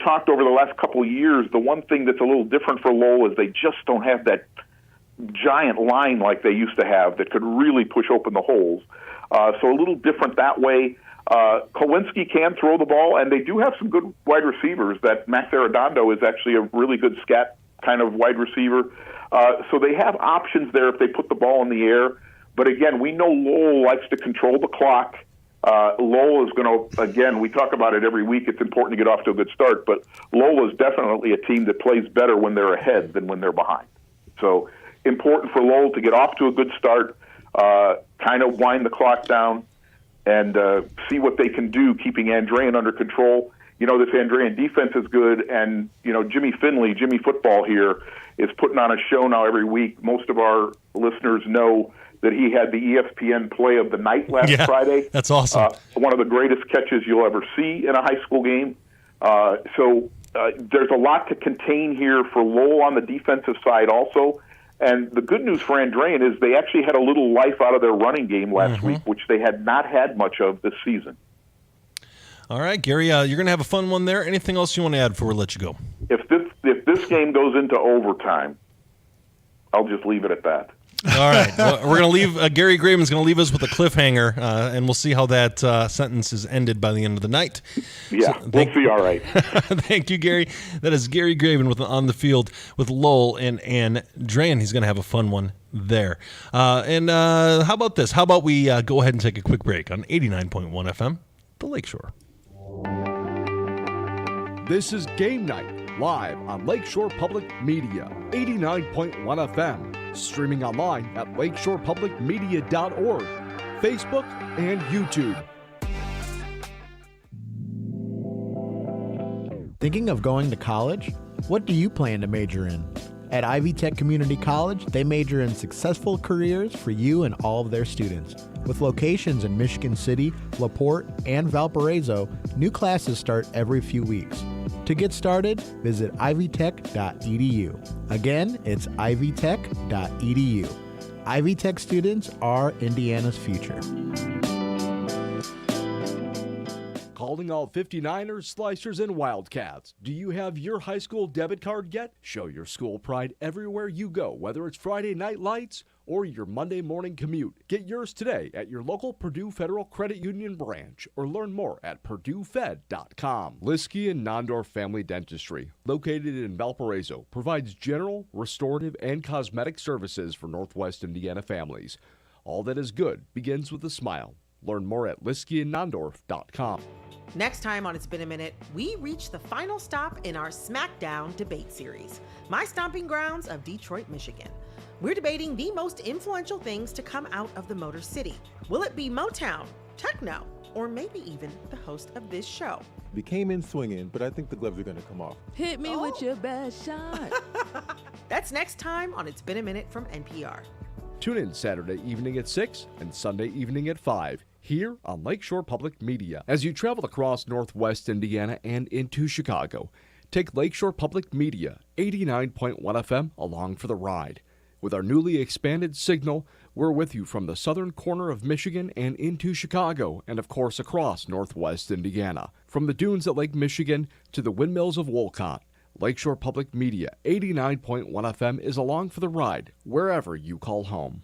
talked over the last couple of years, the one thing that's a little different for Lowell is they just don't have that giant line like they used to have that could really push open the holes. So a little different that way. Kolodzinski can throw the ball, and they do have some good wide receivers. That Max Arredondo is actually a really good scat kind of wide receiver. So they have options there if they put the ball in the air. But again, we know Lowell likes to control the clock. Lowell is going to, again, we talk about it every week. It's important to get off to a good start, but Lowell is definitely a team that plays better when they're ahead than when they're behind. So important for Lowell to get off to a good start, kind of wind the clock down, and see what they can do, keeping Andrean under control. You know, this Andrean defense is good, and, you know, Jimmy Finley, Jimmy Football here, is putting on a show now every week. Most of our listeners know that he had the ESPN play of the night last Friday. That's awesome. One of the greatest catches you'll ever see in a high school game. So there's a lot to contain here for Lowell on the defensive side also. And the good news for Andrean is they actually had a little life out of their running game last week, which they had not had much of this season. All right, Gary, you're going to have a fun one there. Anything else you want to add before we let you go? If this game goes into overtime, I'll just leave it at that. All right. Well, we're going to leave. Gary Graven's going to leave us with a cliffhanger, and we'll see how that sentence is ended by the end of the night. Yeah, so we'll see. All right. Thank you, Gary. That is Gary Graven with On the Field with Lowell and Andrean. He's going to have a fun one there. And how about this? How about we go ahead and take a quick break on 89.1 FM, the Lakeshore. This is Game Night, live on Lakeshore Public Media, 89.1 FM. Streaming online at lakeshorepublicmedia.org, Facebook, and YouTube. Thinking of going to college? What do you plan to major in? At Ivy Tech Community College, they major in successful careers for you and all of their students. With locations in Michigan City, LaPorte, and Valparaiso, new classes start every few weeks. To get started, visit ivytech.edu. Again, it's ivytech.edu. Ivy Tech students are Indiana's future. Calling all 59ers, Slicers, and Wildcats. Do you have your high school debit card yet? Show your school pride everywhere you go, whether it's Friday night lights or your Monday morning commute. Get yours today at your local Purdue Federal Credit Union branch or learn more at purduefed.com. Liskey and Nondorf Family Dentistry, located in Valparaiso, provides general, restorative, and cosmetic services for Northwest Indiana families. All that is good begins with a smile. Learn more at liskeyandnondorf.com. Next time on It's Been a Minute, we reach the final stop in our SmackDown debate series, my stomping grounds of Detroit, Michigan. We're debating the most influential things to come out of the Motor City. Will it be Motown, techno, or maybe even the host of this show? We came in swinging, but I think the gloves are going to come off. Hit me with your best shot. That's next time on It's Been a Minute from NPR. Tune in Saturday evening at 6 and Sunday evening at 5 here on Lakeshore Public Media. As you travel across Northwest Indiana and into Chicago, take Lakeshore Public Media 89.1 FM along for the ride. With our newly expanded signal, we're with you from the southern corner of Michigan and into Chicago, and of course across Northwest Indiana. From the dunes at Lake Michigan to the windmills of Wolcott, Lakeshore Public Media 89.1 FM is along for the ride, wherever you call home.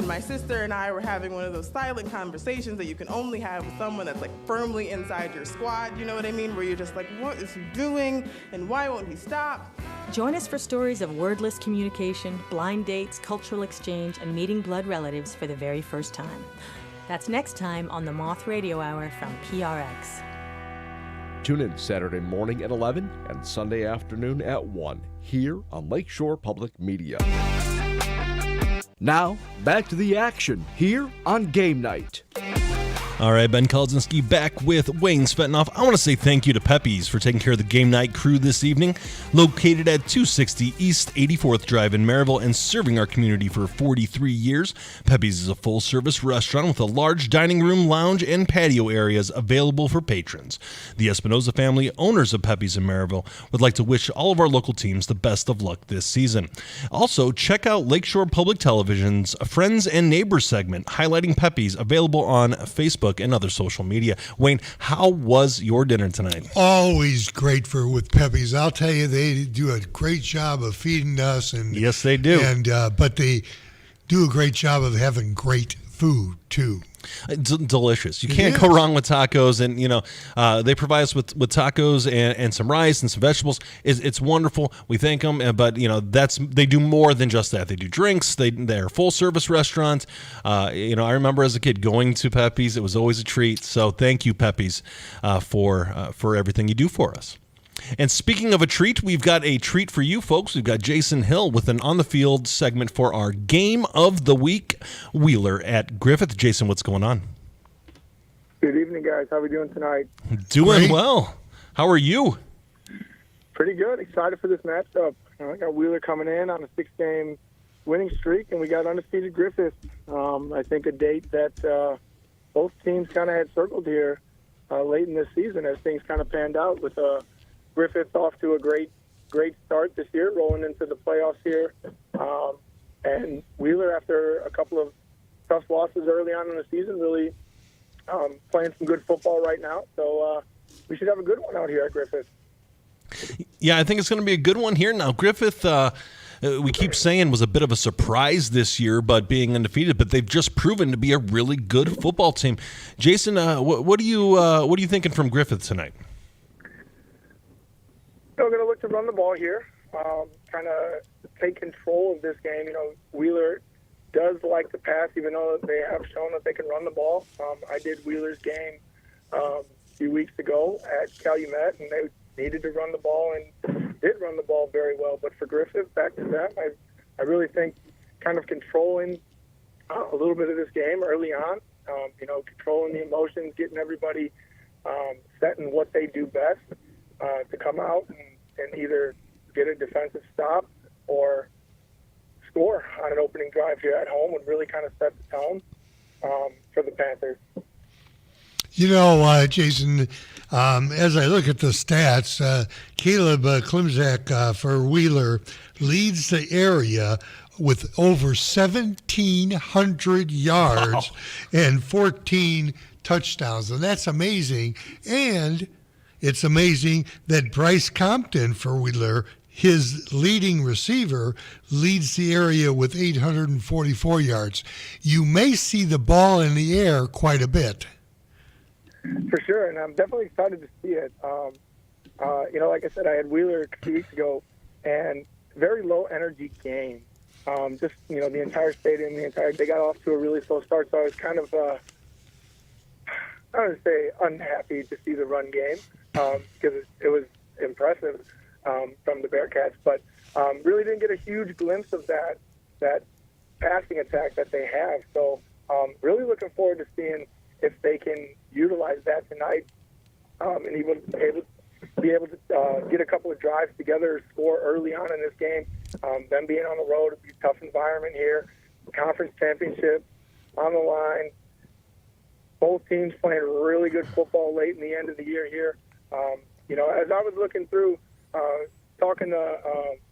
My sister and I were having one of those silent conversations that you can only have with someone that's like firmly inside your squad, you know what I mean? Where you're just like, what is he doing and why won't he stop? Join us for stories of wordless communication, blind dates, cultural exchange, and meeting blood relatives for the very first time. That's next time on the Moth Radio Hour from PRX. Tune in Saturday morning at 11 and Sunday afternoon at 1 here on Lakeshore Public Media. Now, back to the action here on Game Night. All right, Ben Kolodzinski back with Wayne Svetanoff. I want to say thank you to Pepe's for taking care of the Game Night crew this evening. Located at 260 East 84th Drive in Maryville and serving our community for 43 years, Pepe's is a full-service restaurant with a large dining room, lounge, and patio areas available for patrons. The Espinoza family, owners of Pepe's in Maryville, would like to wish all of our local teams the best of luck this season. Also, check out Lakeshore Public Television's Friends and Neighbors segment highlighting Pepe's, available on Facebook Facebook and other social media. Wayne, how was your dinner tonight? Always great with Pepe's. I'll tell you, they do a great job of feeding us, and yes, they do. And but they do a great job of having great food too. Delicious. You can't go wrong with tacos, and they provide us with tacos and some rice and some vegetables. It's wonderful. We thank them, but they do more than just that. They do drinks. They're a full service restaurant. I remember as a kid going to Pepe's. It was always a treat. So thank you, Pepe's, for everything you do for us. And speaking of a treat, we've got a treat for you folks. We've got Jason Hill with an on-the-field segment for our Game of the Week, Wheeler at Griffith. Jason, what's going on? Good evening, guys. How are we doing tonight? Doing well. How are you? Pretty good. Excited for this matchup. I got Wheeler coming in on a 6-game winning streak, and we got undefeated Griffith. I think a date that both teams kind of had circled here late in this season as things kind of panned out with Griffith off to a great start this year, rolling into the playoffs here. And Wheeler, after a couple of tough losses early on in the season, really playing some good football right now. So we should have a good one out here at Griffith. Yeah, I think it's going to be a good one here. Now, Griffith, we keep saying, was a bit of a surprise this year, but being undefeated. But they've just proven to be a really good football team. Jason, what are you thinking from Griffith tonight? We're going to look to run the ball here, kind of take control of this game. Wheeler does like to pass, even though they have shown that they can run the ball. I did Wheeler's game a few weeks ago at Calumet, and they needed to run the ball and did run the ball very well. But for Griffith, back to them, I really think kind of controlling a little bit of this game early on, controlling the emotions, getting everybody set in what they do best. To come out and either get a defensive stop or score on an opening drive here at home would really kind of set the tone for the Panthers. Jason, as I look at the stats, Caleb Klimzak for Wheeler leads the area with over 1,700 yards and 14 touchdowns, and that's amazing. And it's amazing that Bryce Compton for Wheeler, his leading receiver, leads the area with 844 yards. You may see the ball in the air quite a bit. For sure, and I'm definitely excited to see it. Like I said, I had Wheeler a few weeks ago, and very low energy game. The entire stadium, they got off to a really slow start, so I was kind of, I would say, unhappy to see the run game. Because it was impressive from the Bearcats, but really didn't get a huge glimpse of that passing attack that they have. So really looking forward to seeing if they can utilize that tonight and even be able to get a couple of drives together, score early on in this game. Them being on the road, it'd be a tough environment here. Conference championship on the line. Both teams playing really good football late in the end of the year here. As I was looking through, talking to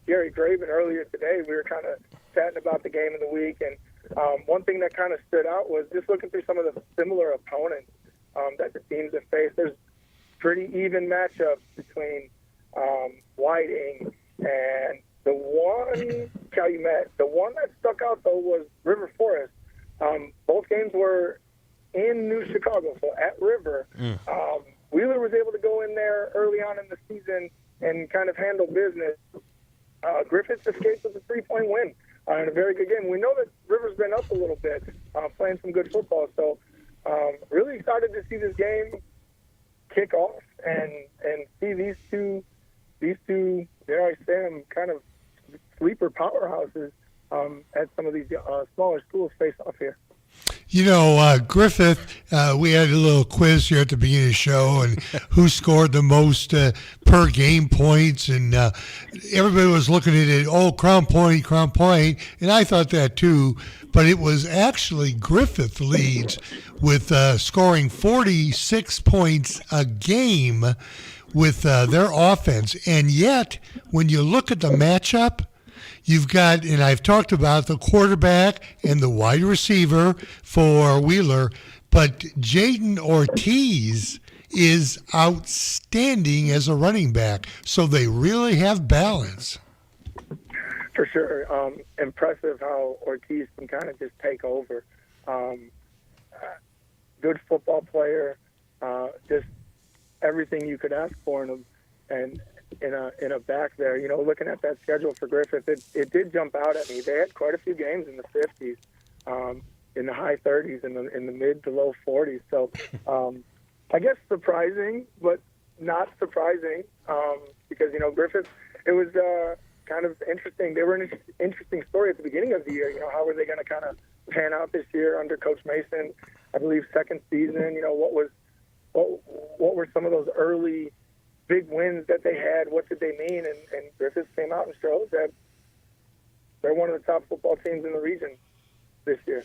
Gary Graven earlier today, we were kind of chatting about the game of the week, and one thing that kind of stood out was just looking through some of the similar opponents that the teams have faced. There's pretty even matchups between Whiting and the one Calumet. The one that stuck out, though, was River Forest. Both games were in New Chicago, so at River. Wheeler was able to go in there early on in the season and kind of handle business. Griffith escaped with a 3-point win in a very good game. We know that River's been up a little bit, playing some good football. So really excited to see this game kick off and see these two, dare I say them, kind of sleeper powerhouses at some of these smaller schools face off here. Griffith, we had a little quiz here at the beginning of the show and who scored the most per game points, and everybody was looking at it, Crown Point, and I thought that too, but it was actually Griffith leads with scoring 46 points a game with their offense, and yet when you look at the matchup, you've got, and I've talked about the quarterback and the wide receiver for Wheeler. but Jaden Ortiz is outstanding as a running back. So they really have balance. For sure. Impressive how Ortiz can kind of just take over. Good football player, just everything you could ask for in him, and in a back there. You know, looking at that schedule for Griffith, it did jump out at me. They had quite a few games in the 50s, in the high 30s, in the mid to low 40s. So I guess surprising, but not surprising, because, you know, Griffith, it was kind of interesting. They were an interesting story at the beginning of the year. You know, how were they going to kind of pan out this year under Coach Mason? I believe second season. You know, what were some of those early big wins that they had? What did they mean? And Griffith came out and showed that they're one of the top football teams in the region this year.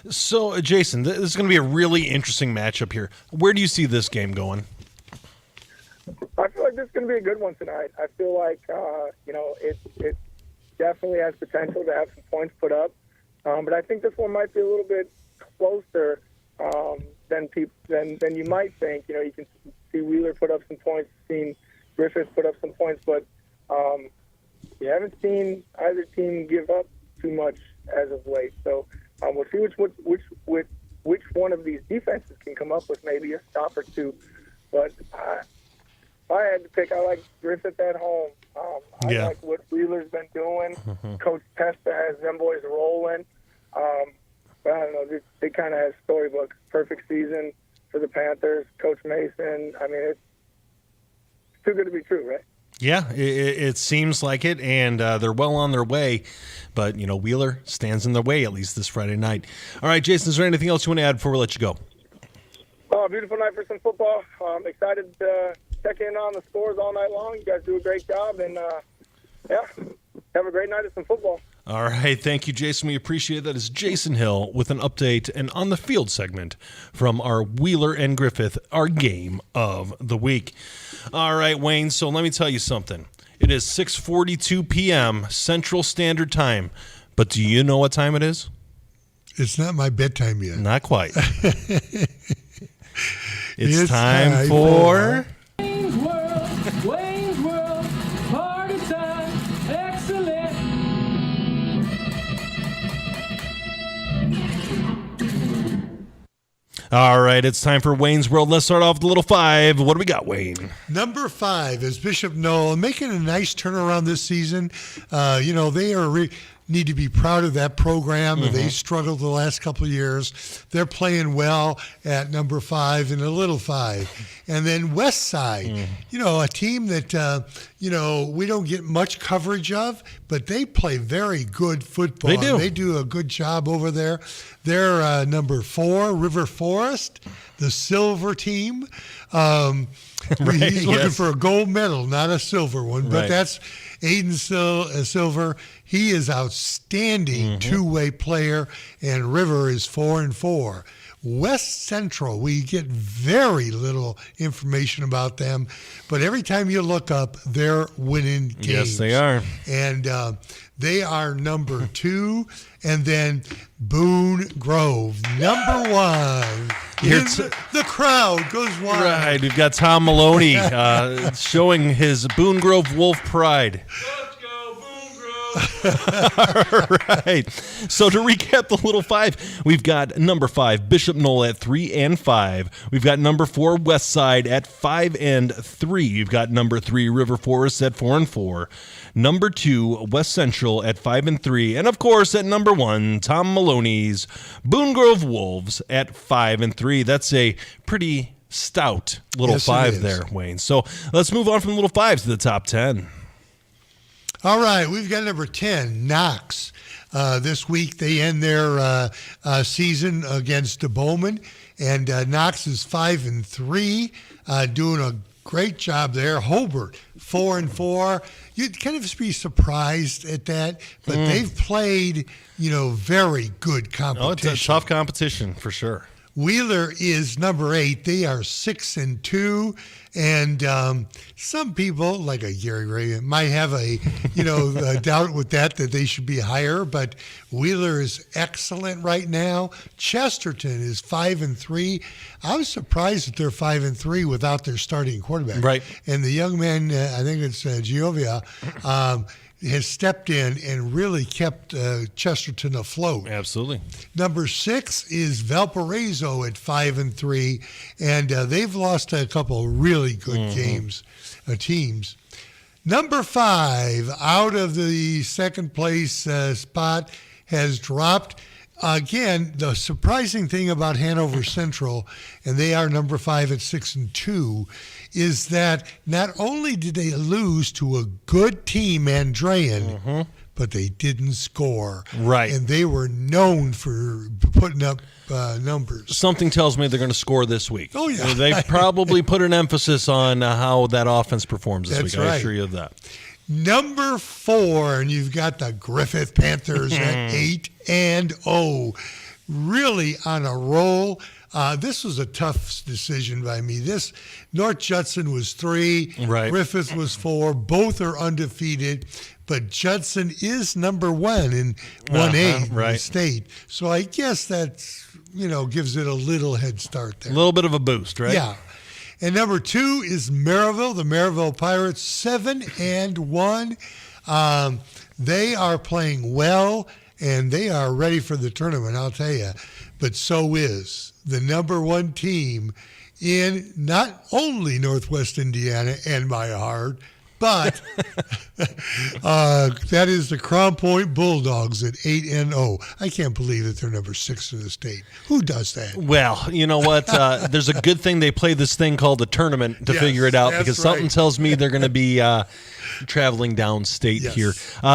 So, Jason, this is going to be a really interesting matchup here. Where do you see this game going? I feel like this is going to be a good one tonight. I feel like, you know, it definitely has potential to have some points put up. But I think this one might be a little bit closer than you might think. You know, you can see Wheeler put up some points, seen Griffith put up some points, but you haven't seen either team give up too much as of late. So we'll see which one of these defenses can come up with maybe a stop or two. But if I had to pick, I like Griffith at home. I like what Wheeler's been doing. Mm-hmm. Coach Testa has them boys rolling. But I don't know, they kind of have storybooks. Perfect season for the Panthers. Coach Mason. I mean, it's too good to be true, right? Yeah, it seems like it, and they're well on their way. But, you know, Wheeler stands in their way, at least this Friday night. All right, Jason, is there anything else you want to add before we let you go? Oh, beautiful night for some football. I'm excited to check in on the scores all night long. You guys do a great job, and, have a great night of some football. All right, thank you, Jason. We appreciate that. It's Jason Hill with an update and on the field segment from our Wheeler and Griffith, our game of the week. All right, Wayne, so let me tell you something. It is 6:42 p.m. Central Standard Time, but do you know what time it is? It's not my bedtime yet. Not quite. It's time for... Wayne's World, party time, excellent. All right, it's time for Wayne's World. Let's start off with the little five. What do we got, Wayne? Number 5 is Bishop Knoll, making a nice turnaround this season. You know, they are need to be proud of that program. Mm-hmm. They struggled the last couple of years. They're playing well at number 5 and a little 5. And then West Side, you know, a team that, you know, we don't get much coverage of, but they play very good football. They do. They do a good job over there. They're number 4, River Forest, the silver team. Right, he's looking for a gold medal, not a silver one, but that's Aiden Silver. He is outstanding two-way player, and River is 4-4. West Central, we get very little information about them, but every time you look up, they're winning games. Yes, they are. And they are number 2, and then Boone Grove, number 1. The crowd goes wild. Right, we've got Tom Maloney showing his Boone Grove Wolf pride. Let's go, Boone Grove. All right. So to recap the little 5, we've got number 5, Bishop Knoll at 3-5. We've got number 4, West Side at 5-3. We've got number 3, River Forest at 4-4. Number 2, West Central at 5-3. And of course, at number 1, Tom Maloney's Boone Grove Wolves at 5-3. That's a pretty stout little 5 there, Wayne. So let's move on from the little 5s to the top 10. All right, we've got number 10, Knox. This week they end their season against Bowman, and Knox is 5-3, doing a great job there. Hobart, 4-4. You'd kind of be surprised at that, but they've played, you know, very good competition. Oh, it's a tough competition for sure. Wheeler is number 8. They are 6-2, and some people, like a Gary Ray, might have a doubt with that they should be higher. But Wheeler is excellent right now. Chesterton is 5-3. I was surprised that they're 5-3 without their starting quarterback. Right. And the young man, I think it's Giovia, has stepped in and really kept Chesterton afloat. Absolutely. Number 6 is Valparaiso at 5-3, and they've lost a couple really good teams. Number 5, out of the second place spot, has dropped. Again, the surprising thing about Hanover Central, and they are number 5 at 6-2, is that not only did they lose to a good team, Andrean, but they didn't score. Right. And they were known for putting up numbers. Something tells me they're going to score this week. Oh, yeah. They probably put an emphasis on how that offense performs this week. Right. I assure you of that. Number 4, and you've got the Griffith Panthers at 8-0. Really on a roll. This was a tough decision by me. North Judson was 3, right. Griffith was 4. Both are undefeated, but Judson is number 1 in 1A in the state. So I guess that's, gives it a little head start there. A little bit of a boost, right? Yeah. And number 2 is Maryville, the Maryville Pirates, 7-1. They are playing well, and they are ready for the tournament, I'll tell you. But so is the number 1 team in not only Northwest Indiana and my heart, but that is the Crown Point Bulldogs at 8-0. I can't believe that they're number 6 in the state. Who does that? Well, you know what? There's a good thing they play this thing called a tournament to figure it out, because something tells me they're going to be traveling downstate here.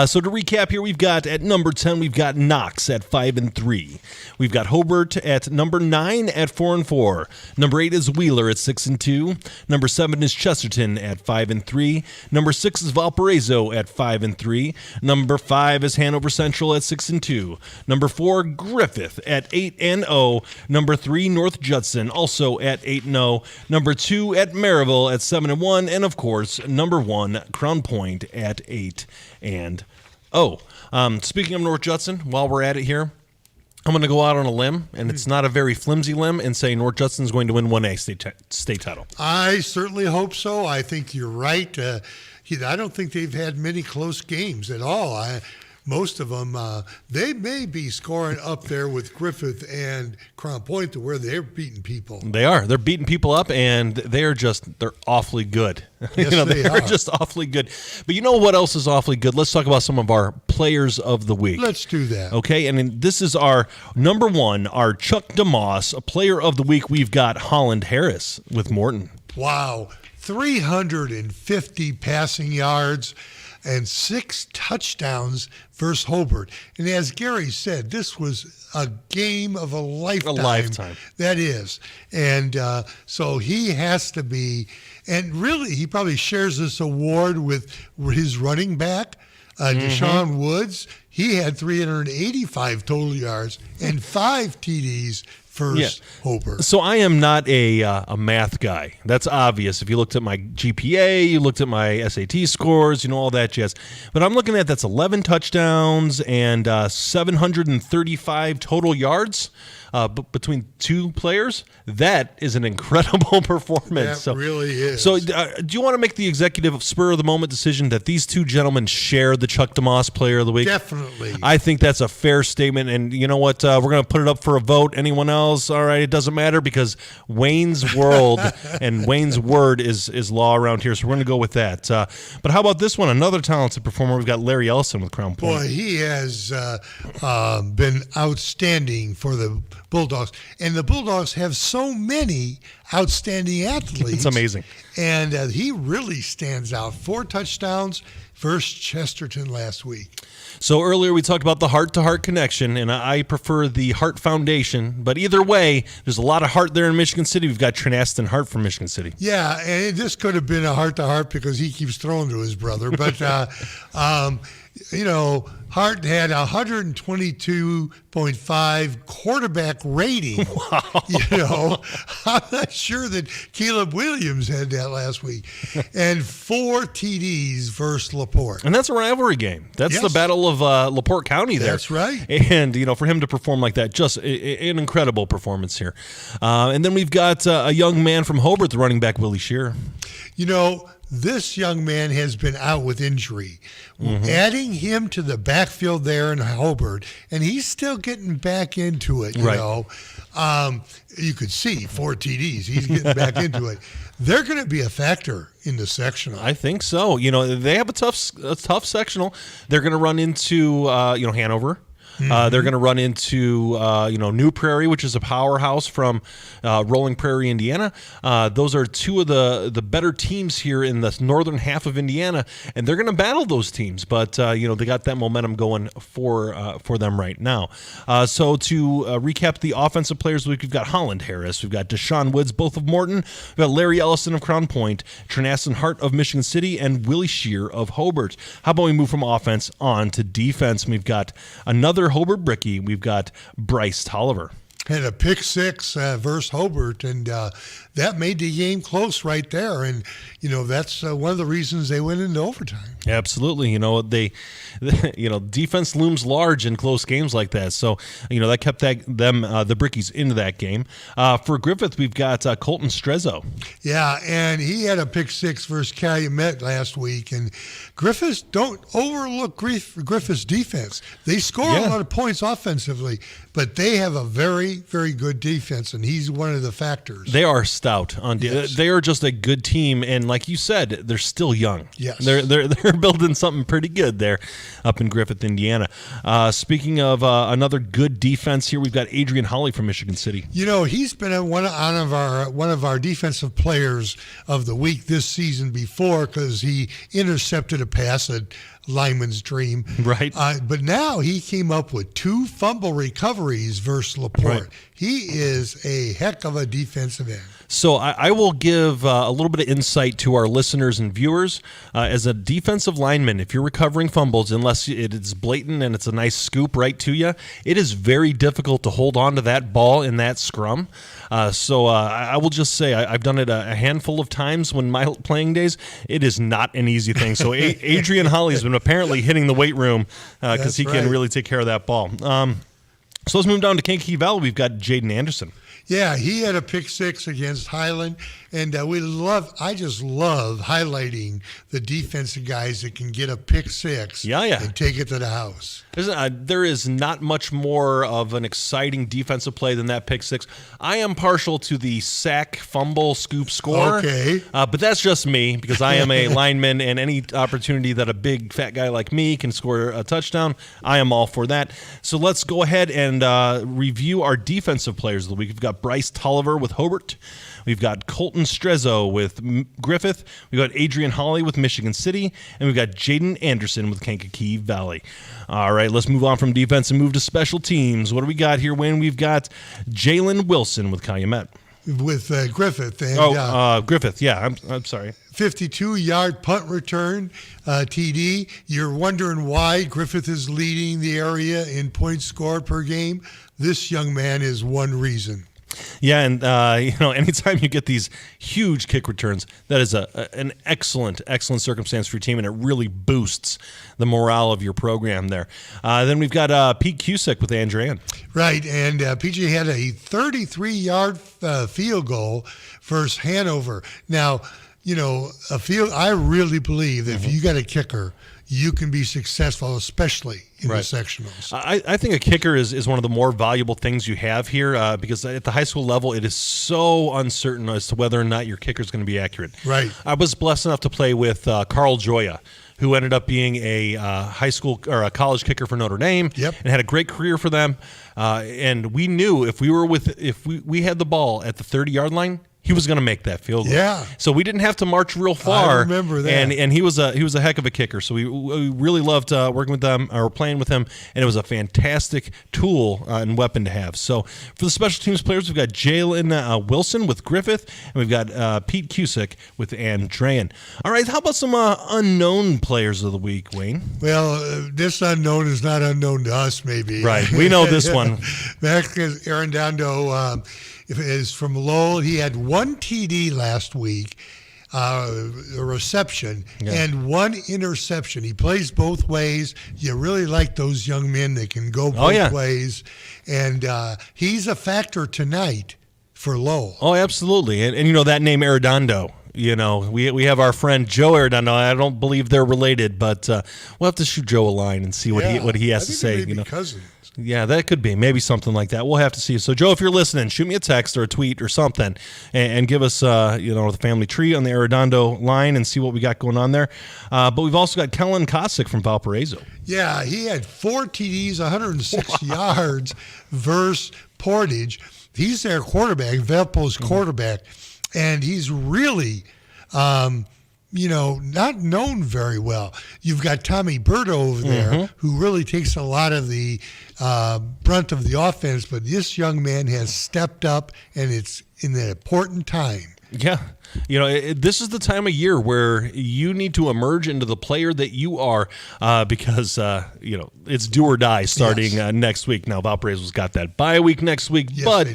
So to recap here, we've got at number 10, we've got Knox at 5-3. We've got Hobart at number 9 at 4-4. Number 8 is Wheeler at 6-2. Number 7 is Chesterton at 5-3. Number 6 is Valparaiso at 5-3. Number 5 is Hanover Central at 6-2. Number 4, Griffith at 8-0. Number 3, North Judson also at 8-0. Number 2 at Maryville at 7-1. And of course, number 1, Crown Point at 8-0. Speaking of North Judson, while we're at it here, I'm going to go out on a limb, and it's not a very flimsy limb, and say North Judson's going to win 1A state title. I certainly hope so. I think you're right. I don't think they've had many close games at all. Most of them, they may be scoring up there with Griffith and Crown Point to where they're beating people. They are. They're beating people up, and they're awfully good. Yes, they're just awfully good. But you know what else is awfully good? Let's talk about some of our players of the week. Let's do that. Okay, and this is our number 1, our Chuck DeMoss, player of the week. We've got Holland Harris with Morton. Wow, 350 passing yards and 6 touchdowns versus Hobart. And as Gary said, this was a game of a lifetime. A lifetime. That is. And so he has to be, and really he probably shares this award with his running back, Deshaun Woods. He had 385 total yards and 5 TDs first Hobart. So I am not a math guy. That's obvious. If you looked at my GPA, you looked at my SAT scores, all that jazz. But I'm looking at that's 11 touchdowns and 735 total yards between 2 players. That is an incredible performance. That really is. So do you want to make the executive spur of the moment decision that these 2 gentlemen share the Chuck DeMoss player of the week? Definitely. I think that's a fair statement. And you know what? We're going to put it up for a vote. Anyone else? All right, it doesn't matter because Wayne's world and Wayne's word is law around here. So we're going to go with that. But how about this one? Another talented performer. We've got Larry Ellison with Crown Point. Boy, he has been outstanding for the Bulldogs. And the Bulldogs have so many outstanding athletes. It's amazing. And he really stands out. 4 touchdowns versus Chesterton last week. So earlier we talked about the heart-to-heart connection, and I prefer the Heart Foundation. But either way, there's a lot of heart there in Michigan City. We've got Trinaston Hart from Michigan City. Yeah, and this could have been a heart-to-heart because he keeps throwing to his brother. But, Hart had 122.5 quarterback rating. Wow. I'm not sure that Caleb Williams had that last week. And 4 TDs versus LaPorte. And that's a rivalry game. That's the Battle of LaPorte County there. That's right. And, for him to perform like that, just an incredible performance here. And then we've got a young man from Hobart, the running back, Willie Shear. This young man has been out with injury. Adding him to the backfield there in Hobart, and he's still getting back into it, you know. You could see 4 TDs. He's getting back into it. They're going to be a factor in the sectional. I think so. They have a tough sectional. They're going to run into, Hanover. They're going to run into, New Prairie, which is a powerhouse from Rolling Prairie, Indiana. Those are 2 of the better teams here in the northern half of Indiana, and they're going to battle those teams. But they got that momentum going for them right now. So to recap the offensive players, we've got Holland Harris, we've got Deshaun Woods, both of Morton, we've got Larry Ellison of Crown Point, Trinaston Hart of Michigan City, and Willie Shear of Hobart. How about we move from offense on to defense? We've got another Hobart Bricky. We've got Bryce Tolliver. Had a pick 6 versus Hobart, and that made the game close right there. And, that's one of the reasons they went into overtime. Absolutely. Defense looms large in close games like that. So, that kept the Brickies into that game. For Griffith, we've got Colton Strezzo. Yeah, and he had a pick 6 versus Calumet last week. And Griffiths, don't overlook Griffiths' defense. They score a lot of points offensively, but they have a very, very good defense, and he's one of the factors. They are stout. They are just a good team, and like you said, they're still young. Yes. They're building something pretty good there up in Griffith, Indiana. Speaking of another good defense here, we've got Adrian Hawley from Michigan City. He's been one of our defensive players of the week this season before because he intercepted a pass at lineman's dream. Right. But now he came up with 2 fumble recoveries versus LaPorte. Right. He is a heck of a defensive end. So I will give a little bit of insight to our listeners and viewers. As a defensive lineman, if you're recovering fumbles, unless it is blatant and it's a nice scoop right to you, it is very difficult to hold on to that ball in that scrum. So I will just say I've done it a handful of times when my playing days. It is not an easy thing. So Adrian Hawley's been apparently hitting the weight room because he can really take care of that ball. So let's move down to Kankakee Valley. We've got Jaden Anderson. Yeah, he had a pick 6 against Highland, and I just love highlighting the defensive guys that can get a pick 6 and take it to the house. There is not much more of an exciting defensive play than that pick 6. I am partial to the sack, fumble, scoop, score. Okay. But that's just me because I am a lineman, and any opportunity that a big fat guy like me can score a touchdown, I am all for that. So let's go ahead and review our defensive players of the week. We've got Bryce Tolliver with Hobart. We've got Colton Strezzo with Griffith. We've got Adrian Hawley with Michigan City. And we've got Jaden Anderson with Kankakee Valley. All right, let's move on from defense and move to special teams. What do we got here, Wayne? We've got Jalen Wilson with Calumet. With Griffith. And, Griffith, yeah, I'm sorry. 52-yard punt return, TD. You're wondering why Griffith is leading the area in points scored per game. This young man is one reason. Yeah, and anytime you get these huge kick returns, that is an excellent circumstance for your team, and it really boosts the morale of your program there. Then we've got Pete Cusick with Andrean. Right, and PJ had a 33-yard field goal versus Hanover. Now, I really believe that if you got a kicker, you can be successful, especially in the sectionals. I think a kicker is one of the more valuable things you have here because at the high school level, it is so uncertain as to whether or not your kicker is going to be accurate. Right. I was blessed enough to play with Carl Joya, who ended up being a high school or a college kicker for Notre Dame, and had a great career for them. And we knew if we had the ball at the 30-yard line, he was going to make that field goal. Yeah. So we didn't have to march real far. I remember that. And he was a heck of a kicker. So we really loved working with them or playing with him, and it was a fantastic tool and weapon to have. So for the special teams players, we've got Jalen Wilson with Griffith, and we've got Pete Cusick with Andrean. All right, how about some unknown players of the week, Wayne? Well, this unknown is not unknown to us, maybe. Right, we know this one. Max Arredondo is from Lowell. He had one TD last week, a reception, and one interception. He plays both ways. You really like those young men that can go both ways. And he's a factor tonight for Lowell. Oh, absolutely. And you know, that name Arredondo. You know, we have our friend Joe Arredondo. I don't believe they're related, but we'll have to shoot Joe a line and see what he has to say. You know, cousins. Yeah, that could be. Maybe something like that. We'll have to see. So, Joe, if you're listening, shoot me a text or a tweet or something and give us, the family tree on the Arredondo line and see what we got going on there. But we've also got Kellen Kosick from Valparaiso. Yeah, he had 4 TDs, 106 yards versus Portage. He's their quarterback, Valpo's quarterback, and he's really not known very well. You've got Tommy Berto over there who really takes a lot of the brunt of the offense, but this young man has stepped up, and it's in an important time. Yeah. You know, this is the time of year where you need to emerge into the player that you are because, it's do or die starting next week. Now, Valparaiso's got that bye week next week, but,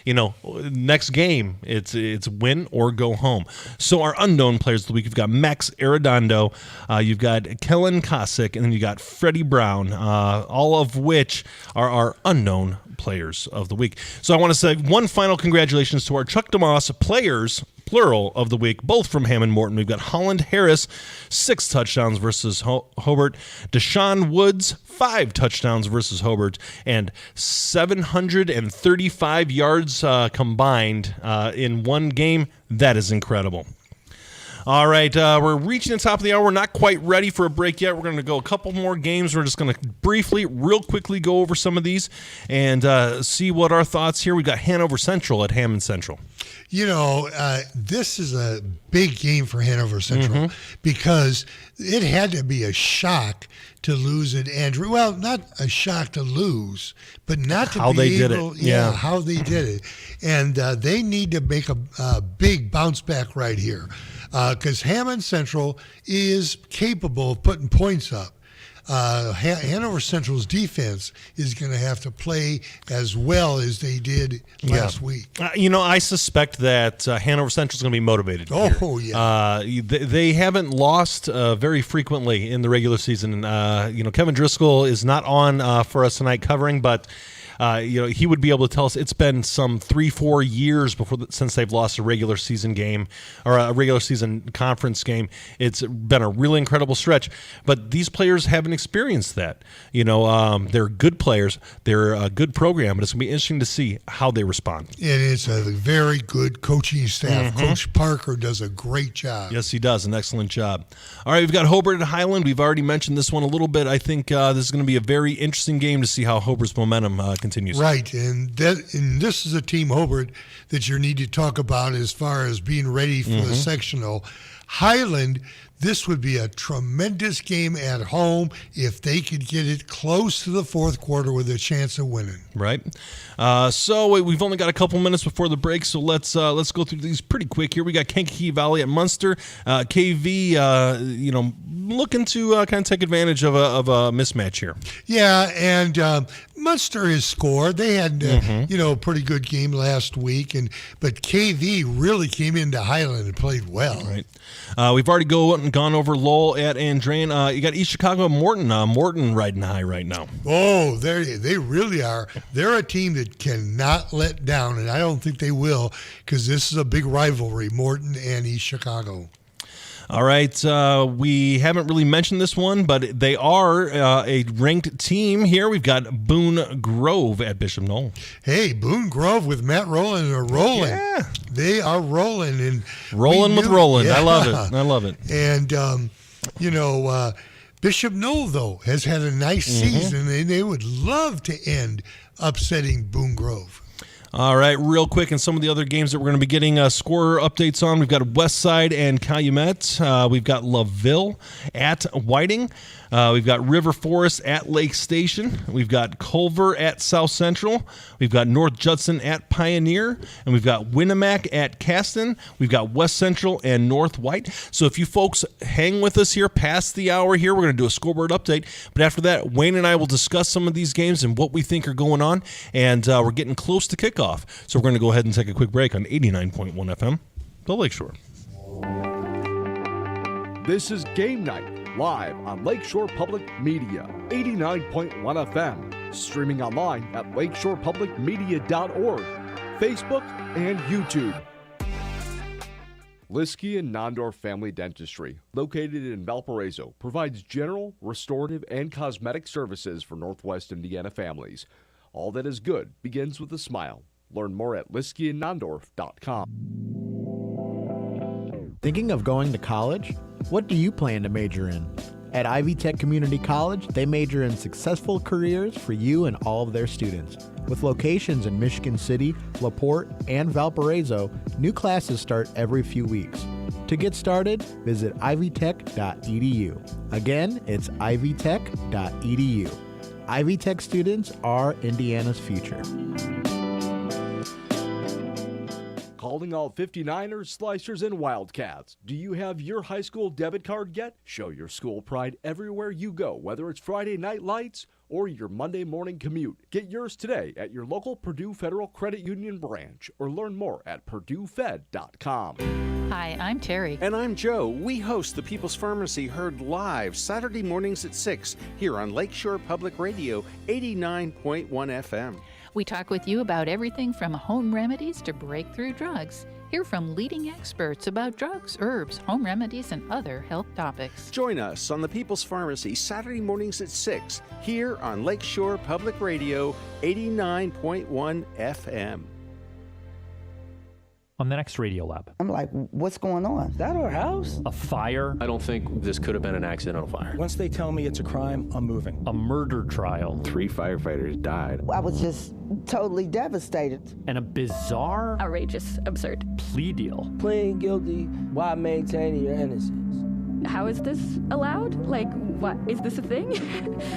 next game, it's win or go home. So our unknown players of the week, you've got Max Arredondo, you've got Kellen Kosick, and then you got Freddie Brown, all of which are our unknown players of the week. So I want to say one final congratulations to our Chuck DeMoss players, plural, of the week, both from Hammond Morton. We've got Holland Harris, 6 touchdowns versus Hobart. Deshaun Woods, 5 touchdowns versus Hobart, and 735 yards combined in one game. That is incredible. All right, we're reaching the top of the hour. We're not quite ready for a break yet. We're going to go a couple more games. We're just going to real quickly go over some of these and see what our thoughts here. We've got Hanover Central at Hammond Central. You know, this is a big game for Hanover Central because it had to be a shock to lose at Andrew. Well, not a shock to lose, but not to how be they able. Did it. Yeah, how they did it, and they need to make a big bounce back right here because Hammond Central is capable of putting points up. Hanover Central's defense is going to have to play as well as they did last week. I suspect that Hanover Central's going to be motivated. Oh, yeah. They haven't lost very frequently in the regular season. Kevin Driscoll is not on for us tonight covering, but he would be able to tell us it's been some 3-4 years since they've lost a regular season game or a regular season conference game. It's been a really incredible stretch, but these players haven't experienced that. They're good players. They're a good program, but it's going to be interesting to see how they respond. It is a very good coaching staff. Coach Parker does a great job. Yes, he does. An excellent job. All right, we've got Hobart at Highland. We've already mentioned this one a little bit. I think this is going to be a very interesting game to see how Hobart's momentum continues. Right, and this is a team, Hobart, that you need to talk about as far as being ready for the sectional. Highland, this would be a tremendous game at home if they could get it close to the fourth quarter with a chance of winning. Right. So we've only got a couple minutes before the break, so let's go through these pretty quick here. We got Kankakee Valley at Munster. KV, looking to kind of take advantage of a mismatch here. Yeah, and Munster has scored. They had a pretty good game last week, but KV really came into Highland and played well. Right. We've already gone over Lowell at Andrean. You got East Chicago Morton. Morton riding high right now. Oh, they really are. They're a team that cannot let down, and I don't think they will because this is a big rivalry, Morton and East Chicago. All right, we haven't really mentioned this one, but they are a ranked team here. We've got Boone Grove at Bishop Knoll. Hey, Boone Grove with Matt Rowland are rolling. Yeah. They are rolling. And rolling with Roland. Yeah. I love it. And, Bishop Knoll, though, has had a nice season, and they would love to end upsetting Boone Grove. All right, real quick, and some of the other games that we're going to be getting score updates on. We've got Westside and Calumet. We've got Laville at Whiting. We've got River Forest at Lake Station. We've got Culver at South Central. We've got North Judson at Pioneer. And we've got Winnemac at Caston. We've got West Central and North White. So if you folks hang with us here past the hour here, we're going to do a scoreboard update. But after that, Wayne and I will discuss some of these games and what we think are going on. And we're getting close to kickoff. So we're going to go ahead and take a quick break on 89.1 FM, the Lakeshore. This is Game Night, live on Lakeshore Public Media, 89.1 FM, streaming online at lakeshorepublicmedia.org, Facebook, and YouTube. Liskey and Nondorf Family Dentistry, located in Valparaiso, provides general, restorative, and cosmetic services for Northwest Indiana families. All that is good begins with a smile. Learn more at liskeyandnondorf.com. Thinking of going to college? What do you plan to major in? At Ivy Tech Community College, they major in successful careers for you and all of their students. With locations in Michigan City, LaPorte, and Valparaiso, new classes start every few weeks. To get started, visit ivytech.edu. Again, it's ivytech.edu. Ivy Tech students are Indiana's future. Calling all 59ers, Slicers, and Wildcats. Do you have your high school debit card yet? Show your school pride everywhere you go, whether it's Friday night lights or your Monday morning commute. Get yours today at your local Purdue Federal Credit Union branch or learn more at purduefed.com. Hi, I'm Terry. And I'm Joe. We host the People's Pharmacy heard live Saturday mornings at 6 here on Lakeshore Public Radio 89.1 FM. We talk with you about everything from home remedies to breakthrough drugs. Hear from leading experts about drugs, herbs, home remedies, and other health topics. Join us on the People's Pharmacy Saturday mornings at 6 here on Lakeshore Public Radio 89.1 FM. On the next Radio Lab. I'm like, what's going on? Is that our house? A fire. I don't think this could have been an accidental fire. Once they tell me it's a crime, I'm moving. A murder trial. 3 firefighters died. I was just totally devastated. And a bizarre, outrageous, absurd plea deal. Pleading guilty while maintaining your innocence. How is this allowed? Like, what? Is this a thing?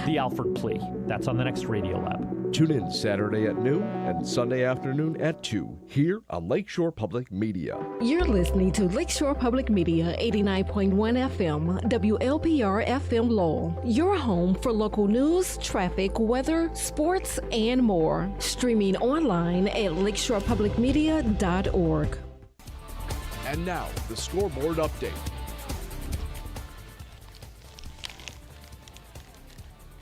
The Alford plea. That's on the next Radio Lab. Tune in Saturday at noon and Sunday afternoon at 2 here on Lakeshore Public Media. You're listening to Lakeshore Public Media 89.1 FM, WLPR FM Lowell, your home for local news, traffic, weather, sports, and more. Streaming online at lakeshorepublicmedia.org. And now, the scoreboard update.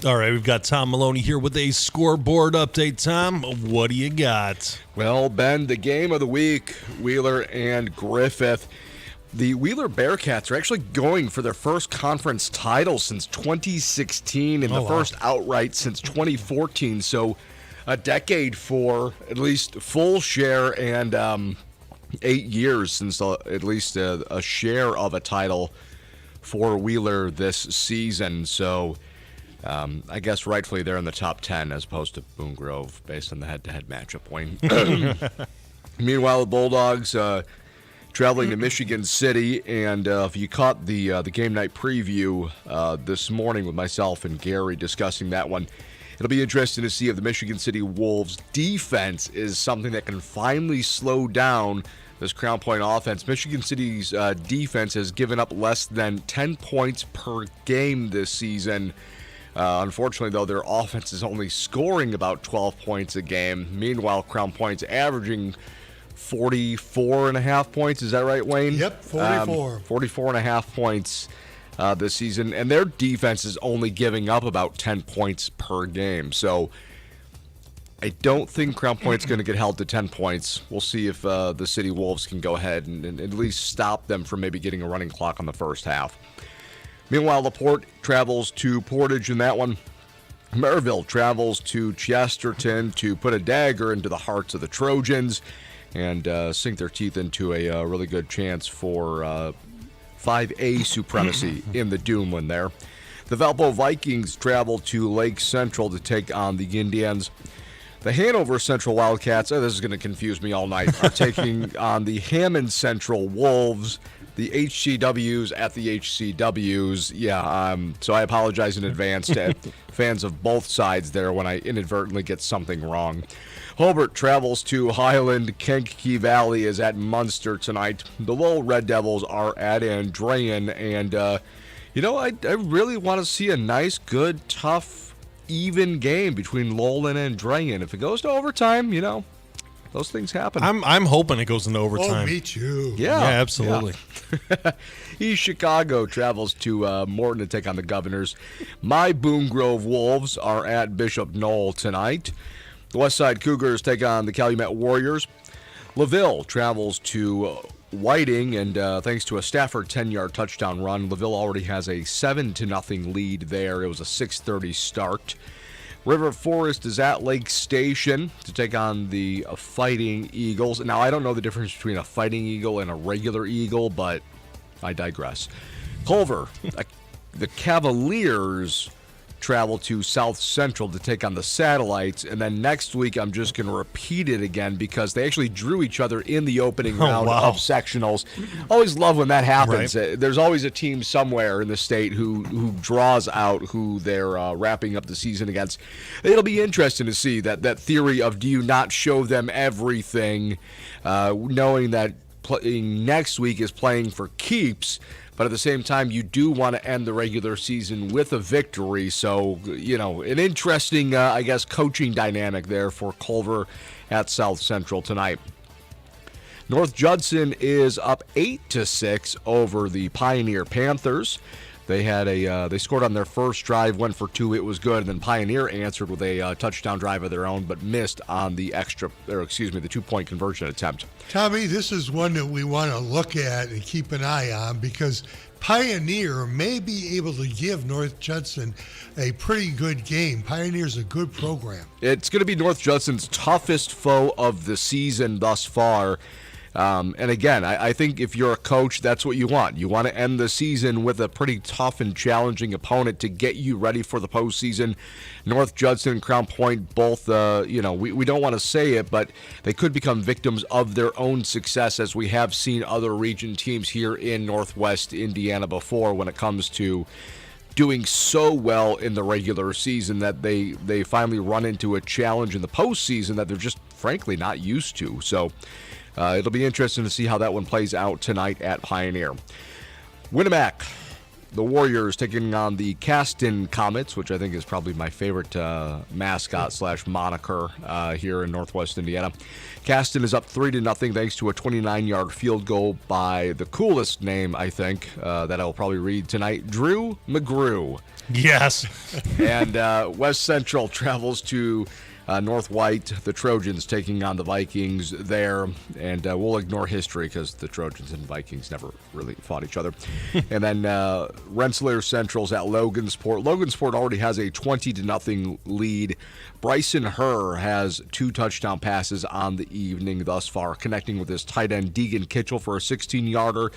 All right, we've got Tom Maloney here with a scoreboard update. Tom, what do you got? Well, Ben, the game of the week, Wheeler and Griffith. The Wheeler Bearcats are actually going for their first conference title since 2016 and first outright since 2014. So a decade for at least full share and 8 years since at least a share of a title for Wheeler this season. So I guess rightfully they're in the top 10 as opposed to Boone Grove based on the head-to-head matchup, Wayne. Meanwhile, the Bulldogs traveling to Michigan City, and if you caught the game night preview this morning with myself and Gary discussing that one, it'll be interesting to see if the Michigan City Wolves defense is something that can finally slow down this Crown Point offense. Michigan City's defense has given up less than 10 points per game this season. Unfortunately, though, their offense is only scoring about 12 points a game. Meanwhile, Crown Point's averaging 44.5 points. Is that right, Wayne? Yep, 44. 44.5 points this season. And their defense is only giving up about 10 points per game. So I don't think Crown Point's going to get held to 10 points. We'll see if the City Wolves can go ahead and at least stop them from maybe getting a running clock on the first half. Meanwhile, LaPorte travels to Portage in that one. Maryville travels to Chesterton to put a dagger into the hearts of the Trojans and sink their teeth into a really good chance for 5A supremacy in the Duneland there. The Valpo Vikings travel to Lake Central to take on the Indians. The Hanover Central Wildcats, this is going to confuse me all night, are taking on the Hammond Central Wolves. The HCWs at the HCWs. Yeah, so I apologize in advance to fans of both sides there when I inadvertently get something wrong. Hobart travels to Highland. Kankakee Valley is at Munster tonight. The Lowell Red Devils are at Andrean. And, I really want to see a nice, good, tough, even game between Lowell and Andrean. If it goes to overtime, those things happen. I'm hoping it goes into overtime. Oh, me too. Yeah, absolutely. Yeah. East Chicago travels to Morton to take on the Governors. My Boone Grove Wolves are at Bishop Knoll tonight. The West Side Cougars take on the Calumet Warriors. LaVille travels to Whiting, and thanks to a Stafford 10-yard touchdown run, LaVille already has a 7-0 lead there. It was a 6:30 start. River Forest is at Lake Station to take on the Fighting Eagles. Now, I don't know the difference between a Fighting Eagle and a regular Eagle, but I digress. Culver, the Cavaliers travel to South Central to take on the Satellites, and then next week I'm just going to repeat it again because they actually drew each other in the opening round of sectionals. Always love when that happens. Right. There's always a team somewhere in the state who draws out who they're wrapping up the season against. It'll be interesting to see that theory of do you not show them everything, knowing that playing next week is playing for keeps. But at the same time, you do want to end the regular season with a victory. So, an interesting, coaching dynamic there for Culver at South Central tonight. North Judson is up 8-6 over the Pioneer Panthers. They had they scored on their first drive, went for 2. It was good. And then Pioneer answered with a touchdown drive of their own, but missed on the 2-point conversion attempt. Tommy, this is one that we want to look at and keep an eye on because Pioneer may be able to give North Judson a pretty good game. Pioneer's a good program. It's going to be North Judson's toughest foe of the season thus far. And again, I think if you're a coach, that's what you want. You want to end the season with a pretty tough and challenging opponent to get you ready for the postseason. North Judson and Crown Point both, we don't want to say it, but they could become victims of their own success, as we have seen other region teams here in Northwest Indiana before when it comes to doing so well in the regular season that they finally run into a challenge in the postseason that they're just frankly not used to. So it'll be interesting to see how that one plays out tonight at Pioneer. Winnemac, the Warriors taking on the Caston Comets, which I think is probably my favorite mascot / moniker here in Northwest Indiana. Caston is up 3-0 thanks to a 29-yard field goal by the coolest name, I think, that I'll probably read tonight, Drew McGrew. Yes. And West Central travels to North White, the Trojans taking on the Vikings there, and we'll ignore history because the Trojans and Vikings never really fought each other. And then Rensselaer Central's at Logansport. Logansport already has a 20-0 lead. Bryson Herr has 2 touchdown passes on the evening thus far, connecting with his tight end Deegan Kitchell for a 16-yarder,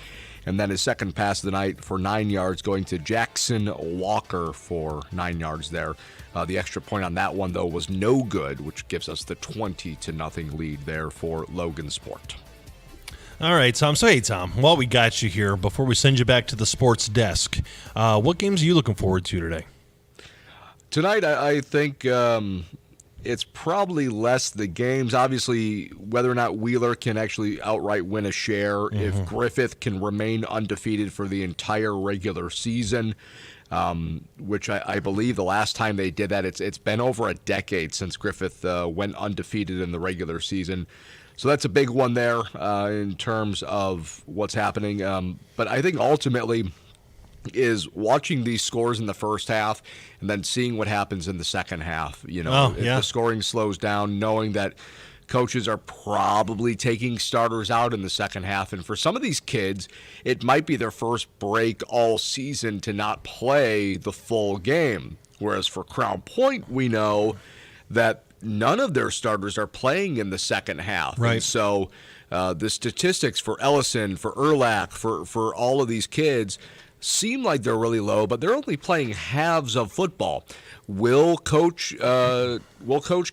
and then his second pass of the night for 9 yards going to Jackson Walker for 9 yards there. The extra point on that one, though, was no good, which gives us the 20-0 lead there for Logansport. All right, Tom. So, hey, Tom, while we got you here, before we send you back to the sports desk, what games are you looking forward to today? Tonight, I think it's probably less the games. Obviously, whether or not Wheeler can actually outright win a share, if Griffith can remain undefeated for the entire regular season, which I believe the last time they did that, it's been over a decade since Griffith went undefeated in the regular season. So that's a big one there in terms of what's happening. But I think ultimately is watching these scores in the first half and then seeing what happens in the second half. If the scoring slows down, knowing that coaches are probably taking starters out in the second half. And for some of these kids, it might be their first break all season to not play the full game. Whereas for Crown Point, we know that none of their starters are playing in the second half. Right. And so the statistics for Ellison, for Erlach, for all of these kids, seem like they're really low, but they're only playing halves of football. Will coach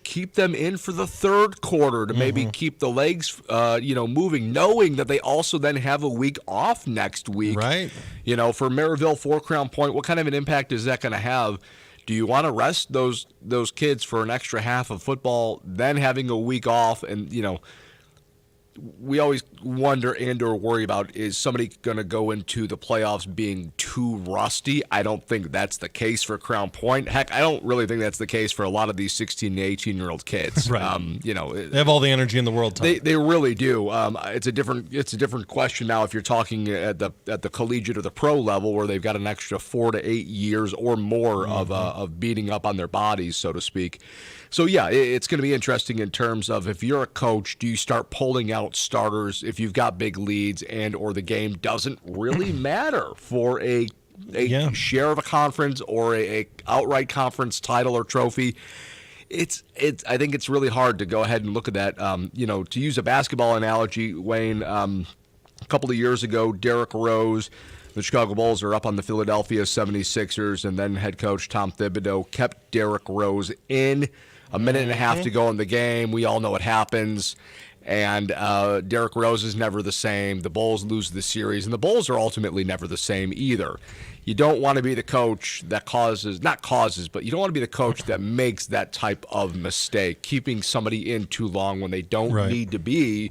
keep them in for the third quarter to maybe keep the legs moving, knowing that they also then have a week off next week? Right. For Maryville, for Crown Point, what kind of an impact is that going to have? Do you want to rest those kids for an extra half of football, then having a week off? And we always wonder and or worry about, is somebody going to go into the playoffs being too rusty? I don't think that's the case for Crown Point. Heck, I don't really think that's the case for a lot of these 16 to 18-year-old kids. Right. They have all the energy in the world, Tom. They really do. It's a different question now if you're talking at the collegiate or the pro level, where they've got an extra 4 to 8 years or more of beating up on their bodies, so to speak. So, yeah, it's going to be interesting in terms of, if you're a coach, do you start pulling out starters if you've got big leads and or the game doesn't really matter for a share of a conference or a outright conference title or trophy? I think it's really hard to go ahead and look at that. To use a basketball analogy, Wayne, a couple of years ago, Derrick Rose, the Chicago Bulls are up on the Philadelphia 76ers, and then head coach Tom Thibodeau kept Derrick Rose in. A minute and a half to go in the game. We all know what happens. And Derrick Rose is never the same. The Bulls lose the series, and the Bulls are ultimately never the same either. You don't want to be the coach that but you don't want to be the coach that makes that type of mistake, keeping somebody in too long when they don't need to be.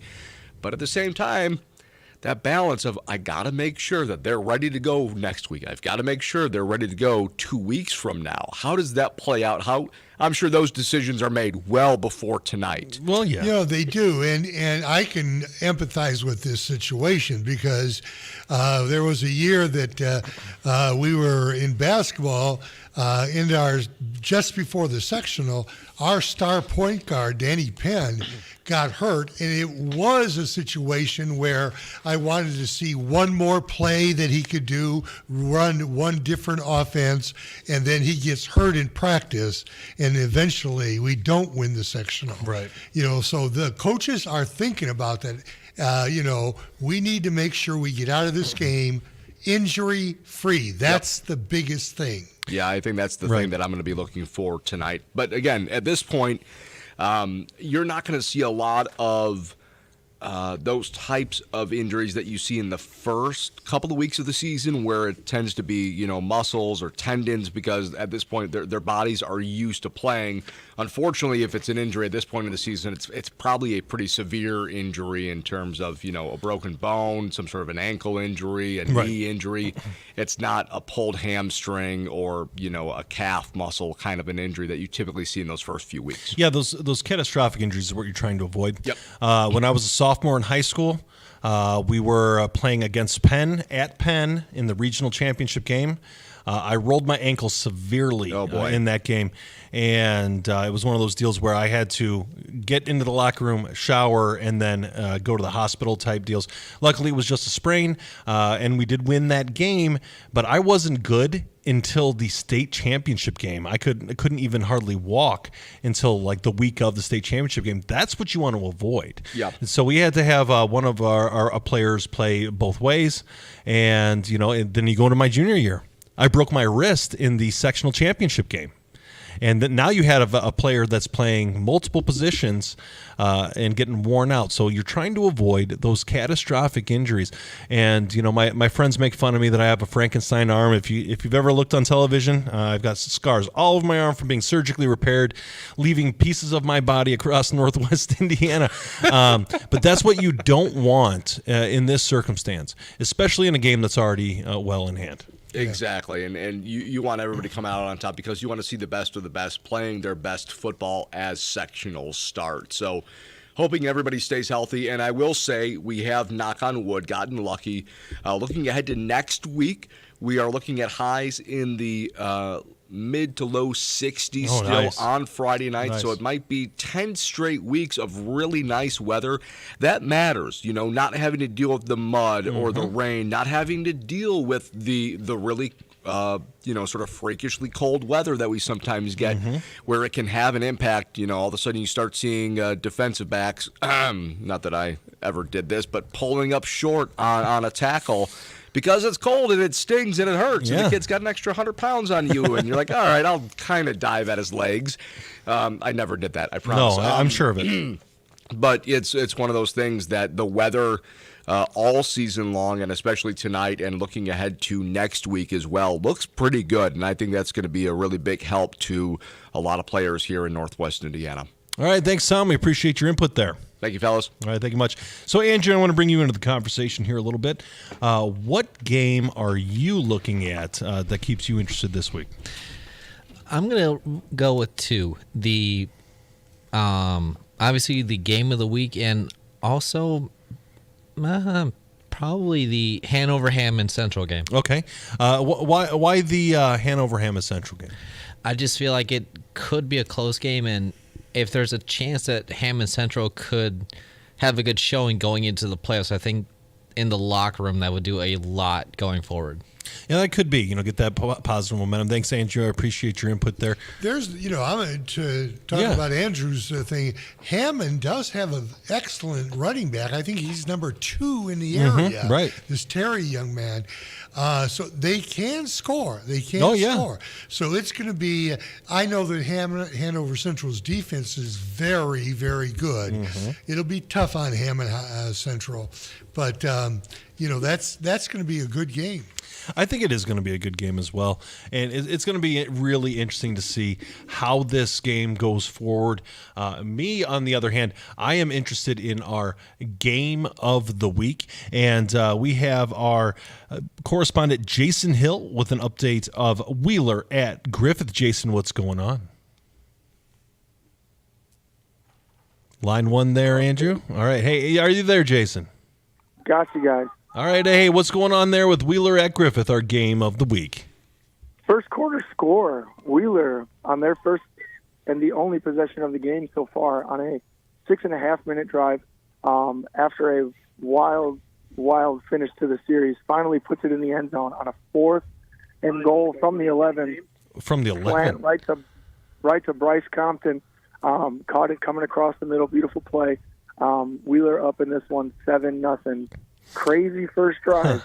But at the same time, that balance of, I got to make sure that they're ready to go next week. I've got to make sure they're ready to go 2 weeks from now. How does that play out? I'm sure those decisions are made well before tonight. Well, yeah. They do. And I can empathize with this situation because there was a year that we were in basketball just before the sectional, our star point guard, Danny Penn, got hurt, and it was a situation where I wanted to see one more play that he could do, run one different offense, and then he gets hurt in practice, and eventually we don't win the sectional. Right. So the coaches are thinking about that. We need to make sure we get out of this game injury-free. That's the biggest thing. Yeah, I think that's the thing that I'm going to be looking for tonight. But again, at this point, you're not going to see a lot of those types of injuries that you see in the first couple of weeks of the season, where it tends to be, muscles or tendons, because at this point their bodies are used to playing. Unfortunately, if it's an injury at this point in the season, it's probably a pretty severe injury in terms of, a broken bone, some sort of an ankle injury, a knee injury. It's not a pulled hamstring or, a calf muscle kind of an injury that you typically see in those first few weeks. Yeah, those catastrophic injuries is what you're trying to avoid. Yep. When I was a sophomore in high school, we were playing against Penn at Penn in the regional championship game. I rolled my ankle severely in that game, and it was one of those deals where I had to get into the locker room, shower, and then go to the hospital type deals. Luckily, it was just a sprain, and we did win that game, but I wasn't good until the state championship game. I couldn't even hardly walk until like the week of the state championship game. That's what you want to avoid. Yeah. So we had to have one of our players play both ways, and then you go into my junior year. I broke my wrist in the sectional championship game. And now you have a player that's playing multiple positions and getting worn out. So you're trying to avoid those catastrophic injuries. And, my friends make fun of me that I have a Frankenstein arm. If you've ever looked on television, I've got scars all over my arm from being surgically repaired, leaving pieces of my body across Northwest Indiana. But that's what you don't want in this circumstance, especially in a game that's already well in hand. Exactly, and you want everybody to come out on top because you want to see the best of the best playing their best football as sectionals start. So hoping everybody stays healthy, and I will say we have, knock on wood, gotten lucky. Looking ahead to next week, we are looking at highs in the mid to low 60s on Friday night. So it might be 10 straight weeks of really nice weather. That matters, not having to deal with the mud or the rain, not having to deal with the really sort of freakishly cold weather that we sometimes get, where it can have an impact. All of a sudden you start seeing defensive backs, not that I ever did this, but pulling up short on a tackle because it's cold and it stings and it hurts. And Yeah. the kid's got an extra 100 pounds on you. And you're like, all right, I'll kind of dive at his legs. I never did that, I promise. No, I'm sure of it. But it's one of those things that the weather all season long, and especially tonight and looking ahead to next week as well, looks pretty good. And I think that's going to be a really big help to a lot of players here in Northwest Indiana. All right, thanks, Tom. We appreciate your input there. Thank you, fellas. All right, thank you much. So, Andrew, I want to bring you into the conversation here a little bit. What game are you looking at that keeps you interested this week? I'm going to go with two. The obviously the game of the week, and also probably the Hanover-Hammond Central game. Okay. Why the Hanover-Hammond Central game? I just feel like it could be a close game, and if there's a chance that Hammond Central could have a good showing going into the playoffs, I think in the locker room that would do a lot going forward. Yeah, that could be. Get that positive momentum. Thanks, Andrew. I appreciate your input there. There's, I'm going to talk about Andrew's thing. Hammond does have an excellent running back. I think he's number 2 in the area. Right. This Terry young man. So they can score. They can score. So it's going to be, I know that Hanover Central's defense is very, very good. It'll be tough on Hammond Central. But, that's going to be a good game. I think it is going to be a good game as well. And it's going to be really interesting to see how this game goes forward. Me, on the other hand, I am interested in our game of the week. And we have our correspondent Jason Hill with an update of Wheeler at Griffith. Jason, what's going on? Line 1 there, Andrew. All right. Hey, are you there, Jason? Got you guys. All right, hey, what's going on there with Wheeler at Griffith, our game of the week? First quarter score, Wheeler on their first and the only possession of the game so far on a 6.5-minute drive after a wild finish to the series, finally puts it in the end zone on a 4th and goal from the 11. From the 11? Slant right to Bryce Compton. Caught it coming across the middle, beautiful play. Wheeler up in this one, 7-0. Crazy first drive.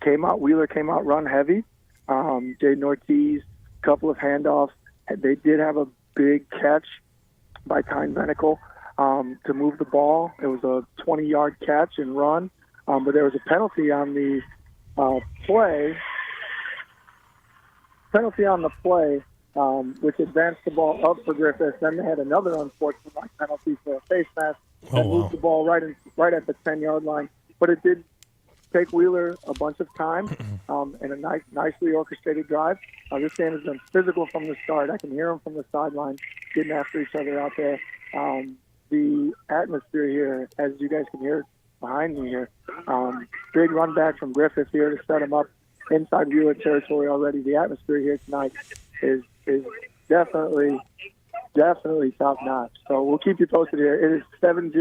Wheeler came out run heavy. Jaden Ortiz, couple of handoffs. They did have a big catch by Tyne Venical to move the ball. It was a 20-yard catch and run, but there was a penalty on the play. Which advanced the ball up for Griffith. Then they had another unfortunate penalty for a face mask that moved the ball right at the 10-yard line. But it did take Wheeler a bunch of time and a nicely orchestrated drive. This game has been physical from the start. I can hear them from the sideline getting after each other out there. The atmosphere here, as you guys can hear behind me here, big run back from Griffith here to set him up inside Wheeler territory already. The atmosphere here tonight is definitely top notch. So we'll keep you posted here. It is 7-0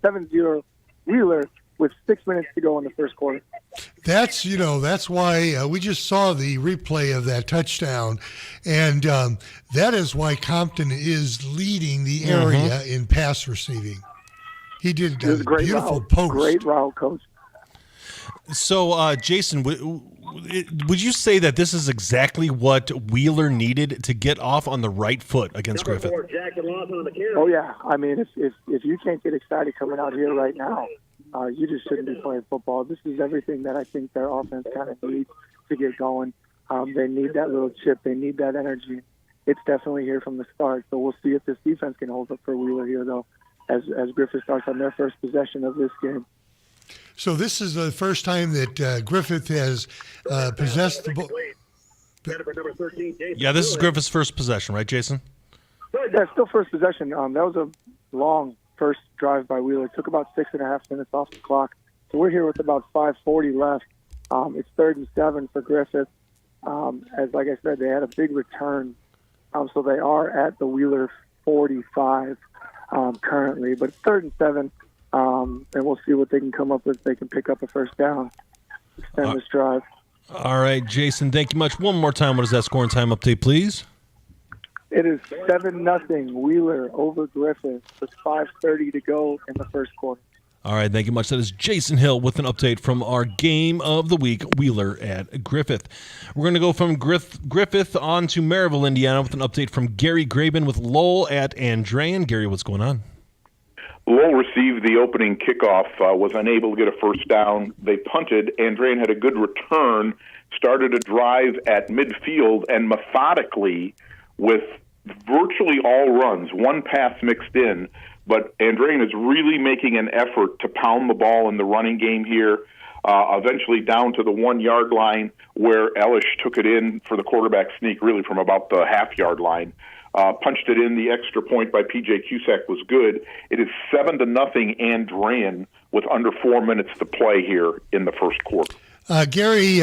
7-0 Wheeler with 6 minutes to go in the first quarter. That's why we just saw the replay of that touchdown, and that is why Compton is leading the area in pass receiving. He did a beautiful post. Great route, Coach. So, Jason, would you say that this is exactly what Wheeler needed to get off on the right foot against Griffith? Oh, yeah. I mean, if you can't get excited coming out here right now, you just shouldn't be playing football. This is everything that I think their offense kind of needs to get going. They need that little chip. They need that energy. It's definitely here from the start. So we'll see if this defense can hold up for Wheeler here, though, as Griffith starts on their first possession of this game. So this is the first time that Griffith has possessed the ball. Yeah, this is Griffith's first possession, right, Jason? Yeah, still first possession. That was a long first drive by Wheeler. It took about 6.5 minutes off the clock. So we're here with about 5:40 left. It's 3rd and 7 for Griffith. As like I said, they had a big return. So they are at the Wheeler 45 currently. But it's 3rd and 7. And we'll see what they can come up with. They can pick up a first down, extend this drive. All right, Jason, thank you much. One more time, what is that scoring time update, please? It is 7-0 Wheeler over Griffith with 5:30 to go in the first quarter. All right, thank you much. That is Jason Hill with an update from our game of the week, Wheeler at Griffith. We're going to go from Griffith on to Maryville, Indiana, with an update from Gary Graben with Lowell at Andrean. Gary, what's going on? Lowell received the opening kickoff, was unable to get a first down. They punted. Andrean had a good return, started a drive at midfield, and methodically, with virtually all runs, one pass mixed in, but Andrean is really making an effort to pound the ball in the running game here, eventually down to the 1 yard line where Elish took it in for the quarterback sneak, really from about the half-yard line. Punched it in. The extra point by P.J. Cusack was good. It is 7-0 Andrean with under 4 minutes to play here in the first quarter. Gary,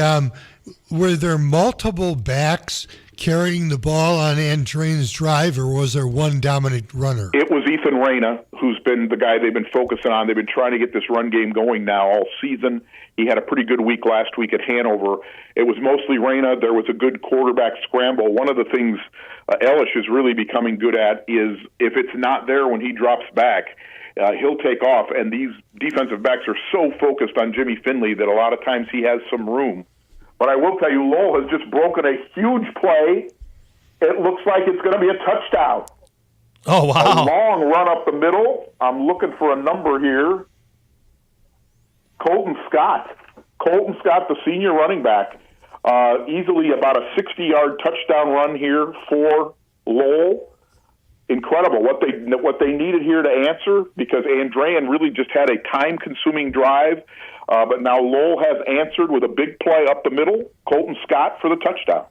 were there multiple backs carrying the ball on Andrean's drive, or was there one dominant runner? It was Ethan Reyna, who's been the guy they've been focusing on. They've been trying to get this run game going now all season. He had a pretty good week last week at Hanover. It was mostly Reyna. There was a good quarterback scramble. One of the things Elish is really becoming good at is if it's not there when he drops back, he'll take off. And these defensive backs are so focused on Jimmy Finley that a lot of times he has some room. But I will tell you, Lowell has just broken a huge play. It looks like it's going to be a touchdown. Oh, wow. A long run up the middle. I'm looking for a number here. Colton Scott, the senior running back, easily about a 60-yard touchdown run here for Lowell. Incredible what they needed here to answer, because Andrean really just had a time-consuming drive, but now Lowell has answered with a big play up the middle. Colton Scott for the touchdown.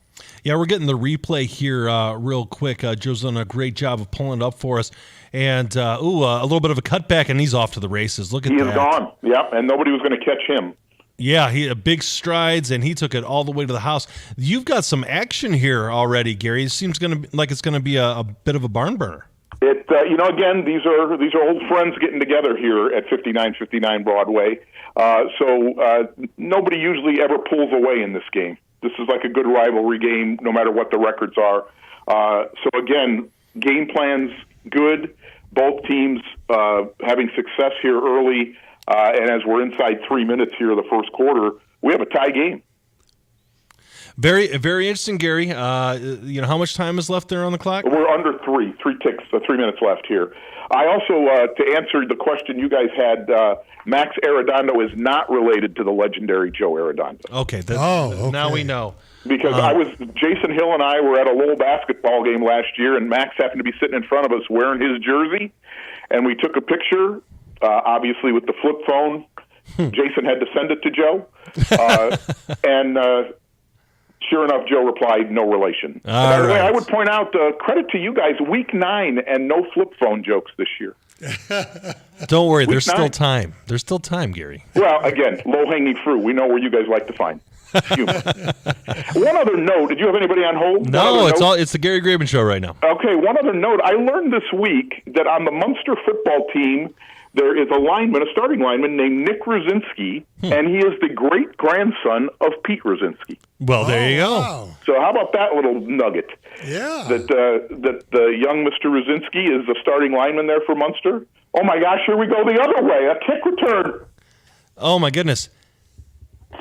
Yeah, we're getting the replay here real quick. Joe's done a great job of pulling it up for us. And, a little bit of a cutback, and he's off to the races. Look at that. He is gone, yep, and nobody was going to catch him. Yeah, he had big strides, and he took it all the way to the house. You've got some action here already, Gary. It seems like it's going to be a bit of a barn burner. Again, these are old friends getting together here at 5959 Broadway. So nobody usually ever pulls away in this game. This is like a good rivalry game, no matter what the records are. So again, game plan's good. Both teams having success here early, and as we're inside 3 minutes here of the first quarter, we have a tie game. Very, very interesting, Gary. How much time is left there on the clock? We're under 3 minutes left here. I also, to answer the question you guys had, Max Arredondo is not related to the legendary Joe Arredondo. Okay. Now we know. Because Jason Hill and I were at a Lowell basketball game last year, and Max happened to be sitting in front of us wearing his jersey, and we took a picture, obviously with the flip phone. Jason had to send it to Joe, and sure enough, Joe replied, no relation. By the way, I would point out, credit to you guys, week 9 and no flip phone jokes this year. Don't worry, there's still time. There's still time, Gary. Well, again, low-hanging fruit. We know where you guys like to find humor. One other note. Did you have anybody on hold? No, it's the Gary Graben Show right now. Okay, one other note. I learned this week that on the Munster football team, there is a starting lineman named Nick Rosinski, and he is the great-grandson of Pete Rosinski. Well, there you go. Wow. So how about that little nugget? Yeah. That the young Mr. Rosinski is the starting lineman there for Munster? Oh, my gosh, here we go the other way. A kick return. Oh, my goodness.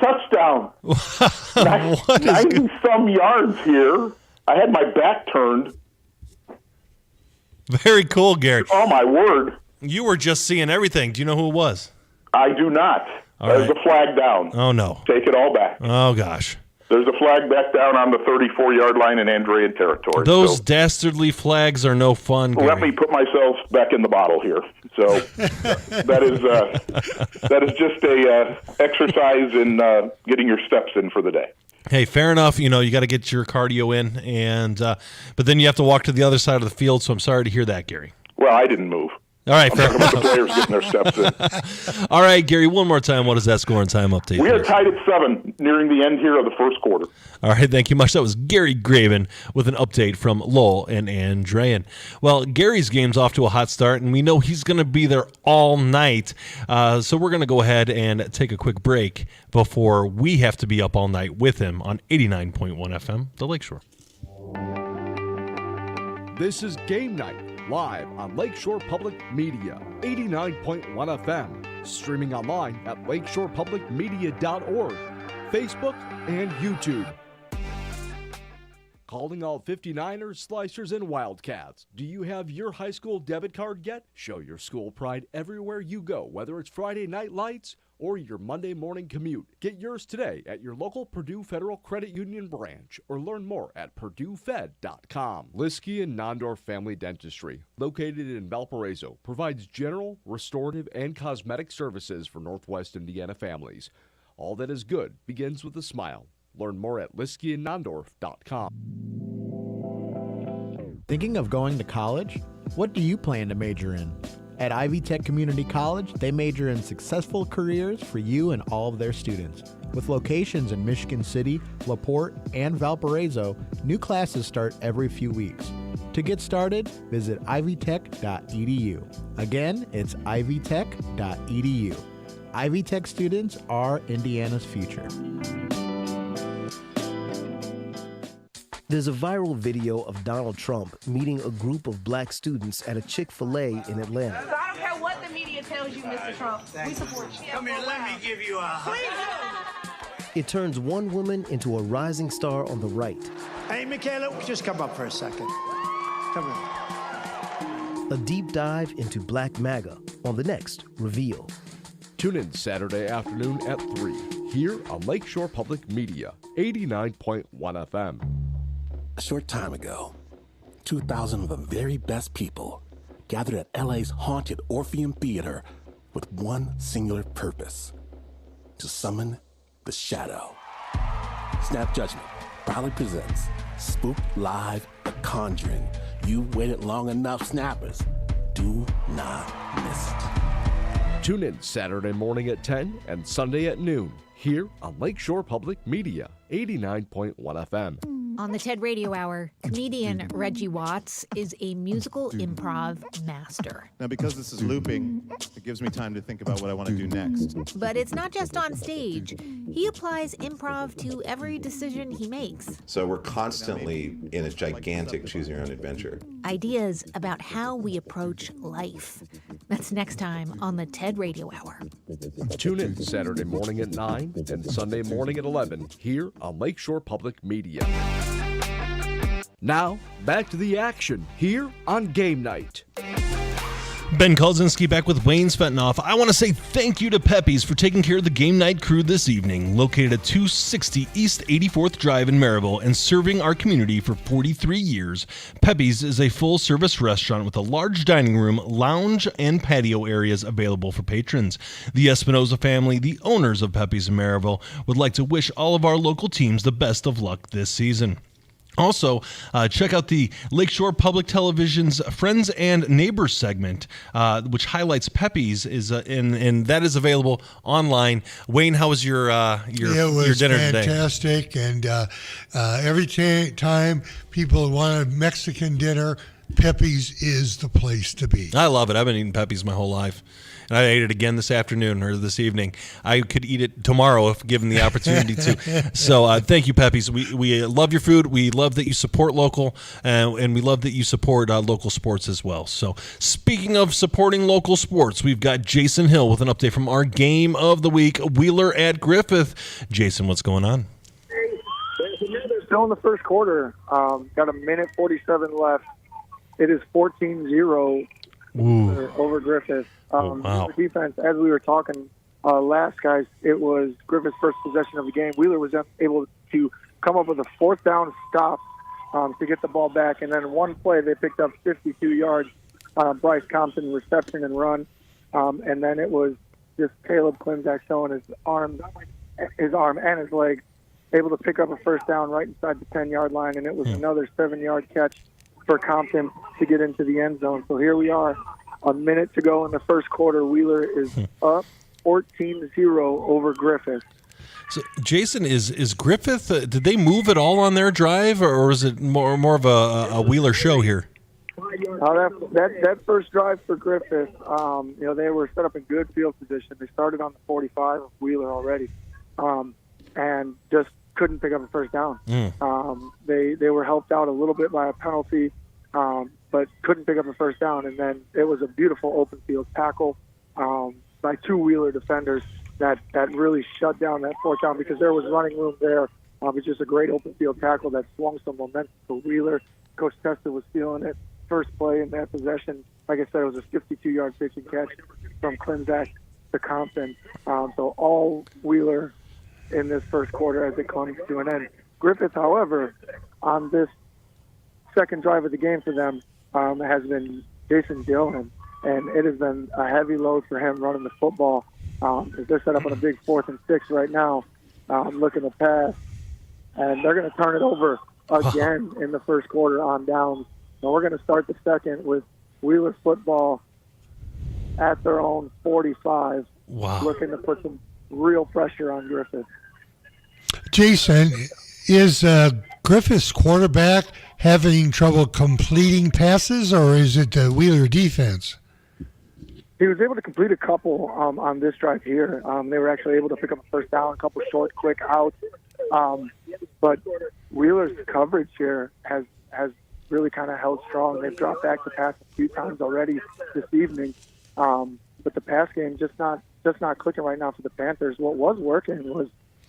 Touchdown. 90-some yards here. I had my back turned. Very cool, Gary. Oh, my word. You were just seeing everything. Do you know who it was? I do not. There's a flag down. Oh, no. Take it all back. Oh, gosh. There's a flag back down on the 34-yard line in Andrean territory. Those dastardly flags are no fun, Gary. Let me put myself back in the bottle here. So that is just a exercise in getting your steps in for the day. Hey, fair enough. You got to get your cardio in, but then you have to walk to the other side of the field, so I'm sorry to hear that, Gary. Well, I didn't move. All right, fair enough. The players getting their steps in. All right, Gary, one more time. What is that score and time update? We are tied at 7, nearing the end here of the first quarter. All right, thank you much. That was Gary Graben with an update from Lowell and Andrean. Well, Gary's game's off to a hot start, and we know he's going to be there all night. So we're going to go ahead and take a quick break before we have to be up all night with him on 89.1 FM, the Lakeshore. This is Game Night, live on Lakeshore Public Media, 89.1 FM. Streaming online at lakeshorepublicmedia.org, Facebook, and YouTube. Calling all 59ers, Slicers, and Wildcats. Do you have your high school debit card yet? Show your school pride everywhere you go, whether it's Friday night lights or your Monday morning commute. Get yours today at your local Purdue Federal Credit Union branch or learn more at purdufed.com. Liskey and Nondorf Family Dentistry, located in Valparaiso, provides general, restorative, and cosmetic services for Northwest Indiana families. All that is good begins with a smile. Learn more at liskeyandnondorf.com. Thinking of going to college? What do you plan to major in? At Ivy Tech Community College, they major in successful careers for you and all of their students. With locations in Michigan City, LaPorte, and Valparaiso, new classes start every few weeks. To get started, visit ivytech.edu. Again, it's ivytech.edu. Ivy Tech students are Indiana's future. There's a viral video of Donald Trump meeting a group of black students at a Chick-fil-A in Atlanta. So I don't care what the media tells you, Mr. Trump. We support you. Come here, let me give you a hug. It turns one woman into a rising star on the right. Hey, Michaela, just come up for a second. Come here. A deep dive into Black MAGA on the next Reveal. Tune in Saturday afternoon at 3 here on Lakeshore Public Media, 89.1 FM. A short time ago, 2,000 of the very best people gathered at LA's haunted Orpheum Theater with one singular purpose: to summon the shadow. Snap Judgment proudly presents Spook Live The Conjuring. You waited long enough, snappers. Do not miss it. Tune in Saturday morning at 10 and Sunday at noon here on Lakeshore Public Media, 89.1 FM. On the TED Radio Hour, comedian Reggie Watts is a musical improv master. Now, because this is looping, it gives me time to think about what I want to do next. But it's not just on stage. He applies improv to every decision he makes. So we're constantly in a gigantic choose your own adventure. Ideas about how we approach life. That's next time on the TED Radio Hour. Tune in Saturday morning at 9 and Sunday morning at 11 here on Lakeshore Public Media. Now, back to the action here on Game Night. Ben Kolodzinski back with Wayne Svetanoff. I want to say thank you to Pepe's for taking care of the Game Night crew this evening. Located at 260 East 84th Drive in Maryville and serving our community for 43 years, Pepe's is a full-service restaurant with a large dining room, lounge, and patio areas available for patrons. The Espinoza family, the owners of Pepe's in Maryville, would like to wish all of our local teams the best of luck this season. Also, check out the Lakeshore Public Television's Friends and Neighbors segment, which highlights Pepe's, and that is available online. Wayne, how was your dinner today? Fantastic, and every time people want a Mexican dinner, Pepe's is the place to be. I love it. I've been eating Pepe's my whole life. And I ate it again this afternoon or this evening. I could eat it tomorrow if given the opportunity to. So thank you, Pepe's. We love your food. We love that you support local, and we love that you support local sports as well. So speaking of supporting local sports, we've got Jason Hill with an update from our game of the week, Wheeler at Griffith. Jason, what's going on? Still in the first quarter. Got a minute 47 left. It is 14-0 over Griffith. Wow. The defense, as we were talking last, guys, it was Griffith's first possession of the game. Wheeler was able to come up with a fourth down stop to get the ball back. And then one play, they picked up 52 yards on a Bryce Compton reception and run. And then it was just Caleb Klimzak showing his arm and his leg, able to pick up a first down right inside the 10-yard line. And it was another 7-yard catch for Compton to get into the end zone. So here we are. A minute to go in the first quarter. Wheeler is up 14-0 over Griffith. So, Jason, is Griffith, did they move at all on their drive, or is it more of a Wheeler show here? That first drive for Griffith, they were set up in good field position. They started on the 45 of Wheeler already, and just couldn't pick up a first down. They were helped out a little bit by a penalty, but couldn't pick up a first down. And then it was a beautiful open field tackle by two Wheeler defenders that really shut down that fourth down because there was running room there. It's just a great open field tackle that swung some momentum for Wheeler. Coach Testa was feeling it. First play in that possession, like I said, it was a 52-yard pitching catch from Klimzak to Compton. So all Wheeler in this first quarter as it comes to an end. Griffith, however, on this second drive of the game for them has been Jason Dillon, and it has been a heavy load for him running the football. As they're set up on a big 4th and 6 right now, looking to pass, and they're going to turn it over again in the first quarter on downs. And we're going to start the second with Wheeler football at their own 45, looking to put some real pressure on Griffith. Jason, is Griffith's quarterback having trouble completing passes, or is it the Wheeler defense? He was able to complete a couple on this drive here. They were actually able to pick up a first down, a couple short, quick outs. But Wheeler's coverage here has really kind of held strong. They've dropped back to pass a few times already this evening. But the pass game just not clicking right now for the Panthers. What was working was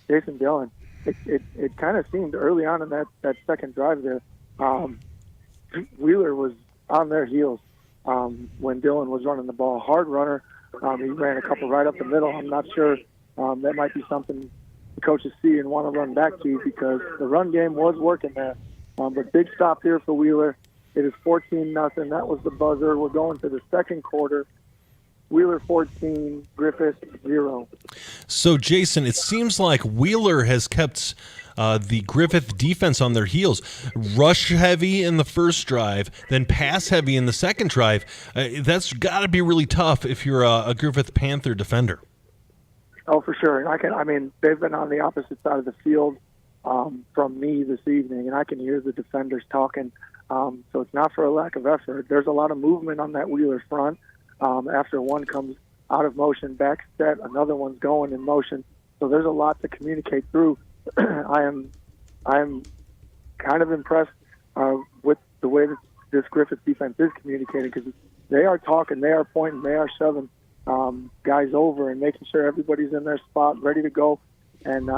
Jason Dillon. It kind of seemed early on in that second drive there, Wheeler was on their heels when Dillon was running the ball. Hard runner. He ran a couple right up the middle. I'm not sure that might be something the coaches see and want to run back to because the run game was working there. But big stop here for Wheeler. It is 14-0. That was the buzzer. We're going to the second quarter. Wheeler 14, Griffith 0. So, Jason, it seems like Wheeler has kept the Griffith defense on their heels. Rush heavy in the first drive, then pass heavy in the second drive. That's got to be really tough if you're a Griffith Panther defender. Oh, for sure. And they've been on the opposite side of the field from me this evening, and I can hear the defenders talking. So it's not for a lack of effort. There's a lot of movement on that Wheeler front. After one comes out of motion, back set, another one's going in motion. So there's a lot to communicate through. I am kind of impressed with the way that this Griffith defense is communicating because they are talking, they are pointing, they are shoving guys over and making sure everybody's in their spot, ready to go. And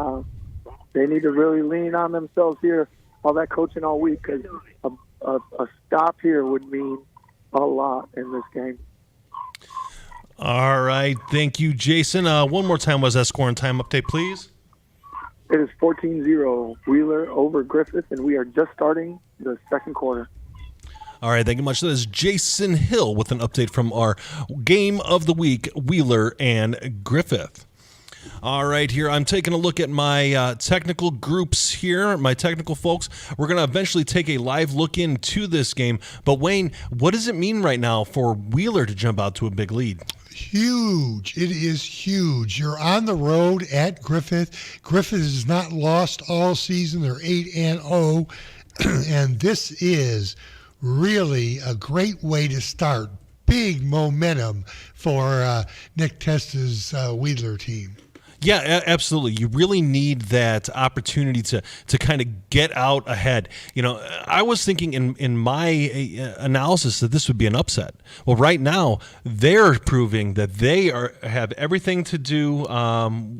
they need to really lean on themselves here, all that coaching all week, because a stop here would mean a lot in this game. All right. Thank you, Jason. One more time, was that score and time update, please? It is 14-0 Wheeler over Griffith, and we are just starting the second quarter. All right, thank you much. That is Jason Hill with an update from our game of the week, Wheeler and Griffith. All right, here I'm taking a look at my technical groups here, my technical folks. We're going to eventually take a live look into this game. But, Wayne, what does it mean right now for Wheeler to jump out to a big lead? Huge. It is huge. You're on the road at Griffith. Griffith has not lost all season. They're 8-0. And this is really a great way to start. Big momentum for Nick Testa's Wheeler team. Yeah, absolutely. You really need that opportunity to kind of get out ahead. You know, I was thinking in my analysis that this would be an upset. Well, right now they're proving that they have everything to do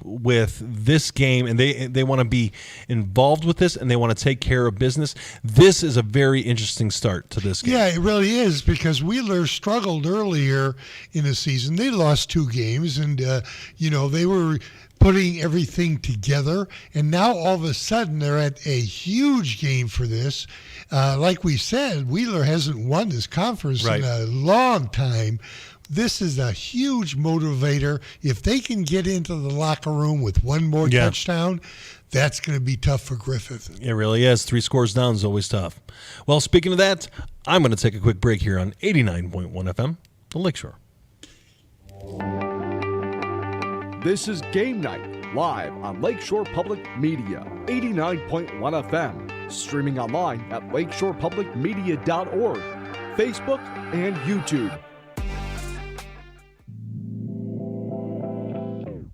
with this game, and they want to be involved with this, and they want to take care of business. This is a very interesting start to this game. Yeah, it really is, because Wheeler struggled earlier in the season. They lost 2 games, and they were putting everything together, and now all of a sudden they're at a huge game for this. Like we said, Wheeler hasn't won this conference in a long time. This is a huge motivator. If they can get into the locker room with one more touchdown, that's going to be tough for Griffith. It really is. 3 scores down is always tough. Well, speaking of that, I'm going to take a quick break here on 89.1 FM, the Lakeshore. This is Game Night, live on Lakeshore Public Media, 89.1 FM, streaming online at lakeshorepublicmedia.org, Facebook, and YouTube.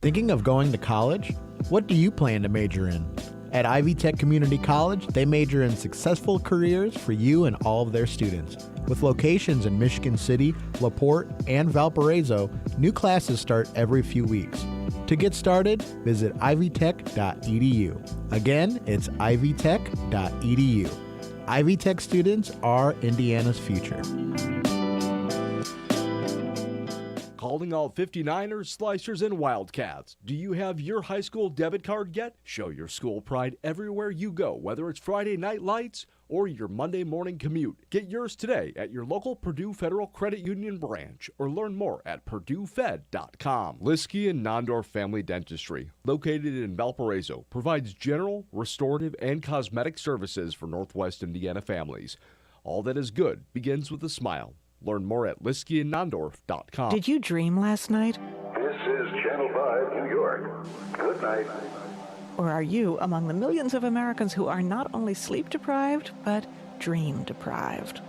Thinking of going to college? What do you plan to major in? At Ivy Tech Community College, they major in successful careers for you and all of their students. With locations in Michigan City, LaPorte, and Valparaiso, new classes start every few weeks. To get started, visit ivytech.edu. Again, it's ivytech.edu. Ivy Tech students are Indiana's future. Calling all 59ers, Slicers, and Wildcats. Do you have your high school debit card yet? Show your school pride everywhere you go, whether it's Friday night lights or your Monday morning commute. Get yours today at your local Purdue Federal Credit Union branch or learn more at purduefed.com. Liskey and Nondorf Family Dentistry, located in Valparaiso, provides general, restorative, and cosmetic services for Northwest Indiana families. All that is good begins with a smile. Learn more at liskeyandnondorf.com. Did you dream last night? This is Channel 5, New York. Good night. Or are you among the millions of Americans who are not only sleep deprived, but dream deprived?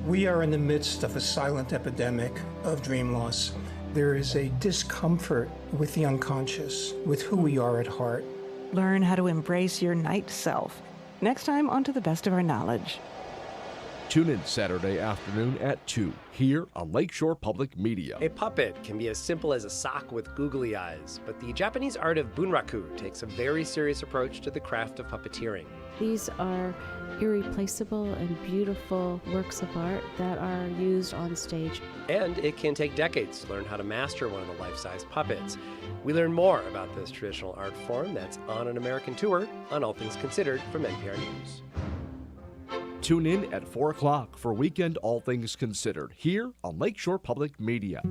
We are in the midst of a silent epidemic of dream loss. There is a discomfort with the unconscious, with who we are at heart. Learn how to embrace your night self. Next time on To the Best of Our Knowledge. Tune in Saturday afternoon at 2 here on Lakeshore Public Media. A puppet can be as simple as a sock with googly eyes, but the Japanese art of bunraku takes a very serious approach to the craft of puppeteering. These are irreplaceable and beautiful works of art that are used on stage. And it can take decades to learn how to master one of the life-size puppets. We learn more about this traditional art form that's on an American tour on All Things Considered from NPR News. Tune in at 4 o'clock for Weekend All Things Considered here on Lakeshore Public Media.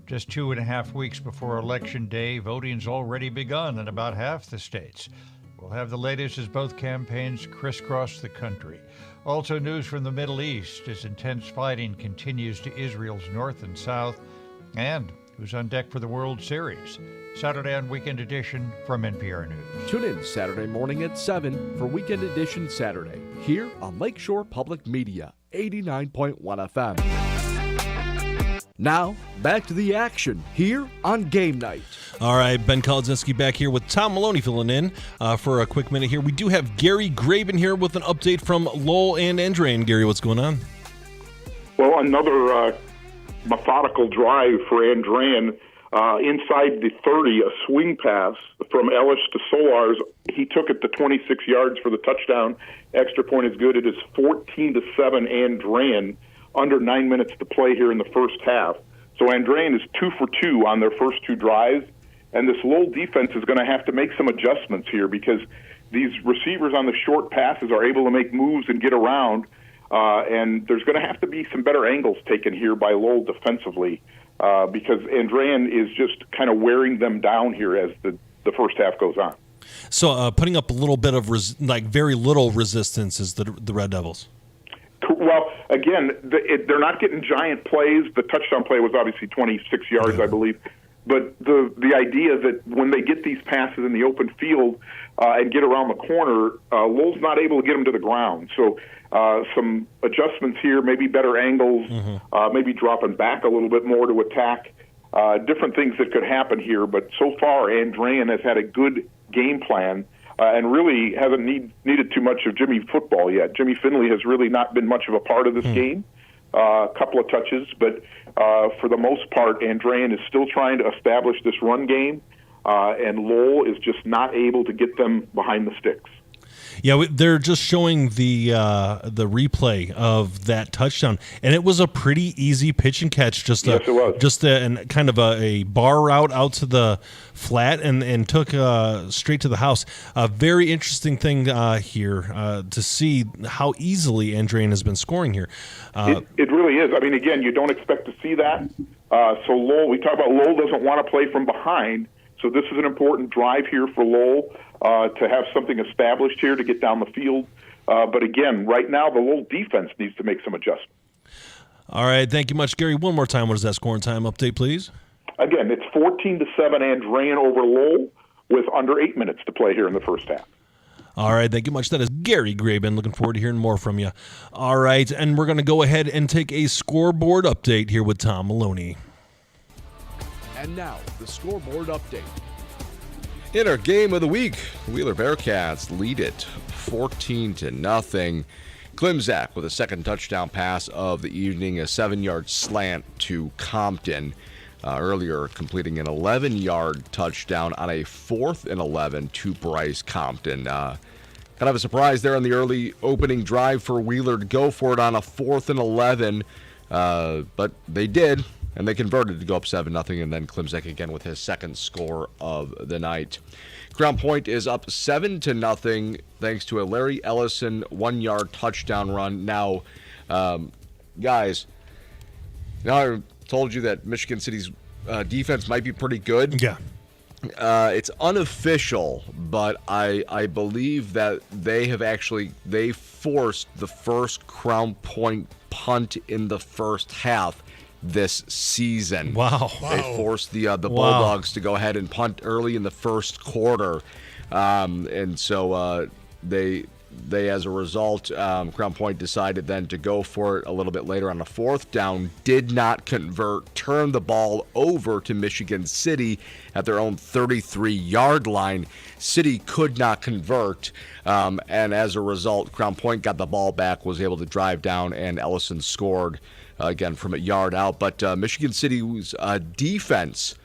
Just 2.5 weeks before Election Day, voting's already begun in about half the states. We'll have the latest as both campaigns crisscross the country. Also news from the Middle East as intense fighting continues to Israel's north and south. And who's on deck for the World Series. Saturday on Weekend Edition from NPR News. Tune in Saturday morning at 7 for Weekend Edition Saturday here on Lakeshore Public Media, 89.1 FM. Now, back to the action here on Game Night. All right, Ben Kolodzinski back here with Tom Maloney filling in for a quick minute here. We do have Gary Graben here with an update from Lowell and Andrean. Gary, what's going on? Well, another methodical drive for Andrean inside the 30, a swing pass from Ellis to Solars. He took it to 26 yards for the touchdown. Extra point is good. It is 14-7 Andrean, under 9 minutes to play here in the first half. So Andrean is 2 for 2 on their first two drives, and this Lowell defense is going to have to make some adjustments here because these receivers on the short passes are able to make moves and get around. And there's going to have to be some better angles taken here by Lowell defensively because Andrean is just kind of wearing them down here as the first half goes on. So putting up a little bit of, very little resistance is the Red Devils. Well, again, they're not getting giant plays. The touchdown play was obviously 26 yards, I believe. But the idea that when they get these passes in the open field and get around the corner, Lowell's not able to get them to the ground. So some adjustments here, maybe better angles, maybe dropping back a little bit more to attack, different things that could happen here. But so far, Andrean has had a good game plan and really hasn't needed too much of Jimmy football yet. Jimmy Finley has really not been much of a part of this game. A couple of touches, but for the most part, Andrean is still trying to establish this run game, and Lowell is just not able to get them behind the sticks. Yeah, they're just showing the replay of that touchdown, and it was a pretty easy pitch and catch. Yes, it was. Just kind of a bar route out to the flat and took straight to the house. A very interesting thing here to see how easily Andrean has been scoring here. It really is. I mean, again, you don't expect to see that. So Lowell, we talk about Lowell doesn't want to play from behind. So this is an important drive here for Lowell to have something established here to get down the field. But again, right now, the Lowell defense needs to make some adjustments. All right. Thank you much, Gary. One more time. What is that scoring time update, please? Again, it's 14-7 Andrean over Lowell with under 8 minutes to play here in the first half. All right, thank you much. That is Gary Graben. Looking forward to hearing more from you. All right, and we're going to go ahead and take a scoreboard update here with Tom Maloney. And now, the scoreboard update. In our game of the week, Wheeler Bearcats lead it 14-0. Klimzak with a second touchdown pass of the evening, a 7-yard slant to Compton. Earlier completing an 11-yard touchdown on a 4th and 11 to Bryce Compton. Kind of a surprise there on the early opening drive for Wheeler to go for it on a 4th and 11, but they did. And they converted to go up 7-0, and then Klimzak again with his second score of the night. Crown Point is up 7-0 thanks to a Larry Ellison 1-yard touchdown run. Now, guys, now I told you that Michigan City's defense might be pretty good. Yeah. It's unofficial, but I believe that they forced the first Crown Point punt in the first half this season. Wow. They forced the Bulldogs to go ahead and punt early in the first quarter. And so they as a result, Crown Point decided then to go for it a little bit later on a 4th down, did not convert, turned the ball over to Michigan City at their own 33-yard line. City could not convert, and as a result, Crown Point got the ball back, was able to drive down, and Ellison scored again from a yard out. But Michigan City's defense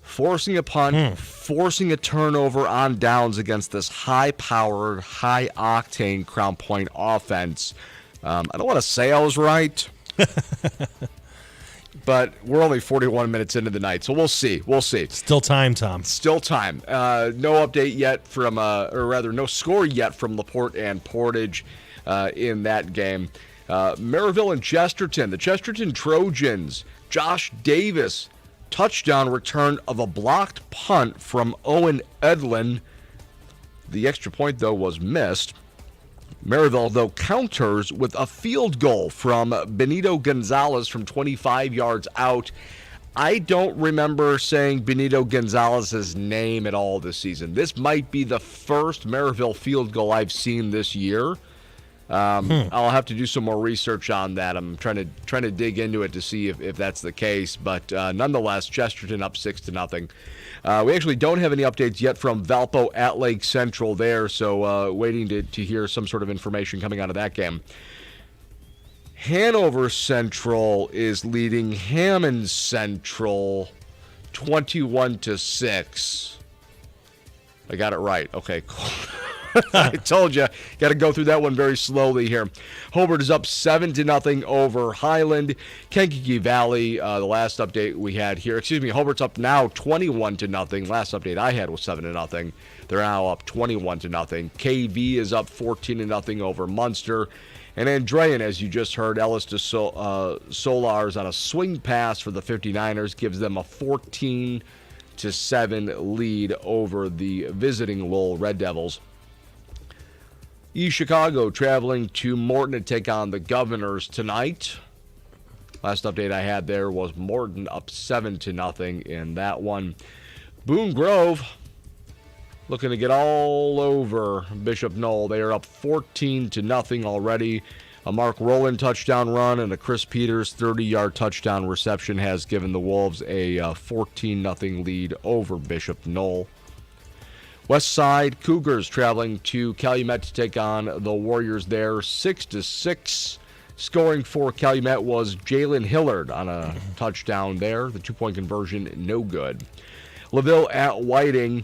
forcing a punt, forcing a turnover on downs against this high-powered, high-octane Crown Point offense. I don't want to say I was right, but we're only 41 minutes into the night, so we'll see. We'll see. Still time, Tom. Still time. No update yet from, or rather, no score yet from LaPorte and Portage in that game. Maryville and Chesterton. The Chesterton Trojans, Josh Davis, touchdown return of a blocked punt from Owen Edlin. The extra point, though, was missed. Maryville, though, counters with a field goal from Benito Gonzalez from 25 yards out. I don't remember saying Benito Gonzalez's name at all this season. This might be the first Maryville field goal I've seen this year. I'll have to do some more research on that. I'm trying to dig into it to see if that's the case. But nonetheless, Chesterton up 6-0. We actually don't have any updates yet from Valpo at Lake Central there, so waiting to hear some sort of information coming out of that game. Hanover Central is leading Hammond Central 21-6. I got it right. Okay, cool. I told you, got to go through that one very slowly here. Hobart is up 7-0 over Highland. Kankakee Valley, the last update we had here. Hobart's up now 21-0. Last update I had was 7-0. They're now up 21-0. KV is up 14-0 over Munster. And Andrean, as you just heard, Ellis de Solars on a swing pass for the 59ers gives them a 14-7 lead over the visiting Lowell Red Devils. East Chicago traveling to Morton to take on the Governors tonight. Last update I had there was Morton up 7-0 in that one. Boone Grove looking to get all over Bishop Knoll. They are up 14-0 already. A Mark Rowland touchdown run and a Chris Peters 30-yard touchdown reception has given the Wolves a 14-0 lead over Bishop Knoll. West Side Cougars traveling to Calumet to take on the Warriors there, 6-6. Scoring for Calumet was Jalen Hillard on a touchdown there. The 2-point conversion, no good. LaVille at Whiting.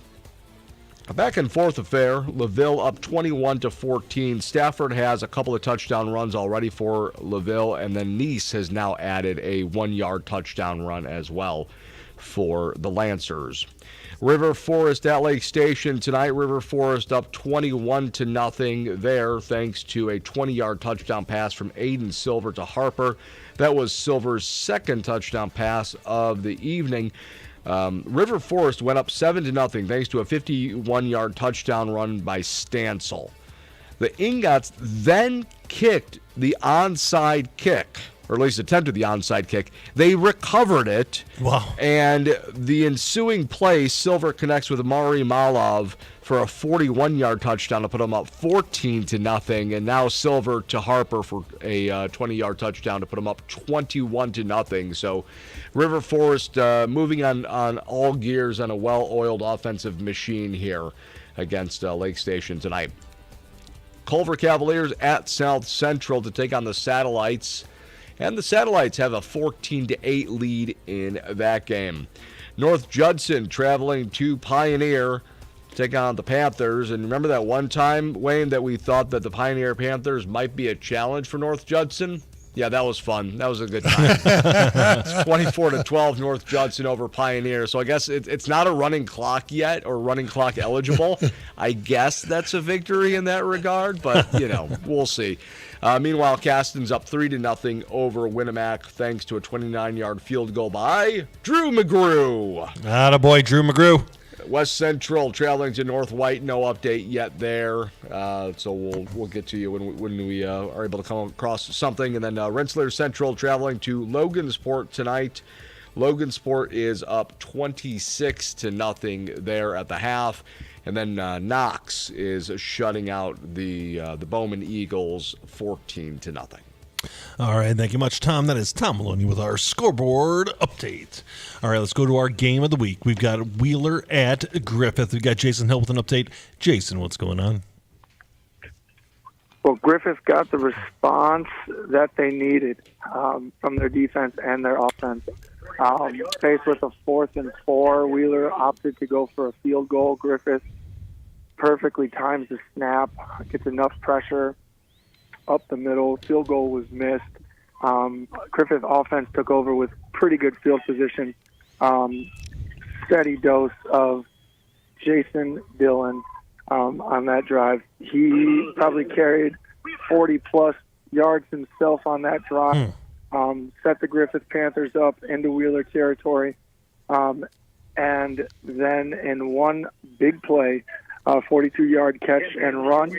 A back-and-forth affair. LaVille up 21-14. Stafford has a couple of touchdown runs already for LaVille, and then Nice has now added a 1-yard touchdown run as well for the Lancers. River Forest at Lake Station tonight. River Forest up 21-0 there thanks to a 20-yard touchdown pass from Aiden Silver to Harper. That was Silver's second touchdown pass of the evening. River Forest went up 7-0 thanks to a 51-yard touchdown run by Stansel. The Ingots then kicked the onside kick or at least attempted the onside kick. They recovered it. Wow. And the ensuing play, Silver connects with Mari Malov for a 41-yard touchdown to put them up 14-0. And now Silver to Harper for a 20-yard touchdown to put them up 21-0. So River Forest moving on all gears on a well-oiled offensive machine here against Lake Station tonight. Culver Cavaliers at South Central to take on the Satellites. And the Satellites have a 14-8 lead in that game. North Judson traveling to Pioneer to take on the Panthers. And remember that one time, Wayne, that we thought that the Pioneer Panthers might be a challenge for North Judson? Yeah, that was fun. That was a good time. It's 24-12 North Judson over Pioneer. So I guess it's not a running clock yet or running clock eligible. I guess that's a victory in that regard, but, we'll see. Meanwhile, Caston's up 3-0 over Winnemac thanks to a 29-yard field goal by Drew McGrew. Attaboy, Drew McGrew. West Central traveling to North White. No update yet there. So we'll get to you when we are able to come across something. And then Rensselaer Central traveling to Logansport tonight. Logansport is up 26-0 there at the half. And then Knox is shutting out the Bowman Eagles 14-0. All right, thank you much, Tom. That is Tom Maloney with our scoreboard update. All right, let's go to our game of the week. We've got Wheeler at Griffith. We've got Jason Hill with an update. Jason, what's going on? Well, Griffith got the response that they needed from their defense and their offense. Faced with a 4th and 4, Wheeler opted to go for a field goal. Griffith perfectly times the snap, gets enough pressure up the middle. Field goal was missed. Griffith offense took over with pretty good field position. Steady dose of Jason Dillon on that drive. He probably carried 40-plus yards himself on that drive. Set the Griffith Panthers up into Wheeler territory. And then in one big play, 42-yard catch and run,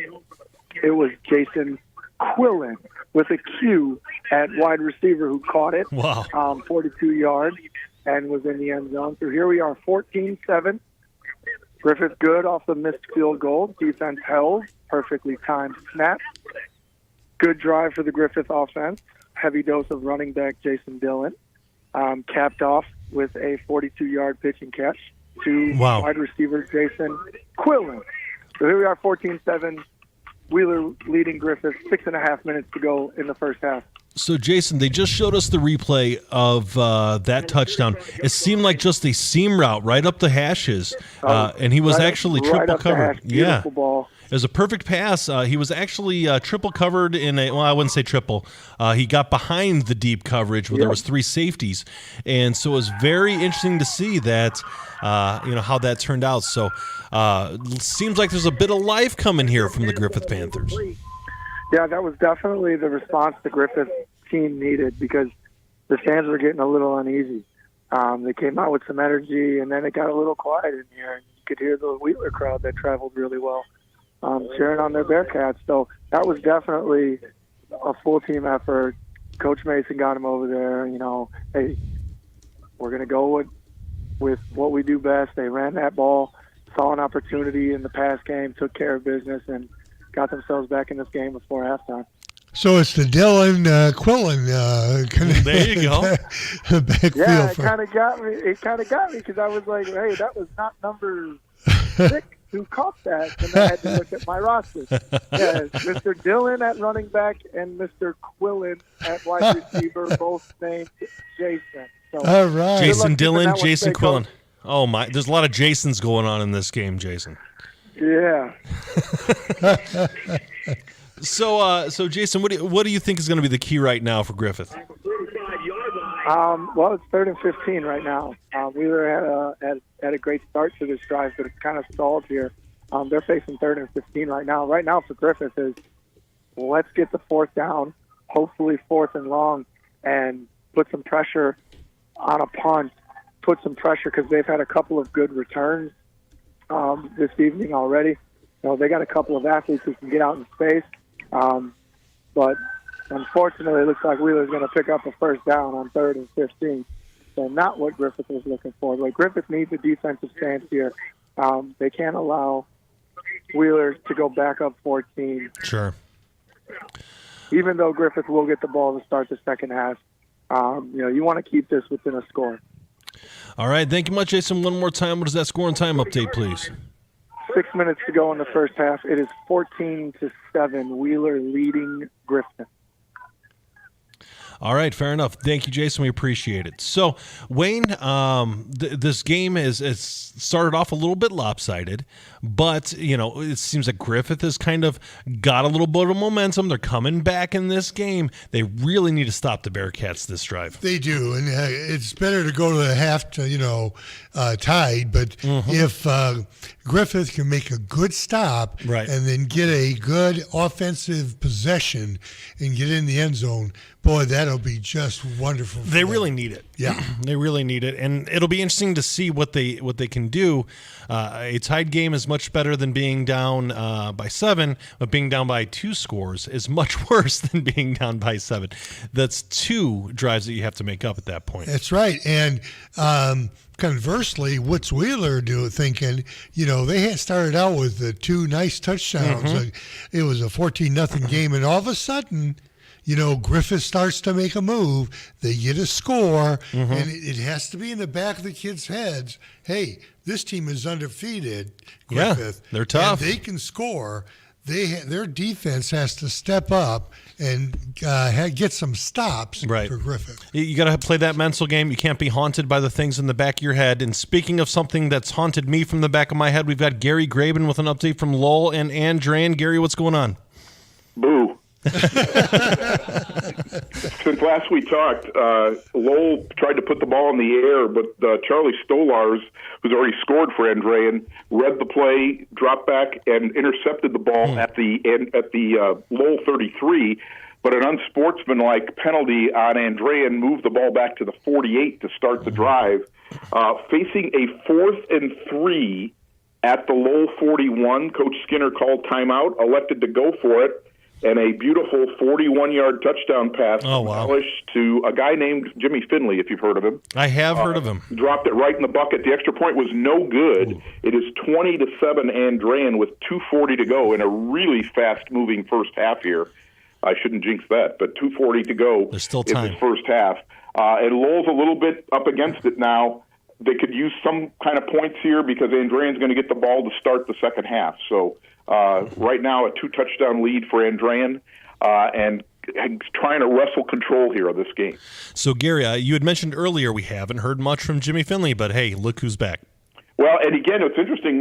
it was Jason Quillen with a Q at wide receiver who caught it. Wow. 42 yards and was in the end zone. So here we are, 14-7. Griffith good off the missed field goal. Defense held. Perfectly timed snap. Good drive for the Griffith offense. Heavy dose of running back Jason Dillon. Capped off with a 42-yard pitch and catch to wide receiver Jason Quillen. So here we are, 14-7. Wheeler leading Griffith, 6.5 minutes to go in the first half. So, Jason, they just showed us the replay of that touchdown. It seemed like just a seam route right up the hashes, and he was actually triple covered. Beautiful ball. It was a perfect pass. He was actually triple covered in a, well, I wouldn't say triple. He got behind the deep coverage where there was 3 safeties. And so it was very interesting to see that, how that turned out. So seems like there's a bit of life coming here from the Griffith Panthers. Yeah, that was definitely the response the Griffith team needed because the fans were getting a little uneasy. They came out with some energy, and then it got a little quiet in here. And you could hear the Wheeler crowd that traveled really well. Cheering on their Bearcats. So that was definitely a full team effort. Coach Mason got him over there. Hey, we're going to go with what we do best. They ran that ball, saw an opportunity in the pass game, took care of business, and got themselves back in this game before halftime. So it's the Dillon Quillen. There you go. Yeah, it kind of got me. It kind of got me because I was like, hey, that was not number 6. Who caught that? And I had to look at my roster. Yeah, Mr. Dillon at running back and Mr. Quillen at wide receiver, both named Jason. So, all right. Jason Dillon, Jason Quillen. Oh, my. There's a lot of Jasons going on in this game, Jason. Yeah. So Jason, what do you think is going to be the key right now for Griffith? Well, it's 3rd and 15 right now. Wheeler had a great start to this drive, but it's kind of stalled here. They're facing 3rd and 15 right now. Right now for Griffith is let's get the 4th down, hopefully 4th and long, and put some pressure on a punt, put some pressure because they've had a couple of good returns this evening already. They got a couple of athletes who can get out in space, but Unfortunately, it looks like Wheeler's going to pick up a first down on 3rd and 15. So not what Griffith was looking for. But Griffith needs a defensive stance here. They can't allow Wheeler to go back up 14. Sure. Even though Griffith will get the ball to start the second half, you want to keep this within a score. All right. Thank you much, Jason. One more time. What is that score and time update, please? 6 minutes to go in the first half. It is 14-7. Wheeler leading Griffith. All right, fair enough. Thank you, Jason. We appreciate it. So, Wayne, this game is started off a little bit lopsided, but it seems like Griffith has kind of got a little bit of momentum. They're coming back in this game. They really need to stop the Bearcats this drive. They do, and it's better to go to the half to tied. But if Griffith can make a good stop and then get a good offensive possession and get in the end zone, boy, that'll be just wonderful. They really need it. Yeah, they really need it, and it'll be interesting to see what they can do. A tied game is much better than being down by 7, but being down by 2 scores is much worse than being down by 7. That's 2 drives that you have to make up at that point. That's right, and conversely, what's Wheeler thinking? They had started out with the 2 nice touchdowns. It was a 14-0 game, and all of a sudden, Griffith starts to make a move. They get a score, and it has to be in the back of the kids' heads. Hey, this team is undefeated, Griffith. Yeah, they're tough. And they can score. Their defense has to step up and get some stops for Griffith. You got to play that mental game. You can't be haunted by the things in the back of your head. And speaking of something that's haunted me from the back of my head, we've got Gary Graben with an update from Lowell and Andran. Gary, what's going on? Boo. Since last we talked, Lowell tried to put the ball in the air, but Charlie Stolars, who's already scored for Andrean, read the play, dropped back, and intercepted the ball at the Lowell 33. But an unsportsmanlike penalty on Andrean moved the ball back to the 48 to start the drive. Facing a 4th and 3 at the Lowell 41, Coach Skinner called timeout, elected to go for it. And a beautiful 41-yard touchdown pass to a guy named Jimmy Finley, if you've heard of him. I have heard of him. Dropped it right in the bucket. The extra point was no good. It is 20-7 Andran with 2:40 to go in a really fast-moving first half here. I shouldn't jinx that, but 2:40 to go. There's still time. In this first half. And Lowell's a little bit up against it now. They could use some kind of points here because Andrean's going to get the ball to start the second half. So right now, a 2-touchdown lead for Andran, and trying to wrestle control here of this game. So, Gary, you had mentioned earlier we haven't heard much from Jimmy Finley, but hey, look who's back. Well, and again, it's interesting,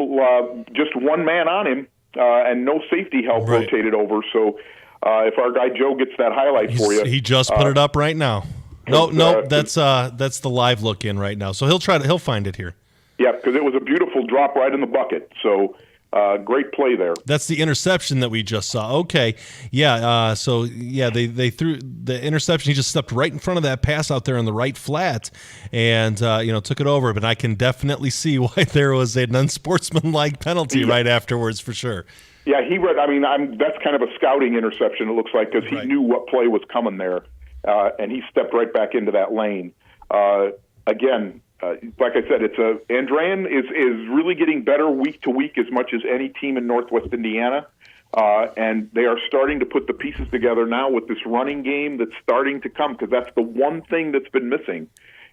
just one man on him and no safety help rotated over. So if our guy Joe gets that highlight for you. He just put it up right now. No, that's the live look in right now. So he'll find it here. Yeah, because it was a beautiful drop right in the bucket. So great play there. That's the interception that we just saw. Okay, yeah. They threw the interception. He just stepped right in front of that pass out there on the right flat, and took it over. But I can definitely see why there was an unsportsmanlike penalty right afterwards for sure. Yeah, he read. That's kind of a scouting interception. It looks like because he knew what play was coming there. And he stepped right back into that lane. Again, like I said, Andran is really getting better week to week as much as any team in Northwest Indiana. And they are starting to put the pieces together now with this running game that's starting to come because that's the one thing that's been missing.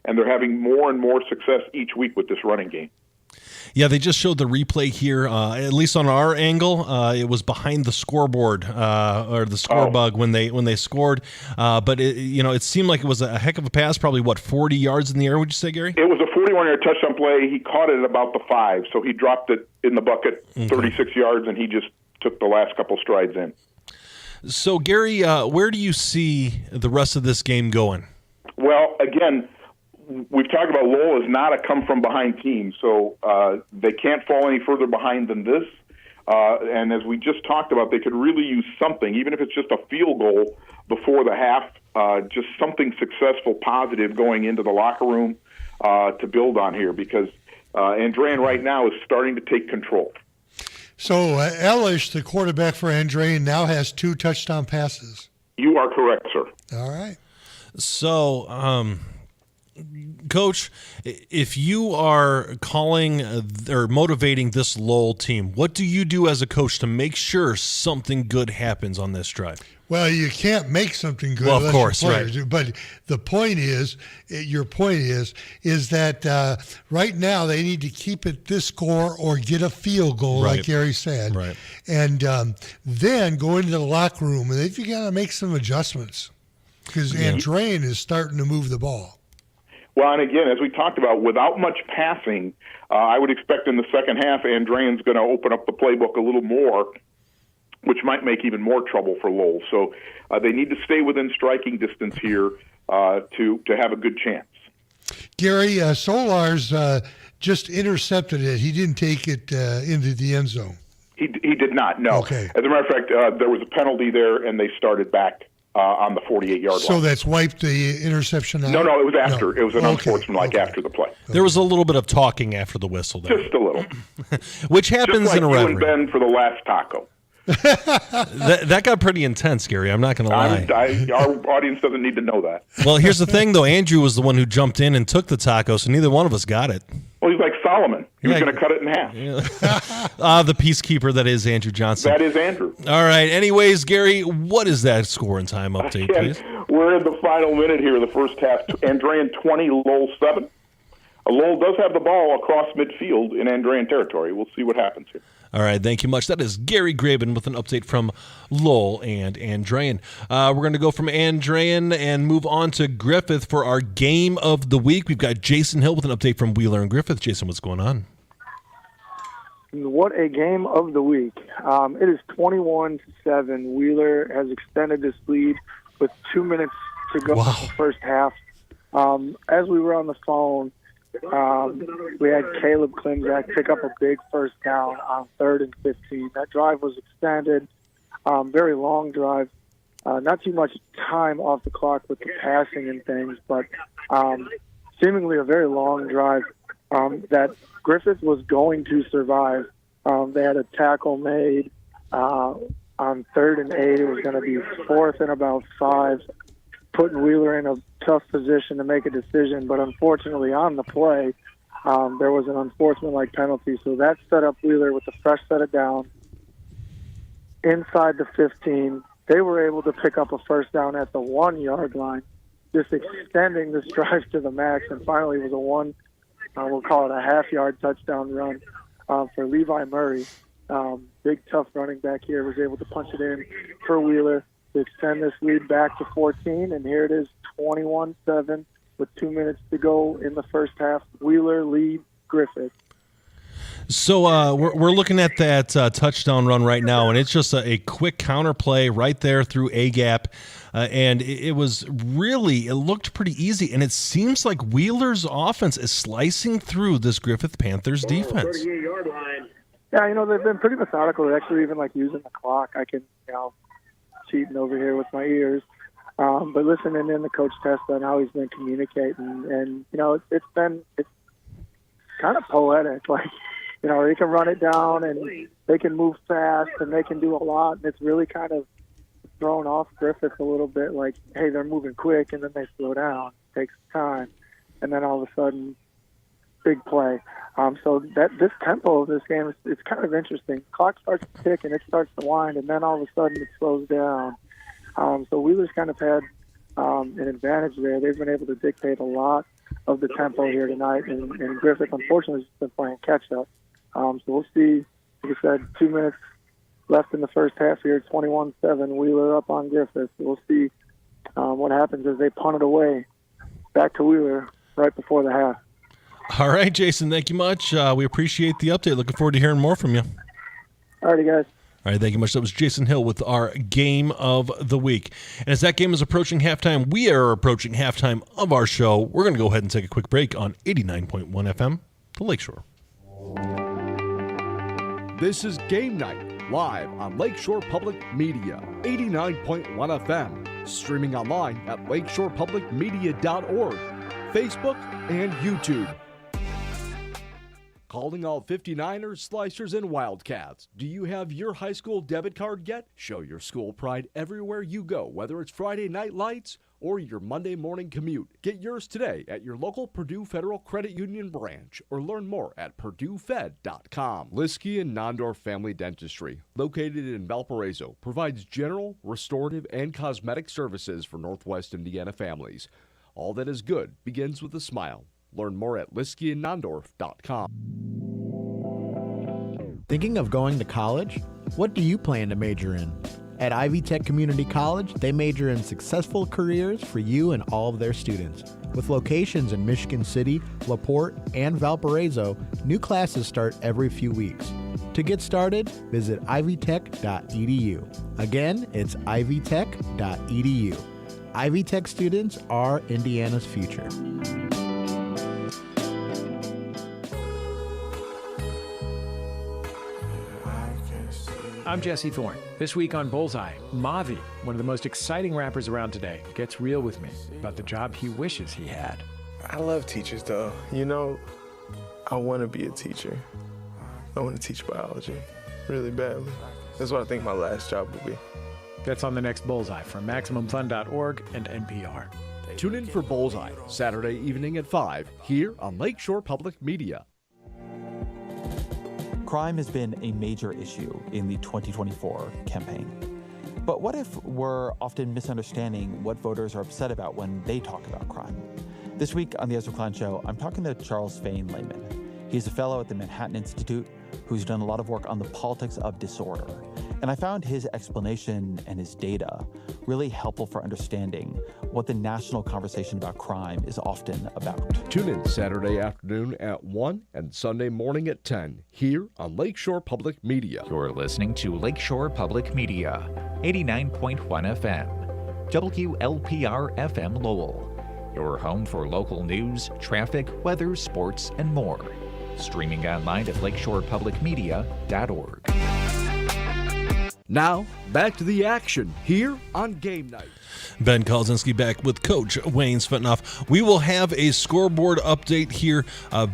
And they're having more and more success each week with this running game. Yeah, they just showed the replay here. At least on our angle, it was behind the scoreboard or the score bug when they scored. But it seemed like it was a heck of a pass. Probably 40 yards in the air? Would you say, Gary? It was a 41-yard touchdown play. He caught it at about the 5, so he dropped it in the bucket 36 yards, and he just took the last couple strides in. So, Gary, where do you see the rest of this game going? Well, again, we've talked about Lowell is not a come-from-behind team, so they can't fall any further behind than this. And as we just talked about, they could really use something, even if it's just a field goal before the half, just something successful, positive going into the locker room to build on here because Andran right now is starting to take control. So Elish, the quarterback for Andran, now has 2 touchdown passes. You are correct, sir. All right. So, Coach, if you are calling or motivating this Lowell team, what do you do as a coach to make sure something good happens on this drive? Well, you can't make something good. Well, of course, right. But the point is, your point is that right now they need to keep it this score or get a field goal, Right. like Gary said, Right. and then go into the locker room and they've got to make some adjustments because Andrean is starting to move the ball. Well, and again, as we talked about, without much passing, I would expect in the second half, Andrean's going to open up the playbook a little more, which might make even more trouble for Lowell. So they need to stay within striking distance here to have a good chance. Gary, Solars just intercepted it. He didn't take it into the end zone. He did not, no. Okay. As a matter of fact, there was a penalty there, and they started back on the 48-yard line. So that's wiped the interception out? No, it was after. No. It was an Okay. unsportsmanlike after the play. There was a little bit of talking after the whistle there. Just a little. Which happens Just like in a you rivalry. and Ben for the last taco. That got pretty intense, Gary. I'm not going to lie. Our audience doesn't need to know that. Well, here's the thing, though. Andrew was the one who jumped in and took the taco, so neither one of us got it. Well, he's like Solomon. He was Yeah. going to cut it in half. The peacekeeper that is Andrew Johnson. That is Andrew. All right. Anyways, Gary, what is that score and time update, please? We're in the final minute here of the first half. Andrean 20, Lowell 7. Lowell does have the ball across midfield in Andrean territory. We'll see what happens here. All right, thank you much. That is Gary Graben with an update from Lowell and Andrean. We're going to go from Andrean and move on to Griffith for our game of the week. We've got Jason Hill with an update from Wheeler and Griffith. Jason, what's going on? What a game of the week. It is 21-7. Wheeler has extended this lead with 2 minutes to go in the first half. As we were on the phone, we had Caleb Klimzak pick up a big first down on 3rd and 15. That drive was extended, very long drive. Not too much time off the clock with the passing and things, but seemingly a very long drive that Griffith was going to survive. They had a tackle made on 3rd and 8. It was going to be 4th and about 5, putting Wheeler in a tough position to make a decision, but unfortunately on the play, there was an unsportsmanlike penalty, so that set up Wheeler with a fresh set of downs. Inside the 15, they were able to pick up a first down at the 1-yard line, just extending this drive to the max, and finally it was we'll call it a half-yard touchdown run for Levi Murray. Big, tough running back here was able to punch it in for Wheeler to extend this lead back to 14, and here it is, 21-7 with 2 minutes to go in the first half. Wheeler leads Griffith. So we're looking at that touchdown run right now, and it's just a quick counter play right there through A-gap, and it looked pretty easy, and it seems like Wheeler's offense is slicing through this Griffith Panthers defense. 38-yard line. Yeah, they've been pretty methodical. They're actually even using the clock. I can, cheating over here with my ears. But listening in the coach test on how he's been communicating, and it's kind of poetic. They can run it down and they can move fast and they can do a lot, and it's really kind of thrown off Griffith a little bit. Hey, they're moving quick, and then they slow down. It takes time, and then all of a sudden, big play. So this tempo of this game it's kind of interesting. Clock starts to tick and it starts to wind, and then all of a sudden it slows down. So Wheeler's kind of had an advantage there. They've been able to dictate a lot of the tempo here tonight, and Griffith, unfortunately, has been playing catch-up. So we'll see. Like I said, 2 minutes left in the first half here, 21-7. Wheeler up on Griffith. So we'll see what happens as they punt it away back to Wheeler right before the half. All right, Jason, thank you much. We appreciate the update. Looking forward to hearing more from you. All righty, guys. All right, thank you much. That was Jason Hill with our game of the week. And as that game is approaching halftime, we are approaching halftime of our show. We're going to go ahead and take a quick break on 89.1 FM, the Lakeshore. This is Game Night, live on Lakeshore Public Media, 89.1 FM, streaming online at lakeshorepublicmedia.org, Facebook, and YouTube. Calling all 59ers, Slicers, and Wildcats. Do you have your high school debit card yet? Show your school pride everywhere you go, whether it's Friday night lights or your Monday morning commute. Get yours today at your local Purdue Federal Credit Union branch or learn more at purduefed.com. Liskey and Nondorf Family Dentistry, located in Valparaiso, provides general, restorative, and cosmetic services for Northwest Indiana families. All that is good begins with a smile. Learn more at liskeyandnondorf.com. Thinking of going to college? What do you plan to major in? At Ivy Tech Community College, they major in successful careers for you and all of their students. With locations in Michigan City, LaPorte, and Valparaiso, new classes start every few weeks. To get started, visit ivytech.edu. Again, it's ivytech.edu. Ivy Tech students are Indiana's future. I'm Jesse Thorne. This week on Bullseye, Mavi, one of the most exciting rappers around today, gets real with me about the job he wishes he had. I love teachers, though. You know, I want to be a teacher. I want to teach biology really badly. That's what I think my last job will be. That's on the next Bullseye from MaximumFun.org and NPR. Tune in for Bullseye, Saturday evening at 5, here on Lakeshore Public Media. Crime has been a major issue in the 2024 campaign. But what if we're often misunderstanding what voters are upset about when they talk about crime? This week on the Ezra Klein Show, I'm talking to Charles Fain Lehman. He's a fellow at the Manhattan Institute who's done a lot of work on the politics of disorder. And I found his explanation and his data really helpful for understanding what the national conversation about crime is often about. Tune in Saturday afternoon at 1 and Sunday morning at 10 here on Lakeshore Public Media. You're listening to Lakeshore Public Media, 89.1 FM, WLPR FM Lowell, your home for local news, traffic, weather, sports, and more. Streaming online at lakeshorepublicmedia.org. Now, back to the action here on Game Night. Ben Kolodzinski back with Coach Wayne Svetanoff. We will have a scoreboard update here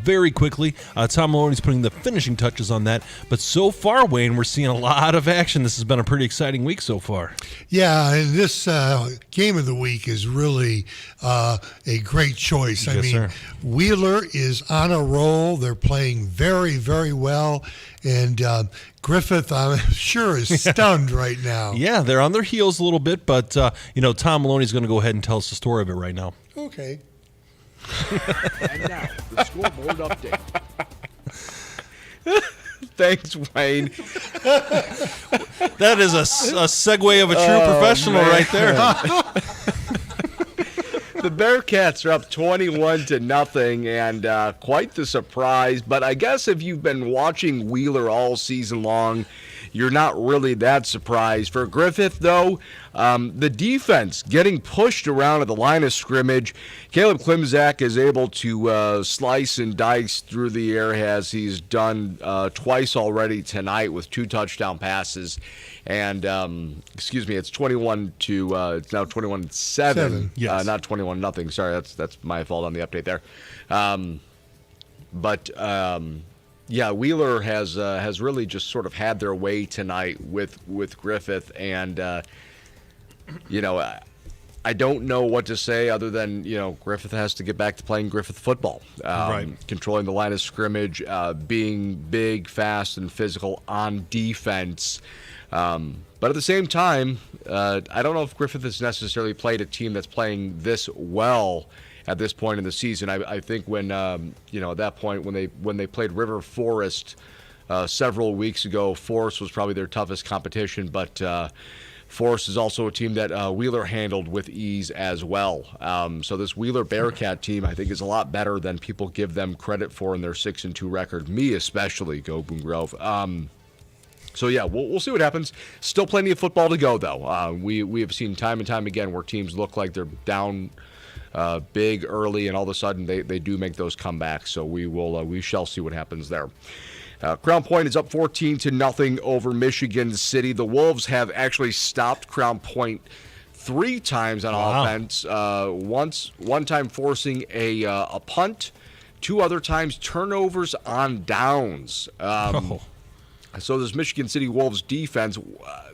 very quickly. Tom Maloney is putting the finishing touches on that. But so far, Wayne, we're seeing a lot of action. This has been a pretty exciting week so far. Yeah, and this game of the week is really a great choice. Yes, sir. Wheeler is on a roll. They're playing very, very well. And Griffith, I'm sure, is stunned right now. Yeah, they're on their heels a little bit, but, Tom Maloney's going to go ahead and tell us the story of it right now. Okay. And now, the scoreboard update. Thanks, Wayne. That is a segue of a true professional man. right there. The Bearcats are up 21-0, and quite the surprise. But I guess if you've been watching Wheeler all season long, you're not really that surprised. For Griffith, though, the defense getting pushed around at the line of scrimmage. Caleb Klimczak is able to slice and dice through the air, as he's done twice already tonight with 2 touchdown passes. And it's 21 to it's now 21-7, Yes. Not 21-0. Sorry, that's my fault on the update there. Yeah, Wheeler has really just sort of had their way tonight with Griffith, and I don't know what to say other than Griffith has to get back to playing Griffith football, Right. Controlling the line of scrimmage, being big, fast, and physical on defense. But at the same time, I don't know if Griffith has necessarily played a team that's playing this well at this point in the season. I think when at that point when they played River Forest several weeks ago, Forest was probably their toughest competition, but Forest is also a team that Wheeler handled with ease as well. So this Wheeler Bearcat team, I think, is a lot better than people give them credit for in their 6-2 record. Me especially, go Boone Grove. So yeah, we'll see what happens. Still plenty of football to go, though. We have seen time and time again where teams look like they're down big early, and all of a sudden they do make those comebacks. So we shall see what happens there. Crown Point is up 14-0 over Michigan City. The Wolves have actually stopped Crown Point 3 times on offense. One time forcing a punt 2 other times turnovers on downs. So this Michigan City Wolves defense,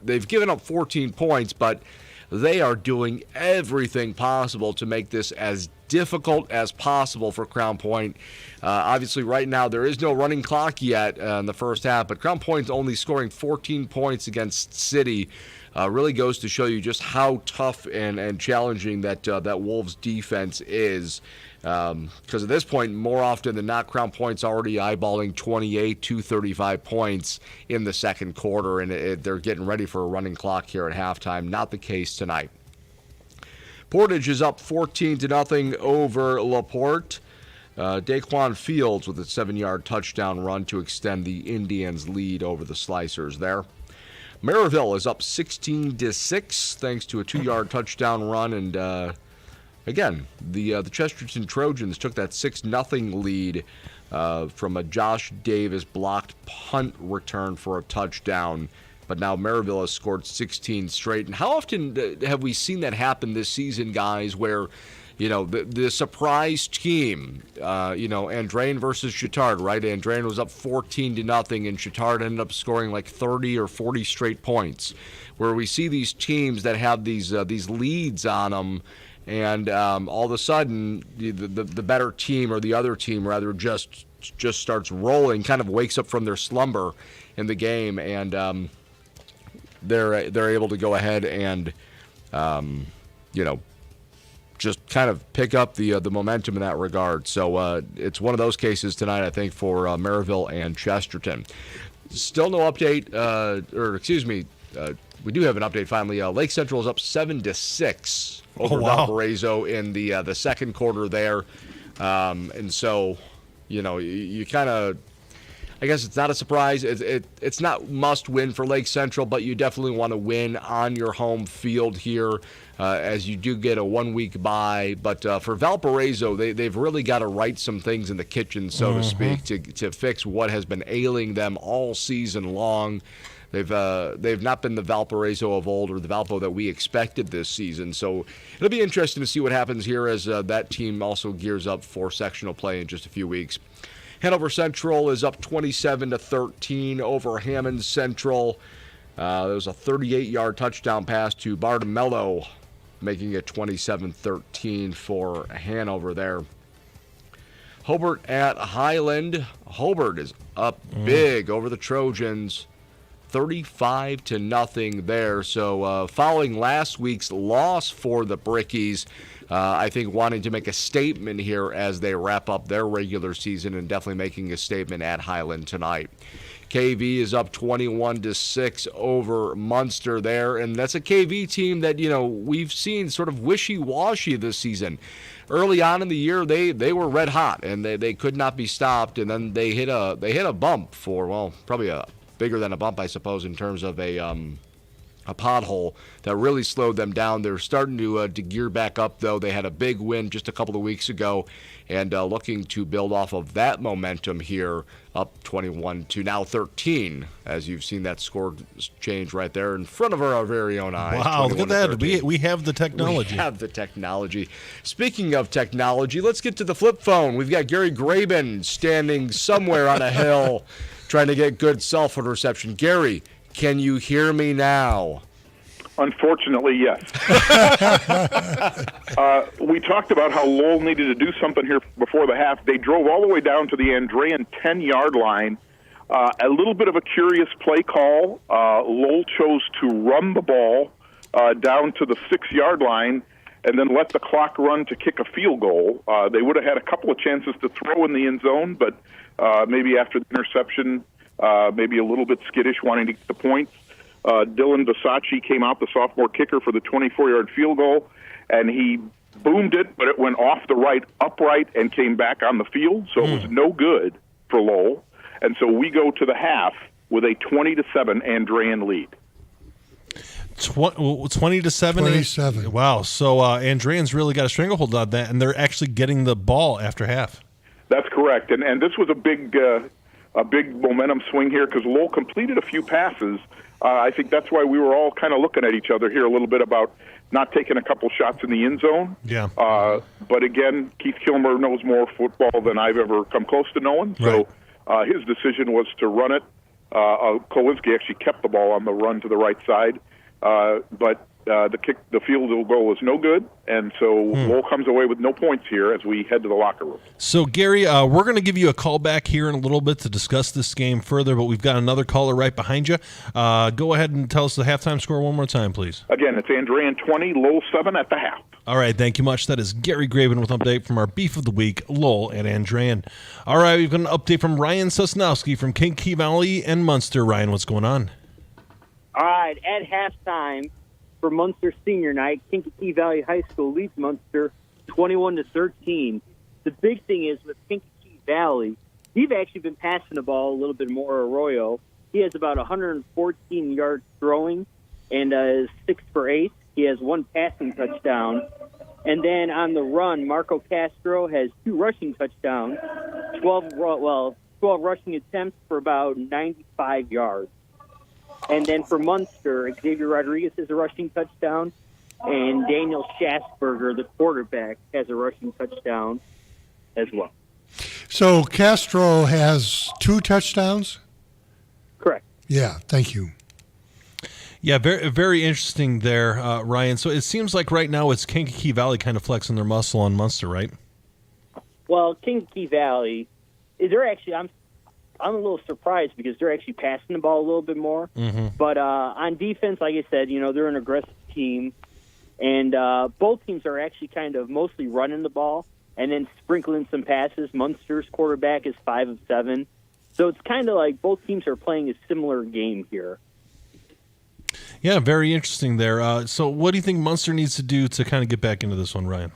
they've given up 14 points, but they are doing everything possible to make this as difficult as possible for Crown Point. Obviously, right now, there is no running clock yet in the first half, but Crown Point's only scoring 14 points against City. Really goes to show you just how tough and challenging that Wolves defense is. Because at this point, more often than not, Crown Point's already eyeballing 28 to 35 points in the second quarter, and they're getting ready for a running clock here at halftime. Not the case tonight. Portage is up 14-0 over LaPorte. Daquan Fields with a 7-yard touchdown run to extend the Indians' lead over the Slicers there. Maryville is up 16-6 thanks to a 2-yard touchdown run, and again, the Chesterton Trojans took that 6-0 lead from a Josh Davis blocked punt return for a touchdown. But now Maryville has scored 16 straight. And how often have we seen that happen this season, guys, where, the surprise team, Andrean versus Chittard, right? Andrean was up 14-0, and Chittard ended up scoring like 30 or 40 straight points, where we see these teams that have these leads on them, and all of a sudden the better team, or the other team rather, just starts rolling, kind of wakes up from their slumber in the game, and they're able to go ahead and just kind of pick up the momentum in that regard. So it's one of those cases tonight, I think, for Maryville and Chesterton. Still no update, we do have an update finally. Lake Central is up 7-6 over Valparaiso in the second quarter there. And so, you kind of, I guess it's not a surprise. It's not must win for Lake Central, but you definitely want to win on your home field here, as you do get a 1-week bye. But for Valparaiso, they've really got to right some things in the kitchen, so to speak, to fix what has been ailing them all season long. They've not been the Valparaiso of old, or the Valpo that we expected this season. So it'll be interesting to see what happens here as that team also gears up for sectional play in just a few weeks. Hanover Central is up 27-13 over Hammond Central. There was a 38-yard touchdown pass to Bartomello, making it 27-13 for Hanover there. Hobart at Highland. Hobart is up big over the Trojans, 35-0 there. So following last week's loss for the Brickies, I think wanting to make a statement here as they wrap up their regular season, and definitely making a statement at Highland tonight. KV is up 21-6 over Munster there, and that's a KV team that, we've seen sort of wishy-washy this season. Early on in the year, they were red hot, and they could not be stopped, and then they hit a bump for, well, probably a bigger than a bump, I suppose, in terms of a pothole that really slowed them down. They're starting to gear back up, though. They had a big win just a couple of weeks ago, and looking to build off of that momentum here, up 21-13, as you've seen that score change right there in front of our very own eyes. Wow, look at that. We have the technology. We have the technology. Speaking of technology, let's get to the flip phone. We've got Gary Graben standing somewhere on a hill trying to get good cell phone reception. Gary, can you hear me now? Unfortunately, yes. We talked about how Lowell needed to do something here before the half. They drove all the way down to the Andrean 10-yard line. A little bit of a curious play call. Lowell chose to run the ball down to the 6-yard line and then let the clock run to kick a field goal. They would have had a couple of chances to throw in the end zone, but maybe after the interception, maybe a little bit skittish, wanting to get the points. Dylan Versace came out, the sophomore kicker, for the 24-yard field goal, and he boomed it, but it went off the right upright and came back on the field, so it was no good for Lowell. And so we go to the half with a 20-7 Andrean lead. 20-7? 27. Wow, so Andrean's really got a stranglehold on that, and they're actually getting the ball after half. That's correct, and this was a big momentum swing here, because Lowell completed a few passes, I think that's why we were all kind of looking at each other here a little bit about not taking a couple shots in the end zone. Yeah. But again, Keith Kilmer knows more football than I've ever come close to knowing. Right. So his decision was to run it. Kolodzinski actually kept the ball on the run to the right side. But the field goal was no good, and so Lowell comes away with no points here as we head to the locker room. So, Gary, we're going to give you a call back here in a little bit to discuss this game further, but we've got another caller right behind you. Go ahead and tell us the halftime score one more time, please. Again, it's Andrean 20, Lowell 7 at the half. All right, thank you much. That is Gary Graven with an update from our Beef of the Week, Lowell and Andrean. All right, we've got an update from Ryan Sosnowski from Kankakee Valley and Munster. Ryan, what's going on? All right, at halftime for Munster Senior Night, Kankakee Valley High School leads Munster 21-13. The big thing is with Kankakee Valley, he's actually been passing the ball a little bit more. Arroyo, he has about 114 yards throwing and is 6 for 8. He has 1 passing touchdown. And then on the run, Marco Castro has 2 rushing touchdowns, 12 rushing attempts for about 95 yards. And then for Munster, Xavier Rodriguez has a rushing touchdown, and Daniel Schasberger, the quarterback, has a rushing touchdown as well. So Castro has 2 touchdowns? Correct. Yeah, thank you. Yeah, very, very interesting there, Ryan. So it seems like right now it's Kankakee Valley kind of flexing their muscle on Munster, right? Well, Kankakee Valley, they're actually, I'm a little surprised because they're actually passing the ball a little bit more. Mm-hmm. But on defense, like I said, they're an aggressive team. And both teams are actually kind of mostly running the ball and then sprinkling some passes. Munster's quarterback is 5 of 7. So it's kind of like both teams are playing a similar game here. Yeah, very interesting there. So what do you think Munster needs to do to kind of get back into this one, Ryan?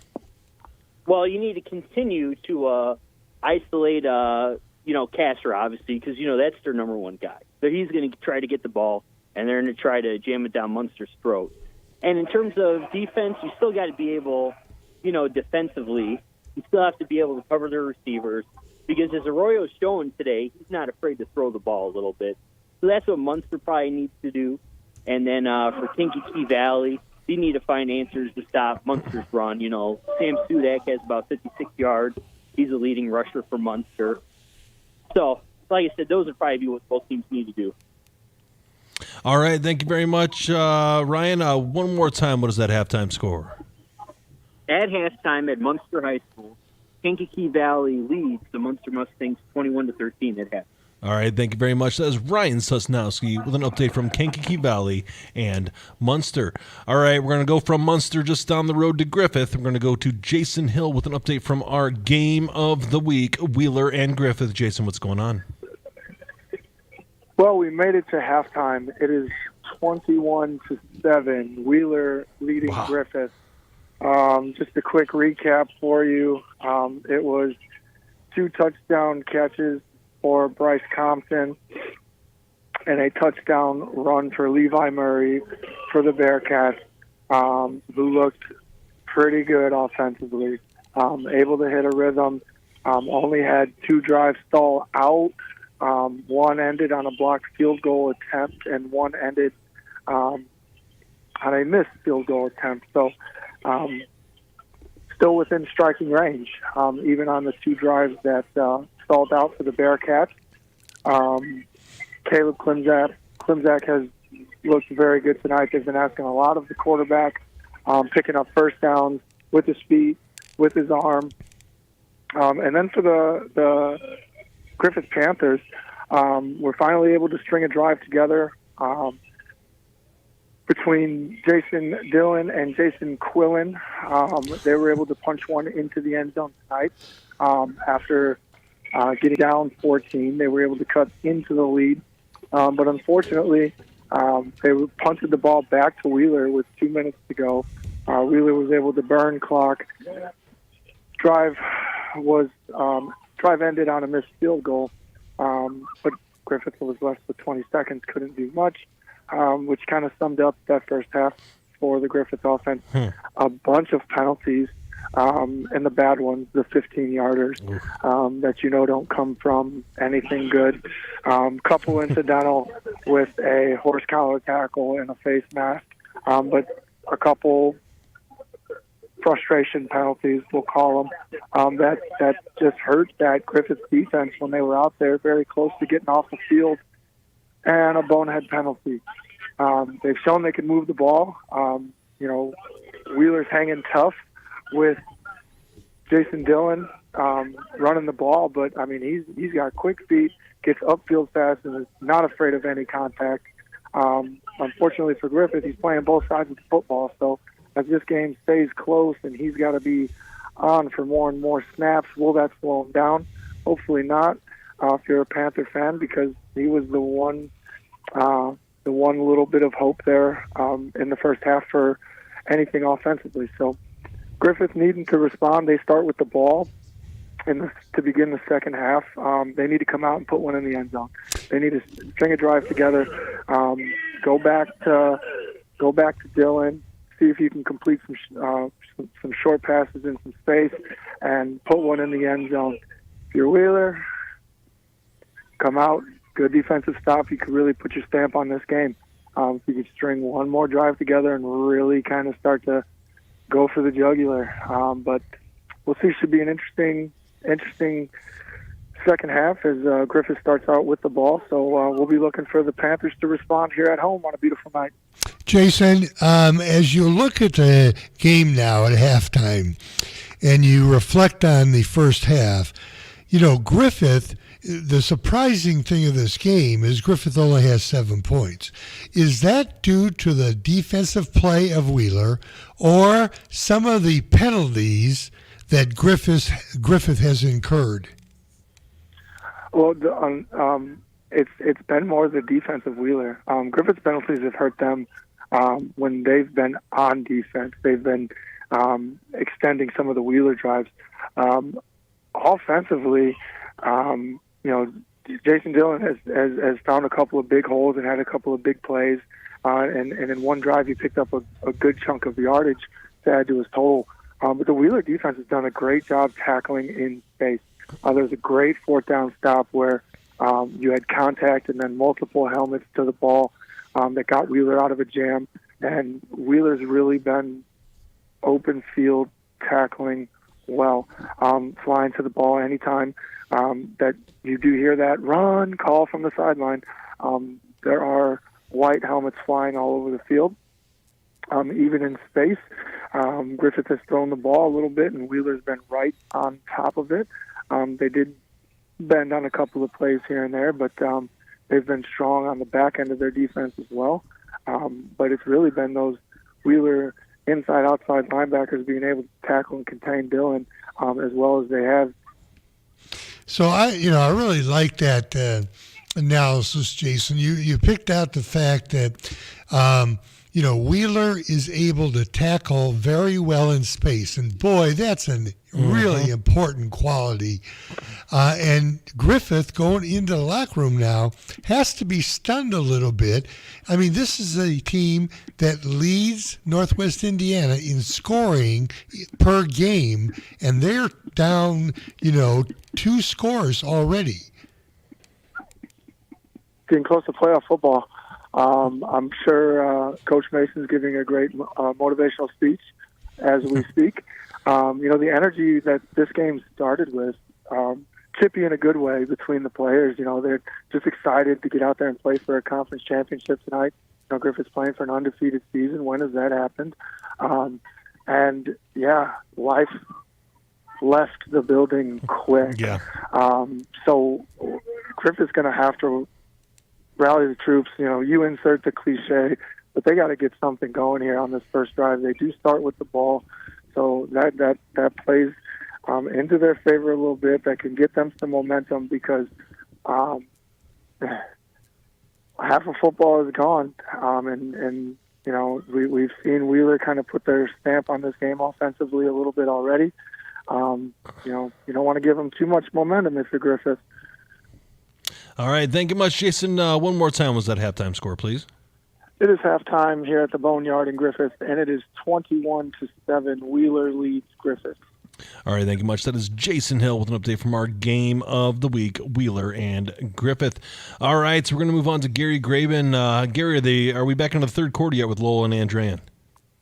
Well, you need to continue to isolate Castro, obviously, because, that's their number one guy. So he's going to try to get the ball, and they're going to try to jam it down Munster's throat. And in terms of defense, you still got to be able, defensively, you still have to be able to cover their receivers, because as Arroyo's showing today, he's not afraid to throw the ball a little bit. So that's what Munster probably needs to do. And then for Kankakee Valley, you need to find answers to stop Munster's run. Sam Sudak has about 56 yards. He's a leading rusher for Munster. So, like I said, those would probably be what both teams need to do. All right, thank you very much, Ryan. One more time, what is that halftime score? At halftime at Munster High School, Kankakee Valley leads the Munster Mustangs 21-13 at halftime. All right, thank you very much. That is Ryan Sosnowski with an update from Kankakee Valley and Munster. All right, we're going to go from Munster just down the road to Griffith. We're going to go to Jason Hill with an update from our game of the week, Wheeler and Griffith. Jason, what's going on? Well, we made it to halftime. It is 21-7, Wheeler leading Griffith. Just a quick recap for you. It was 2 touchdown catches for Bryce Compton and a touchdown run for Levi Murray for the Bearcats, who looked pretty good offensively, able to hit a rhythm, only had 2 drives stall out. One ended on a blocked field goal attempt and one ended on a missed field goal attempt. So still within striking range, even on the 2 drives that stalled out for the Bearcats. Caleb Klimzak has looked very good tonight. They've been asking a lot of the quarterback, picking up first downs with his feet, with his arm. And then for the Griffith Panthers, we're finally able to string a drive together between Jason Dillon and Jason Quillen. They were able to punch one into the end zone tonight. After getting down 14, they were able to cut into the lead. But unfortunately, they punted the ball back to Wheeler with 2 minutes to go. Wheeler was able to burn clock. Drive ended on a missed field goal, but Griffith was left with 20 seconds, couldn't do much, which kind of summed up that first half for the Griffith offense. A bunch of penalties, and the bad ones, the 15-yarders that don't come from anything good. Couple incidental with a horse collar tackle and a face mask, but a couple frustration penalties, we'll call them, that just hurt that Griffith defense when they were out there very close to getting off the field, and a bonehead penalty. They've shown they can move the ball. Wheeler's hanging tough with Jason Dillon running the ball, but I mean he's got quick feet, gets upfield fast, and is not afraid of any contact. Unfortunately for Griffith, he's playing both sides of the football, so as this game stays close and he's got to be on for more and more snaps, will that slow him down? Hopefully not. If you're a Panther fan, because he was the one little bit of hope there in the first half for anything offensively. So Griffith needing to respond. They start with the ball to begin the second half. They need to come out and put one in the end zone. They need to string a drive together. Go back to Dillon. See if you can complete some short passes in some space and put one in the end zone. If you're Wheeler, come out. Good defensive stop. You could really put your stamp on this game. If you could string one more drive together and really kind of start to go for the jugular. But we'll see. Should be an interesting second half as Griffith starts out with the ball. So we'll be looking for the Panthers to respond here at home on a beautiful night. Jason, as you look at the game now at halftime and you reflect on the first half, Griffith, the surprising thing of this game is Griffith only has 7 points. Is that due to the defensive play of Wheeler or some of the penalties that Griffith has incurred? Well, it's been more the defense of Wheeler. Griffith's penalties have hurt them when they've been on defense. They've been extending some of the Wheeler drives. Offensively, Jason Dillon has found a couple of big holes and had a couple of big plays, and in one drive he picked up a good chunk of yardage to add to his total. But the Wheeler defense has done a great job tackling in space. There's a great fourth down stop where you had contact and then multiple helmets to the ball that got Wheeler out of a jam, and Wheeler's really been open field tackling well, flying to the ball anytime that you do hear that run call from the sideline. There are white helmets flying all over the field, even in space. Griffith has thrown the ball a little bit, and Wheeler's been right on top of it. They did bend on a couple of plays here and there, but they've been strong on the back end of their defense as well. But it's really been those Wheeler inside-outside linebackers being able to tackle and contain Dillon as well as they have. So I really like that analysis, Jason. You picked out the fact that Wheeler is able to tackle very well in space, and boy, that's a really important quality. And Griffith going into the locker room now has to be stunned a little bit. I mean, this is a team that leads Northwest Indiana in scoring per game, and they're down, 2 scores already. Getting close to playoff football. I'm sure Coach Mason's giving a great motivational speech as we speak. The energy that this game started with, chippy in a good way between the players. They're just excited to get out there and play for a conference championship tonight. Griffith's playing for an undefeated season. When has that happened? Life left the building quick. Yeah. So Griffith's going to have to rally the troops. You insert the cliche, but they got to get something going here on this first drive. They do start with the ball, so that plays into their favor a little bit. That can get them some momentum because half of football is gone, and we've seen Wheeler kind of put their stamp on this game offensively a little bit already. You don't want to give them too much momentum if you're Griffith. All right, thank you much, Jason. One more time was that halftime score, please. It is halftime here at the Boneyard in Griffith, and it is 21-7. Wheeler leads Griffith. All right, thank you much. That is Jason Hill with an update from our game of the week, Wheeler and Griffith. All right, so we're going to move on to Gary Graben. Gary, are we back into the third quarter yet with Lowell and Andrean?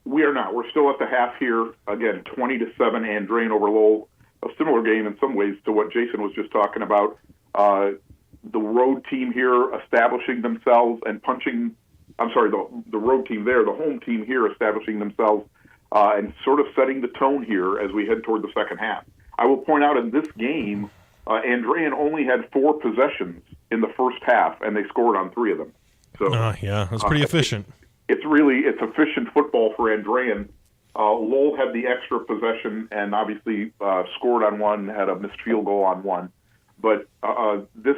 We are not. We're still at the half here. Again, 20-7, Andrean over Lowell. A similar game in some ways to what Jason was just talking about. The road team here establishing themselves and punching. I'm sorry, the road team there, the home team here establishing themselves and sort of setting the tone here as we head toward the second half. I will point out in this game, Andrean only had 4 possessions in the first half, and they scored on 3 of them. So yeah, that's pretty efficient. It's efficient football for Andrean. Lowell had the extra possession and obviously scored on 1, had a missed field goal on 1. But this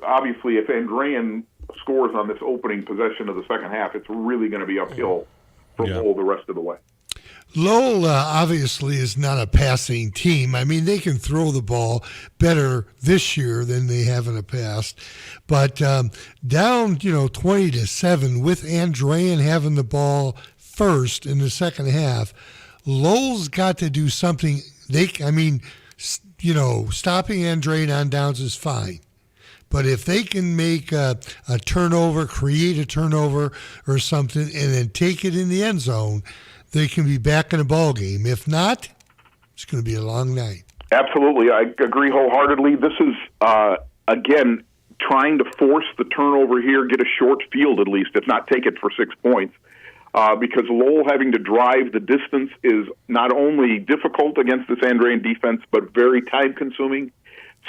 obviously, if Andrean scores on this opening possession of the second half, it's really going to be uphill for Lowell the rest of the way. Lowell obviously is not a passing team. I mean, they can throw the ball better this year than they have in the past. But down, 20-7 with Andrean having the ball first in the second half, Lowell's got to do something. Stopping Andrean on downs is fine. But if they can make a turnover, create a turnover or something, and then take it in the end zone, they can be back in a ball game. If not, it's going to be a long night. Absolutely. I agree wholeheartedly. This is, again, trying to force the turnover here, get a short field at least, if not take it for 6 points. Because Lowell having to drive the distance is not only difficult against this Andrean defense, but very time-consuming.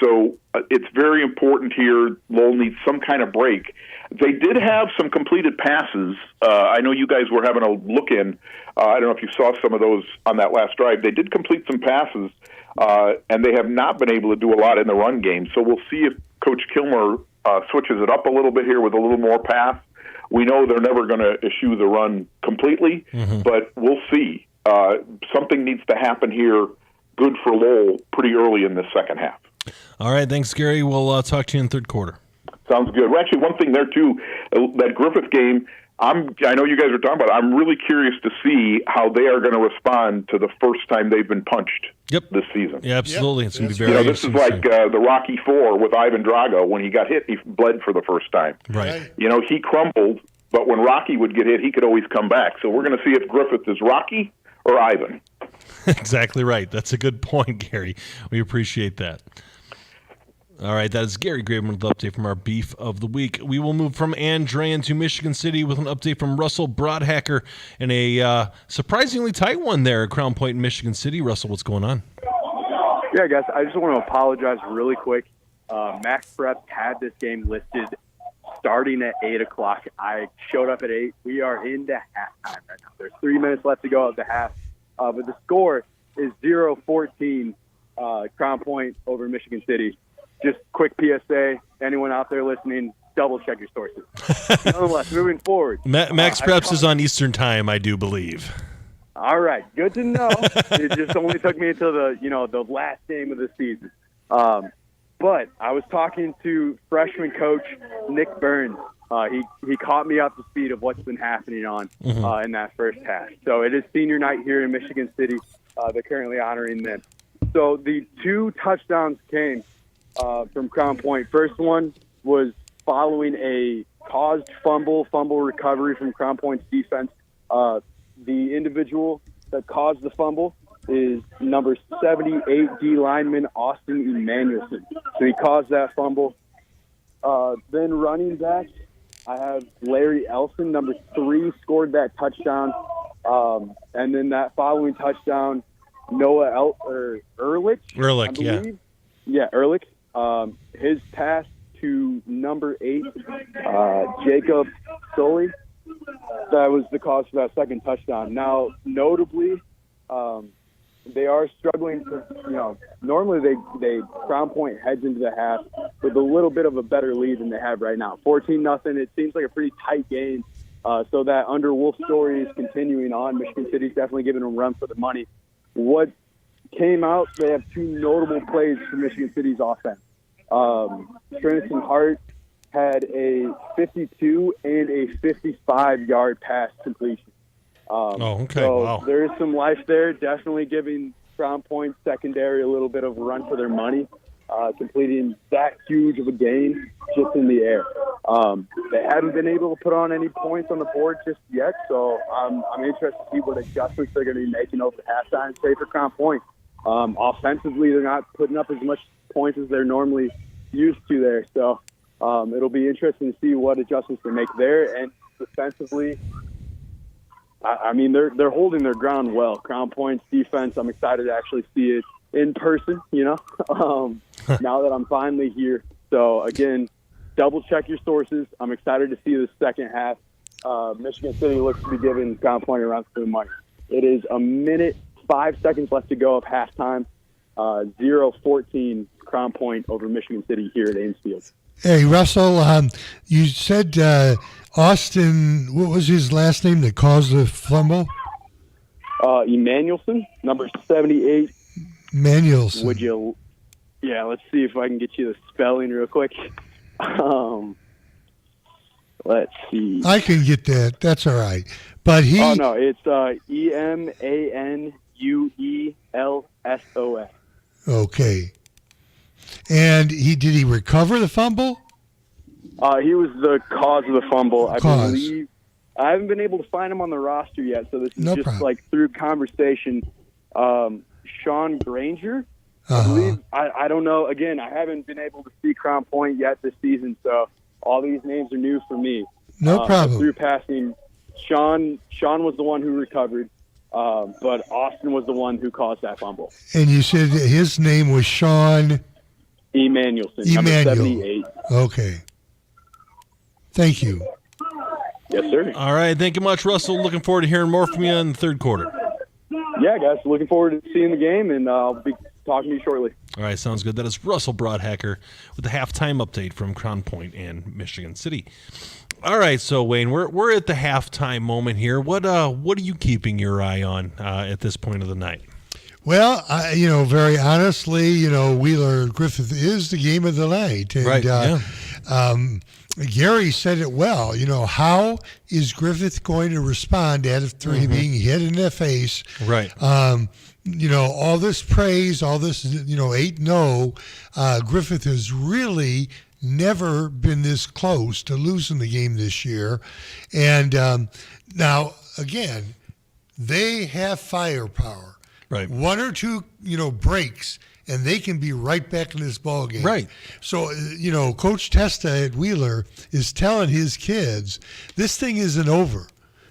So it's very important here. Lowell needs some kind of break. They did have some completed passes. I know you guys were having a look in. I don't know if you saw some of those on that last drive. They did complete some passes, and they have not been able to do a lot in the run game. So we'll see if Coach Kilmer switches it up a little bit here with a little more pass. We know they're never going to eschew the run completely, but we'll see. Something needs to happen here, good for Lowell, pretty early in this second half. All right, thanks, Gary. We'll talk to you in the third quarter. Sounds good. Well, actually, one thing there, too, that Griffith game, I know you guys are talking about it. I'm really curious to see how they are going to respond to the first time they've been punched this season. Yeah, absolutely. It's going to be very This is like the Rocky IV with Ivan Drago. When he got hit, he bled for the first time. Right. He crumbled, but when Rocky would get hit, he could always come back. So we're going to see if Griffith is Rocky or Ivan. Exactly right. That's a good point, Gary. We appreciate that. All right, that is Gary Graben with the update from our Beef of the Week. We will move from Andrean to Michigan City with an update from Russell Broadhacker and a surprisingly tight one there at Crown Point in Michigan City. Russell, what's going on? Yeah, guys, I just want to apologize really quick. Max Prep had this game listed starting at 8 o'clock. I showed up at 8. We are into halftime right now. There's 3 minutes left to go at the half. But the score is 0-14 Crown Point over Michigan City. Just quick PSA, anyone out there listening, double-check your sources. Nonetheless, moving forward. Max Preps is on Eastern Time, I do believe. All right, good to know. It just only took me until the last game of the season. But I was talking to freshman coach Nick Burns. He caught me up to speed of what's been happening in that first half. So it is senior night here in Michigan City. They're currently honoring them. So the 2 touchdowns came from Crown Point. First one was following a caused fumble recovery from Crown Point's defense. The individual that caused the fumble is number 78 D lineman Austin Emanuelson. So he caused that fumble. Then running back, I have Larry Elson, number 3, scored that touchdown. And then that following touchdown, Noah Ehrlich. Ehrlich, yeah. Yeah, Ehrlich. His pass to number 8, Jacob Sully. That was the cause for that second touchdown. Now, notably, they are struggling to, normally they Crown Point heads into the half with a little bit of a better lead than they have right now. 14-0. It seems like a pretty tight game. So that under Wolf story is continuing on. Michigan City's definitely giving them a run for the money. What came out, they have 2 notable plays for Michigan City's offense. Trinity Hart had a 52 and a 55-yard pass completion. Okay. So Wow. there is some life there, definitely giving Crown Point secondary a little bit of a run for their money, completing that huge of a game just in the air. They haven't been able to put on any points on the board just yet, so I'm interested to see what adjustments they're going to be making over halftime, say for Crown Point. Offensively, they're not putting up as much points as they're normally used to there, so it'll be interesting to see what adjustments they make there. And defensively, I mean, they're holding their ground well. Crown Point's defense, I'm excited to actually see it in person, now that I'm finally here. So, again, double check your sources. I'm excited to see the second half. Michigan City looks to be giving Crown Point around some money. It is a minute, 5 seconds left to go of halftime. 0-14 Crown Point over Michigan City here at Ames Field. Hey, Russell, you said Austin, what was his last name that caused the fumble? Emmanuelson, number 78. Manuelson. Would you? Yeah, let's see if I can get you the spelling real quick. Let's see. I can get that. That's all right. But he. Oh no, it's Emanuelson. Okay. And did he recover the fumble? He was the cause of the fumble. I Cause. believe. I haven't been able to find him on the roster yet, so this is No just problem. like through conversation. Sean Granger. I believe. I don't know. Again, I haven't been able to see Crown Point yet this season, so all these names are new for me. No problem. Through passing, Sean was the one who recovered, but Austin was the one who caused that fumble. And you said that his name was Sean Emmanuelson, number 78. Okay. Thank you. Yes, sir. All right. Thank you much, Russell. Looking forward to hearing more from you in the third quarter. Yeah, guys, looking forward to seeing the game, and I'll be talking to you shortly. All right, sounds good. That is Russell Broadhacker with the halftime update from Crown Point and Michigan City. All right, so Wayne, we're at the halftime moment here. What are you keeping your eye on at this point of the night? Well, very honestly, Wheeler Griffith is the game of the night. And, Right, yeah. Gary said it well. How is Griffith going to respond after being hit in the face? Right. All this praise, all this, 8-0, Griffith has really never been this close to losing the game this year. And now, again, they have firepower. Right. One or two, breaks, and they can be right back in this ball game. Right. So, Coach Testa at Wheeler is telling his kids, this thing isn't over.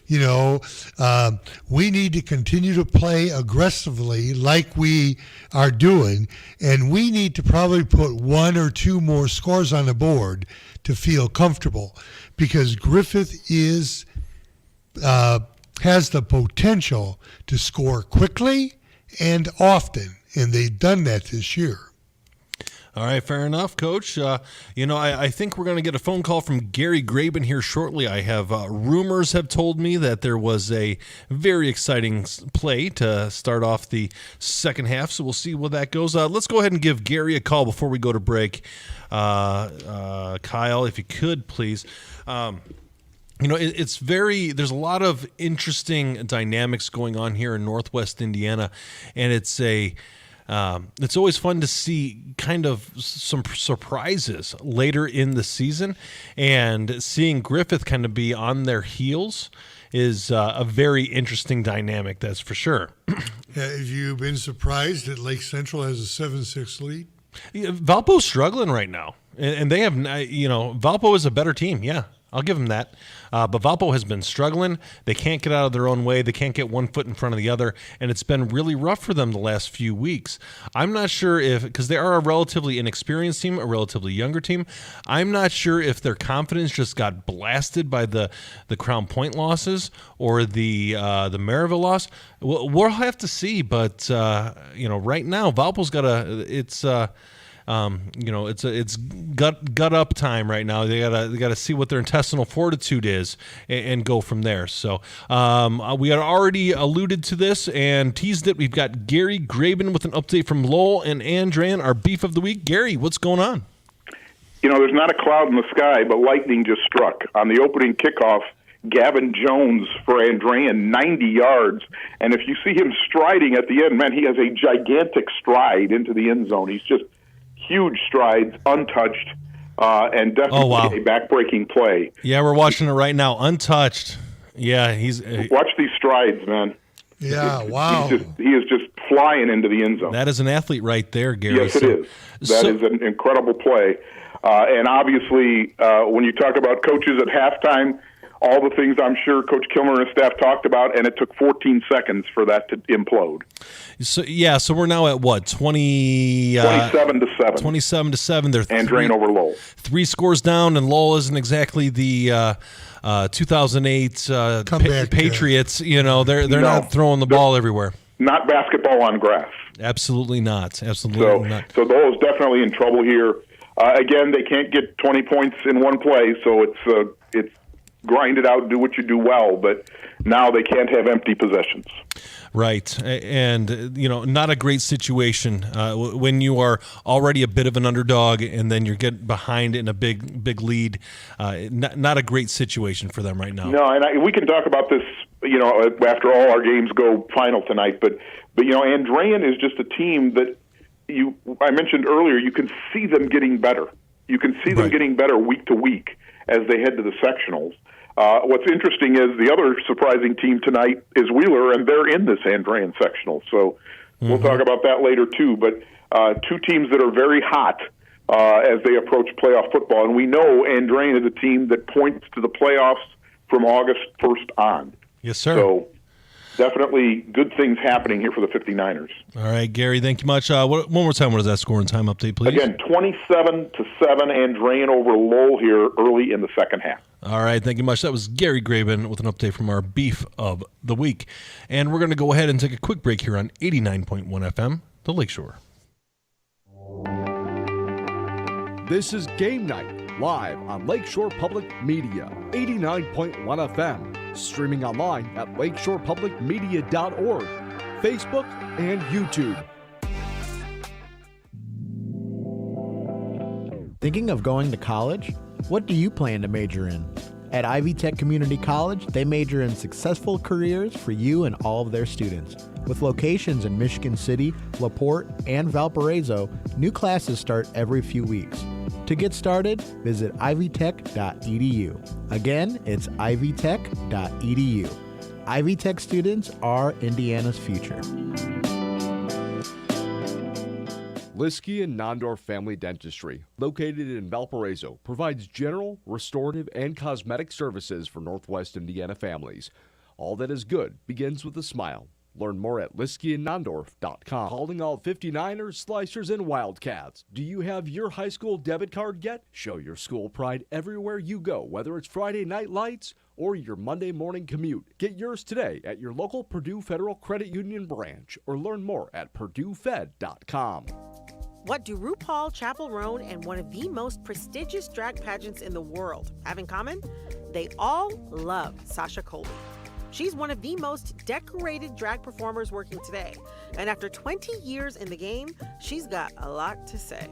We need to continue to play aggressively like we are doing, and we need to probably put one or two more scores on the board to feel comfortable, because Griffith has the potential to score quickly and often, and they've done that this year. All right, fair enough, Coach. I think we're going to get a phone call from Gary Graben here shortly. I have rumors have told me that there was a very exciting play to start off the second half, so we'll see where that goes. Let's go ahead and give Gary a call before we go to break. Kyle, if you could, please. There's a lot of interesting dynamics going on here in Northwest Indiana, and it's always fun to see kind of some surprises later in the season, and seeing Griffith kind of be on their heels is a very interesting dynamic, that's for sure. Have you been surprised that Lake Central has a 7-6 lead? Valpo's struggling right now, and they have, Valpo is a better team, yeah. I'll give them that. But Valpo has been struggling. They can't get out of their own way. They can't get one foot in front of the other, and it's been really rough for them the last few weeks. I'm not sure because they are a relatively inexperienced team, a relatively younger team, I'm not sure if their confidence just got blasted by the Crown Point losses or the Maryville loss. We'll have to see, but right now Valpo's got it's gut up time right now. They gotta see what their intestinal fortitude is and go from there. So we had already alluded to this and teased it. We've got Gary Graben with an update from Lowell and Andran, our beef of the week. Gary, what's going on? there's not a cloud in the sky, but lightning just struck. On the opening kickoff, Gavin Jones for Andrean, 90 yards. And if you see him striding at the end, man, he has a gigantic stride into the end zone. He's just huge strides, untouched, and definitely a back-breaking play. Yeah, we're watching it right now, untouched. Yeah, he's... Watch these strides, man. Yeah, wow. He is just flying into the end zone. That is an athlete right there, Gary. Yes, it is. That is an incredible play. And obviously, when you talk about coaches at halftime, all the things I'm sure Coach Kilmer and his staff talked about, and it took 14 seconds for that to implode. So we're now at what, 27 to 7. 27 to 7. They're Andrean over Lowell. 3 scores down, and Lowell isn't exactly the 2008 Patriots. They're not throwing the ball everywhere. Not basketball on grass. Absolutely not. Absolutely not. So Lowell's definitely in trouble here. Again, they can't get 20 points in one play, so it's grind it out, do what you do well, but now they can't have empty possessions. Right, and not a great situation when you are already a bit of an underdog, and then you're getting behind in a big lead. Not a great situation for them right now. No, and we can talk about this, after all our games go final tonight. But Andrean is just a team that I mentioned earlier. You can see them getting better. You can see them getting better week to week as they head to the sectionals. What's interesting is the other surprising team tonight is Wheeler, and they're in this Andrean sectional. So we'll talk about that later, too. But two teams that are very hot as they approach playoff football. And we know Andrean is a team that points to the playoffs from August 1st on. Yes, sir. So definitely good things happening here for the 59ers. All right, Gary, thank you much. One more time, what is that score and time update, please? Again, 27 to 7, Andrean over Lowell here early in the second half. All right, thank you much. That was Gary Graben with an update from our Beef of the Week. And we're going to go ahead and take a quick break here on 89.1 FM, the Lakeshore. This is Game Night, live on Lakeshore Public Media, 89.1 FM, streaming online at lakeshorepublicmedia.org, Facebook, and YouTube. Thinking of going to college? What do you plan to major in? At Ivy Tech Community College, they major in successful careers for you and all of their students. With locations in Michigan City, LaPorte, and Valparaiso, new classes start every few weeks. To get started, visit ivytech.edu. Again, it's ivytech.edu. Ivy Tech students are Indiana's future. Liskey and Nondorf Family Dentistry, located in Valparaiso, provides general, restorative, and cosmetic services for Northwest Indiana families. All that is good begins with a smile. Learn more at liskeyandnondorf.com. Calling all 59ers, Slicers, and Wildcats. Do you have your high school debit card yet? Show your school pride everywhere you go, whether it's Friday night lights or your Monday morning commute. Get yours today at your local Purdue Federal Credit Union branch or learn more at purduefed.com. What do RuPaul, Chappell Roan, and one of the most prestigious drag pageants in the world have in common? They all love Sasha Colby. She's one of the most decorated drag performers working today. And after 20 years in the game, she's got a lot to say.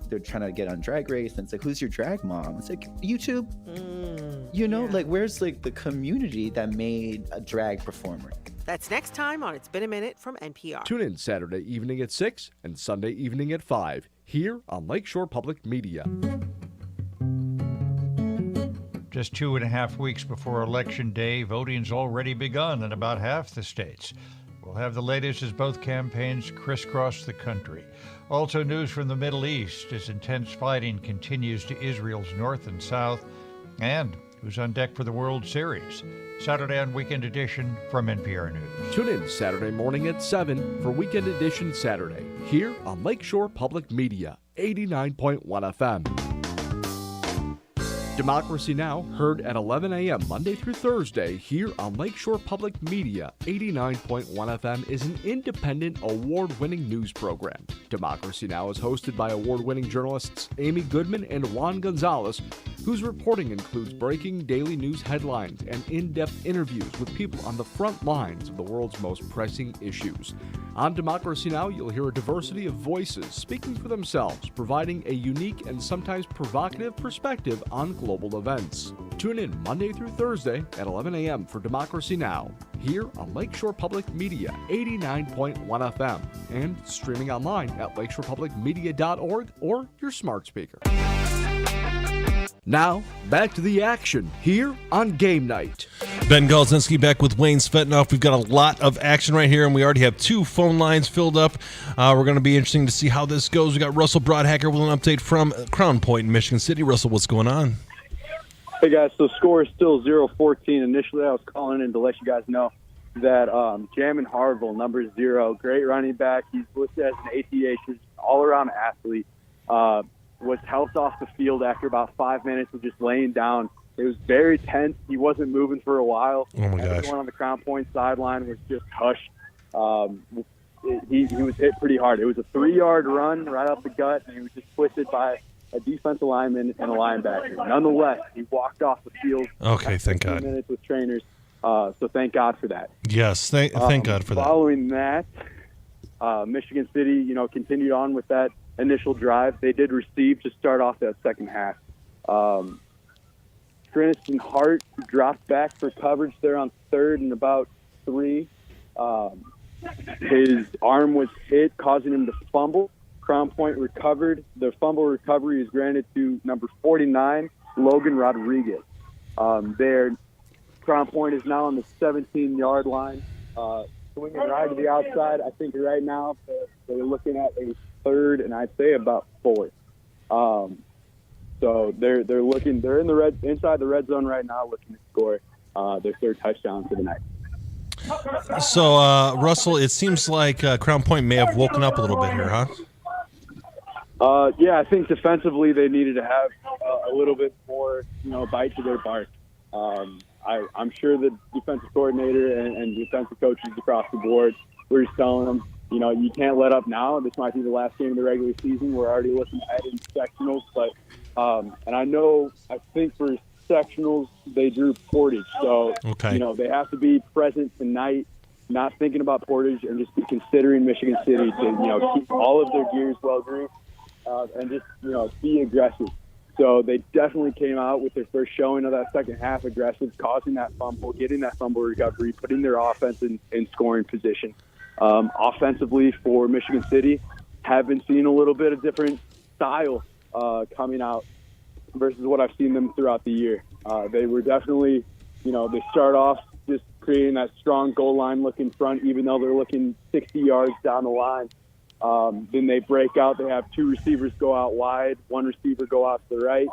They're trying to get on Drag Race, and it's like, who's your drag mom? It's like, YouTube. Like, where's like the community that made a drag performer? That's next time on It's Been a Minute from NPR. Tune in Saturday evening at 6 and Sunday evening at 5 here on Lakeshore Public Media. Just 2.5 weeks before Election Day, voting's already begun in about half the states. We'll have the latest as both campaigns crisscross the country. Also news from the Middle East as intense fighting continues to Israel's north and south. And who's on deck for the World Series. Saturday on Weekend Edition from NPR News. Tune in Saturday morning at 7 for Weekend Edition Saturday here on Lakeshore Public Media, 89.1 FM. Democracy Now! Heard at 11 a.m. Monday through Thursday here on Lakeshore Public Media. 89.1 FM is an independent, award-winning news program. Democracy Now! Is hosted by award-winning journalists Amy Goodman and Juan Gonzalez, whose reporting includes breaking daily news headlines and in-depth interviews with people on the front lines of the world's most pressing issues. On Democracy Now! You'll hear a diversity of voices speaking for themselves, providing a unique and sometimes provocative perspective on global events. Tune in Monday through Thursday at 11 a.m. for Democracy Now! Here on Lakeshore Public Media, 89.1 FM, and streaming online at lakeshorepublicmedia.org or your smart speaker. Now, back to the action here on Game Night. Ben Kolodzinski back with Wayne Svetanoff. We've got a lot of action right here, and we already have 2 phone lines filled up. We're going to be interesting to see how this goes. We got Russell Broadhacker with an update from Crown Point in Michigan City. Russell, what's going on? Hey, guys. So score is still 0-14. Initially, I was calling in to let you guys know that Jamin Harville, number 0, great running back. He's listed as an ATH, all-around athlete. Was helped off the field after about 5 minutes of just laying down. It was very tense. He wasn't moving for a while. Oh, my gosh. Everyone on the Crown Point sideline was just hushed. He was hit pretty hard. It was a 3-yard run right off the gut, and he was just twisted by a defensive lineman and a linebacker. Nonetheless, he walked off the field. Okay, thank God. 15 minutes with trainers, so thank God for that. Yes, thank God for that. Following that, Michigan City, continued on with that initial drive. They did receive to start off that second half. Trinity Hart dropped back for coverage there on 3rd and about 3. His arm was hit, causing him to fumble. Crown Point recovered. The fumble recovery is granted to number 49, Logan Rodriguez. Crown Point is now on the 17-yard line. Swinging right to the outside. I think right now they're looking at a 3rd and I'd say about 4th. So they're looking. They're inside the red zone right now, looking to score their 3rd touchdown for the night. So Russell, it seems like Crown Point may have woken up a little bit here, huh? Yeah, I think defensively they needed to have a little bit more, bite to their bark. I'm sure the defensive coordinator and defensive coaches across the board were just telling them, you can't let up now. This might be the last game of the regular season. We're already looking ahead in sectionals. But and I think for sectionals, they drew Portage. So, okay. They have to be present tonight, not thinking about Portage, and just be considering Michigan City to, keep all of their gears well greased and just, be aggressive. So they definitely came out with their first showing of that second half aggressive, causing that fumble, getting that fumble recovery, putting their offense in scoring position. Offensively for Michigan City, have been seeing a little bit of different style coming out versus what I've seen them throughout the year. They were definitely, they start off just creating that strong goal line look in front, even though they're looking 60 yards down the line. Then they break out. They have 2 receivers go out wide, 1 receiver go out to the right,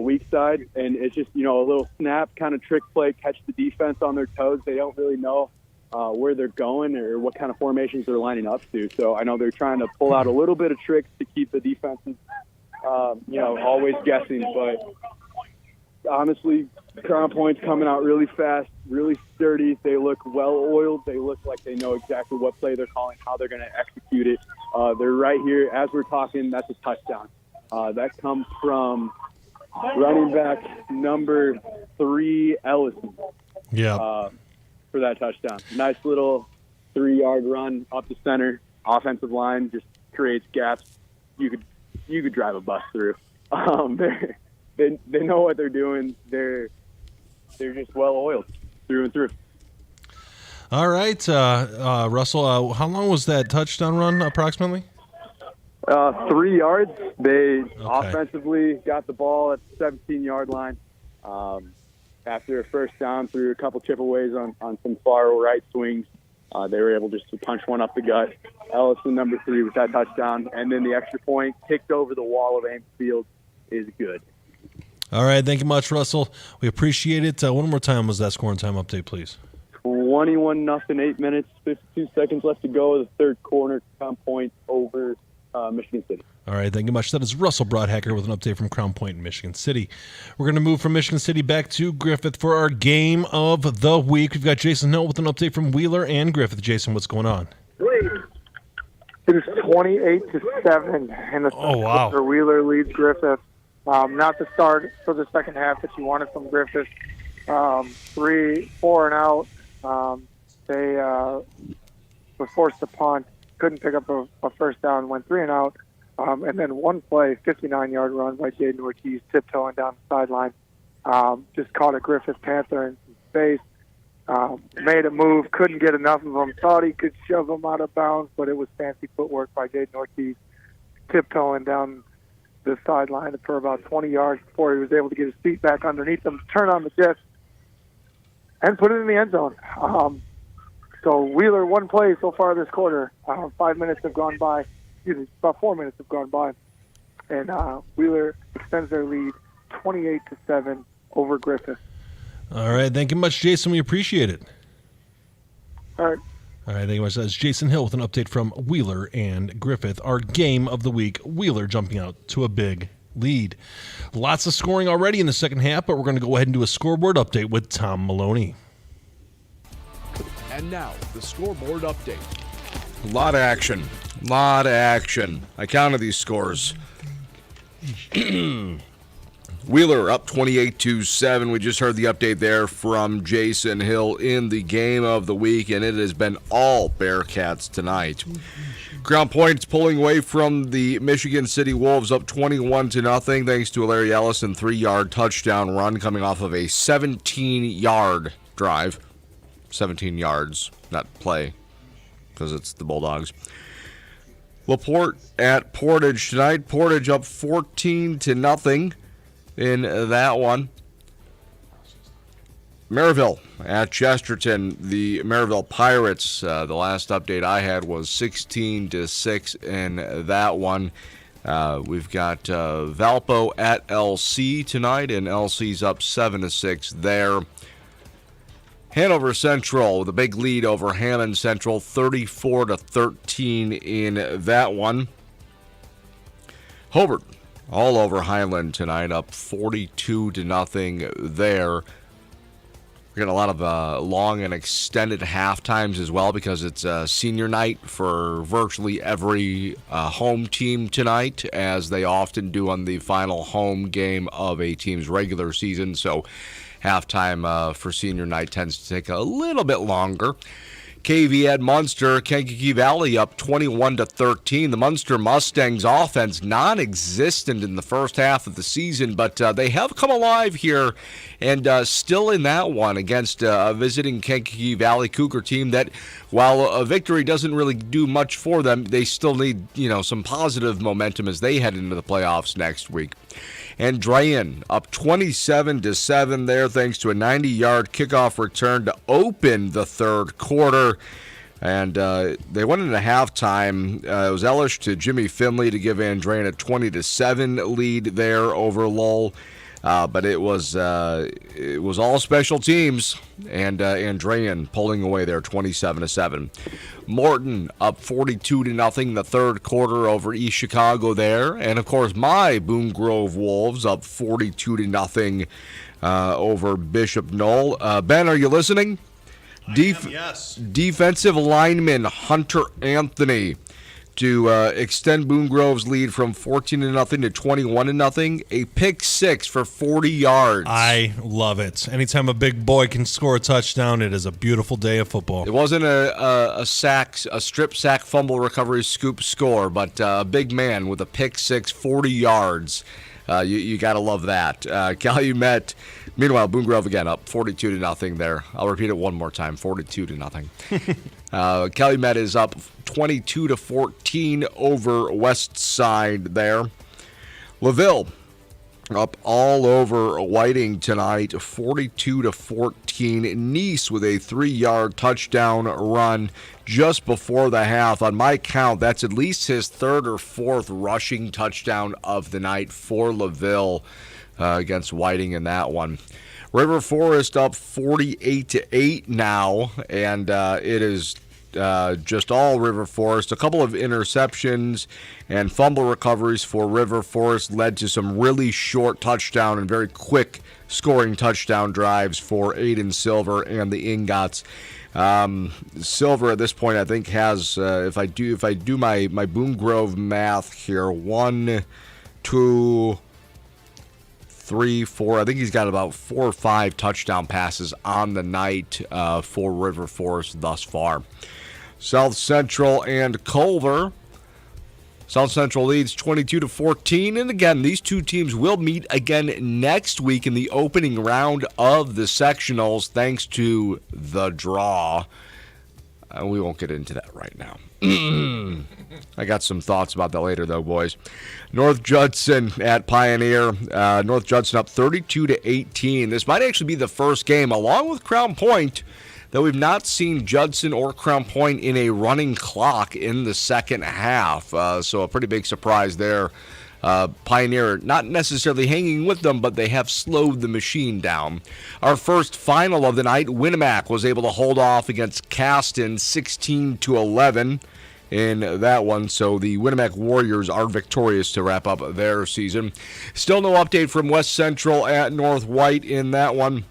weak side. And it's just, a little snap kind of trick play, catch the defense on their toes. They don't really know where they're going or what kind of formations they're lining up to. So I know they're trying to pull out a little bit of tricks to keep the defenses, always guessing. But honestly, Crown Point's coming out really fast, really sturdy. They look well-oiled. They look like they know exactly what play they're calling, how they're going to execute it. They're right here. As we're talking, that's a touchdown. That comes from running back number 3, Ellison. Yeah. For that touchdown. Nice little 3-yard run up the center. Offensive line just creates gaps you could drive a bus through. They know what they're doing. They're just well oiled through and through. All right, Russell. How long was that touchdown run approximately? 3 yards. They offensively got the ball at the 17-yard line. After a first down through a couple chip-aways on some far right swings, they were able just to punch one up the gut. Ellison, number 3, with that touchdown. And then the extra point kicked over the wall of Ames Field is good. All right, thank you much, Russell. We appreciate it. One more time was that scoring time update, please. 21-0, 8 minutes, 52 seconds left to go. The third quarter, Crown Point over Michigan City. All right, thank you much. That is Russell Broadhacker with an update from Crown Point in Michigan City. We're going to move from Michigan City back to Griffith for our game of the week. We've got Jason Hill with an update from Wheeler and Griffith. Jason, what's going on? It is 28-7 in the wow. quarter. Wheeler leads Griffith. Not the start for the second half that you wanted from Griffith. 3, 4 and out. They were forced to punt, couldn't pick up a first down, went 3 and out. And then one play, 59-yard run by Jaden Ortiz, tiptoeing down the sideline. Just caught a Griffith Panther in some space. Made a move, couldn't get enough of him. Thought he could shove him out of bounds, but it was fancy footwork by Jaden Ortiz, tiptoeing down the sideline for about 20 yards before he was able to get his feet back underneath him, turn on the jets, and put it in the end zone. So Wheeler, one play so far this quarter. 5 minutes have gone by. About 4 minutes have gone by, and Wheeler extends their lead 28-7 over Griffith. All right, thank you much, Jason. We appreciate it. All right. All right, thank you much. That's Jason Hill with an update from Wheeler and Griffith. Our game of the week, Wheeler jumping out to a big lead. Lots of scoring already in the second half, but we're going to go ahead and do a scoreboard update with Tom Maloney. And now, the scoreboard update. A lot of action. I counted these scores. Wheeler up 28-7. We just heard the update there from Jason Hill in the game of the week, and it has been all Bearcats tonight. Crown Point's pulling away from the Michigan City Wolves up 21-0 thanks to a Larry Ellison 3-yard touchdown run coming off of a 17-yard drive. 17 yards, not play, because it's the Bulldogs. LaPorte at Portage tonight. Portage up 14-0 in that one. Maryville at Chesterton. The Maryville Pirates, the last update I had was 16-6 in that one. We've got Valpo at LC tonight, and LC's up 7-6 there. Hanover Central with a big lead over Hammond Central, 34-13 in that one. Hobart all over Highland tonight, up 42-0 there. We're getting a lot of long and extended half times as well because it's senior night for virtually every home team tonight, as they often do on the final home game of a team's regular season. So halftime for senior night tends to take a little bit longer. KV at Munster, Kankakee Valley up 21-13. The Munster Mustangs offense non-existent in the first half of the season, but they have come alive here and still in that one against a visiting Kankakee Valley Cougar team that, while a victory doesn't really do much for them, they still need some positive momentum as they head into the playoffs next week. Andrean up 27-7 there thanks to a 90-yard kickoff return to open the third quarter. And they went into halftime. It was Elish to Jimmy Finley to give Andrean a 20-7 lead there over Lowell. But it was all special teams, and Andrean pulling away there 27-7. Morton up 42-0 the third quarter over East Chicago there, and of course my Boone Grove Wolves up 42-0 over Bishop Knoll. Ben, are you listening? Yes. Defensive lineman Hunter Anthony to extend Boone Grove's lead from 14-0 to 21-0. A pick six for 40 yards. I love it. Anytime a big boy can score a touchdown, it is a beautiful day of football. It wasn't a strip sack, fumble recovery, scoop score, but a big man with a pick six, 40 yards. You got to love that. Calumet, meanwhile, Boone Grove again up 42-0 there. I'll repeat it one more time, 42-0. Calumet is up 22-14 over West Side there. LaVille up all over Whiting tonight, 42-14. Nice with a 3-yard touchdown run just before the half. On my count, that's at least his third or fourth rushing touchdown of the night for LaVille against Whiting in that one. River Forest up 48-8 now, and it is just all River Forest. A couple of interceptions and fumble recoveries for River Forest led to some really short touchdown and very quick scoring touchdown drives for Aiden Silver and the Ingots. Silver at this point, I think, has if I do my Boone Grove math here, 1, 2, 3, 4. I think he's got about 4 or 5 touchdown passes on the night for River Forest thus far. South Central and Culver. South Central leads 22-14, and again, these two teams will meet again next week in the opening round of the sectionals, thanks to the draw. We won't get into that right now. I got some thoughts about that later, though, boys. North Judson at Pioneer. North Judson up 32-18. This might actually be the first game, along with Crown Point, that we've not seen Judson or Crown Point in a running clock in the second half. So a pretty big surprise there. Pioneer not necessarily hanging with them, but they have slowed the machine down. Our first final of the night, Winnemac was able to hold off against Caston 16-11 in that one. So the Winnemac Warriors are victorious to wrap up their season. Still no update from West Central at North White in that one.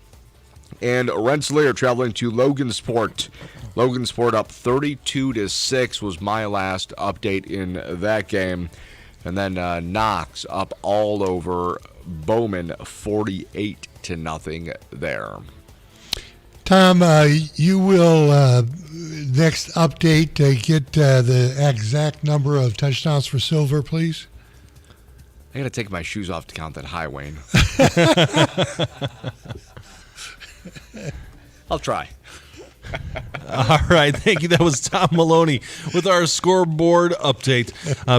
And Rensselaer traveling to Logansport. Logansport up 32-6 was my last update in that game. And then Knox up all over Bowman 48-0 there. Tom, you will next update get the exact number of touchdowns for Silver, please. I got to take my shoes off to count that high, Wayne. I'll try. All right, thank you. That was Tom Maloney with our scoreboard update.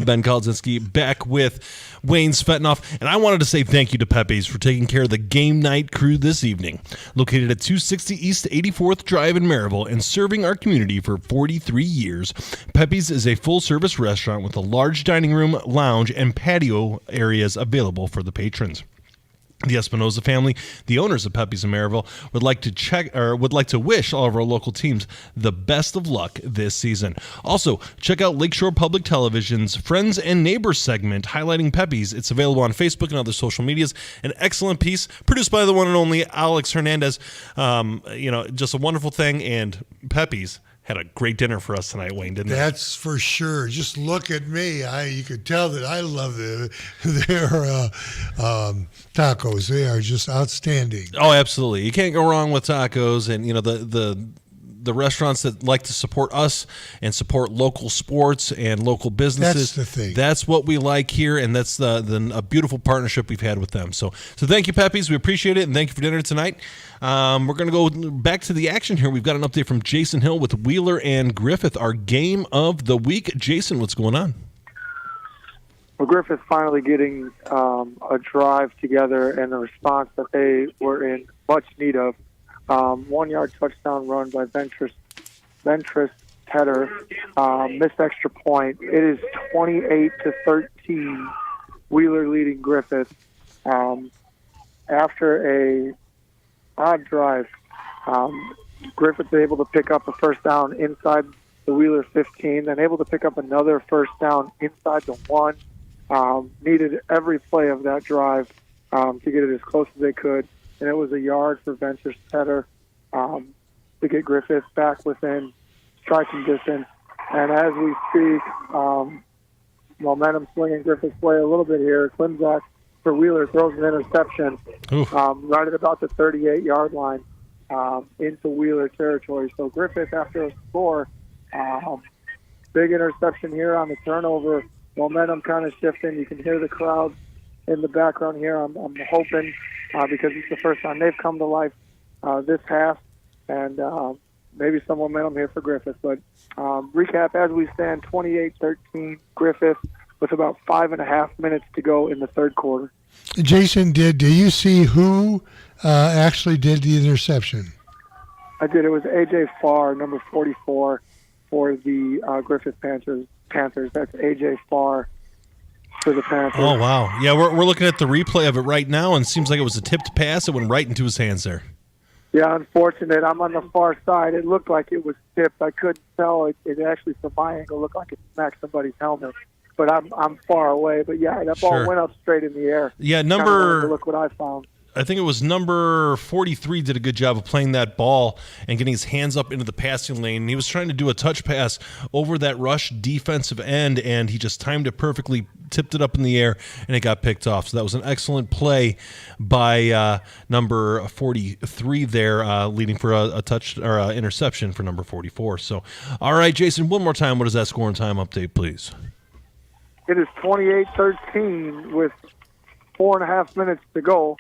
Ben Kolodzinski back with Wayne Svetanoff. And I wanted to say thank you to Pepe's for taking care of the game night crew this evening. Located at 260 East 84th Drive in Maryville and serving our community for 43 years, Pepe's is a full-service restaurant with a large dining room, lounge, and patio areas available for the patrons. The Espinoza family, the owners of Pepe's in Maryville, would like to wish all of our local teams the best of luck this season. Also, check out Lakeshore Public Television's Friends and Neighbors segment highlighting Pepe's. It's available on Facebook and other social medias. An excellent piece produced by the one and only Alex Hernandez. Just a wonderful thing. And Pepe's had a great dinner for us tonight, Wayne, didn't they? That's for sure. Just look at me. You could tell that I love their tacos. They are just outstanding. Oh, absolutely. You can't go wrong with tacos. And, the restaurants that like to support us and support local sports and local businesses. That's the thing. That's what we like here, and that's a beautiful partnership we've had with them. So thank you, Pepe's. We appreciate it, and thank you for dinner tonight. We're going to go back to the action here. We've got an update from Jason Hill with Wheeler and Griffith, our game of the week. Jason, what's going on? Well, Griffith finally getting a drive together and a response that they were in much need of. 1-yard touchdown run by Ventress Tedder, missed extra point. It is 28-13, Wheeler leading Griffith. After a odd drive, Griffith was able to pick up a first down inside the Wheeler 15, then able to pick up another first down inside the 1. Needed every play of that drive to get it as close as they could. And it was a yard for Ventress Tedder to get Griffith back within striking distance. And as we speak, momentum swinging Griffith's way a little bit here. Klimzak for Wheeler throws an interception right at about the 38-yard line into Wheeler territory. So Griffith, after a score, big interception here on the turnover. Momentum kind of shifting. You can hear the crowd in the background here. I'm hoping because it's the first time they've come to life this half, and maybe some momentum here for Griffith. But recap, as we stand, 28-13 Griffith with about 5.5 minutes to go in the third quarter. Jason, do you see who actually did the interception? I did. It was A.J. Farr, number 44, for the Griffith Panthers. That's A.J. Farr for the Panthers. Oh, wow. Yeah, we're looking at the replay of it right now, and it seems like it was a tipped pass. It went right into his hands there. Yeah, unfortunate. I'm on the far side. It looked like it was tipped. I couldn't tell. It actually, from my angle, looked like it smacked somebody's helmet. But I'm far away. But yeah, that ball went up straight in the air. Yeah, Look what I found. I think it was number 43 did a good job of playing that ball and getting his hands up into the passing lane. And he was trying to do a touch pass over that rush defensive end, and he just timed it perfectly, tipped it up in the air, and it got picked off. So that was an excellent play by number 43 there, leading for a touch or interception for number 44. So, all right, Jason, one more time. What is that score and time update, please? It is 28-13 with 4.5 minutes to go.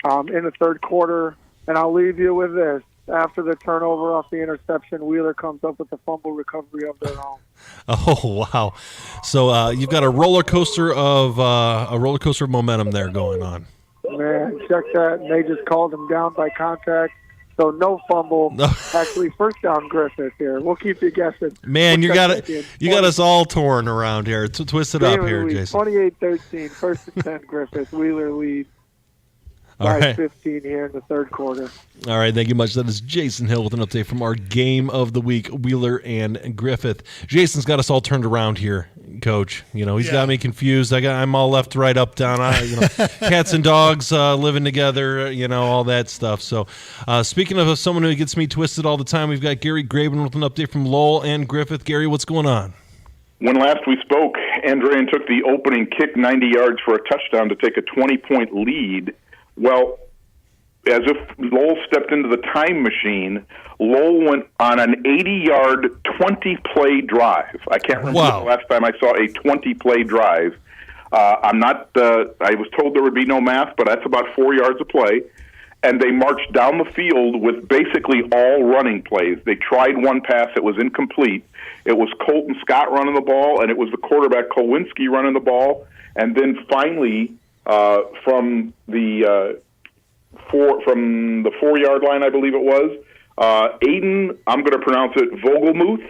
In the third quarter, and I'll leave you with this. After the turnover off the interception, Wheeler comes up with the fumble recovery of their own. Oh, wow. So you've got a roller coaster of momentum there going on. Man, check that. And they just called him down by contact. So no fumble. Actually, first down Griffith here. We'll keep you guessing. Man, you got us all torn around here. Twist it up here, Jason. 28-13, first and 10 Griffith. Wheeler lead. All right. 15 here in the third quarter. All right, thank you much. That is Jason Hill with an update from our game of the week, Wheeler and Griffith. Jason's got us all turned around here, Coach. You know, he's got me confused. I'm all left, right, up, down. Cats and dogs living together. All that stuff. So, speaking of someone who gets me twisted all the time, we've got Gary Graben with an update from Lowell and Griffith. Gary, what's going on? When last we spoke, Andrean took the opening kick 90 yards for a touchdown to take a 20-point lead. Well, as if Lowell stepped into the time machine, Lowell went on an 80-yard, 20-play drive. I can't remember the last time I saw a 20-play drive. I was told there would be no math, but that's about 4 yards of play. And they marched down the field with basically all running plays. They tried one pass. It was incomplete. It was Colton Scott running the ball, and it was the quarterback Kolodzinski running the ball. And then finally, from the 4-yard line, I believe it was, Aiden, I'm going to pronounce it Vogelmuth.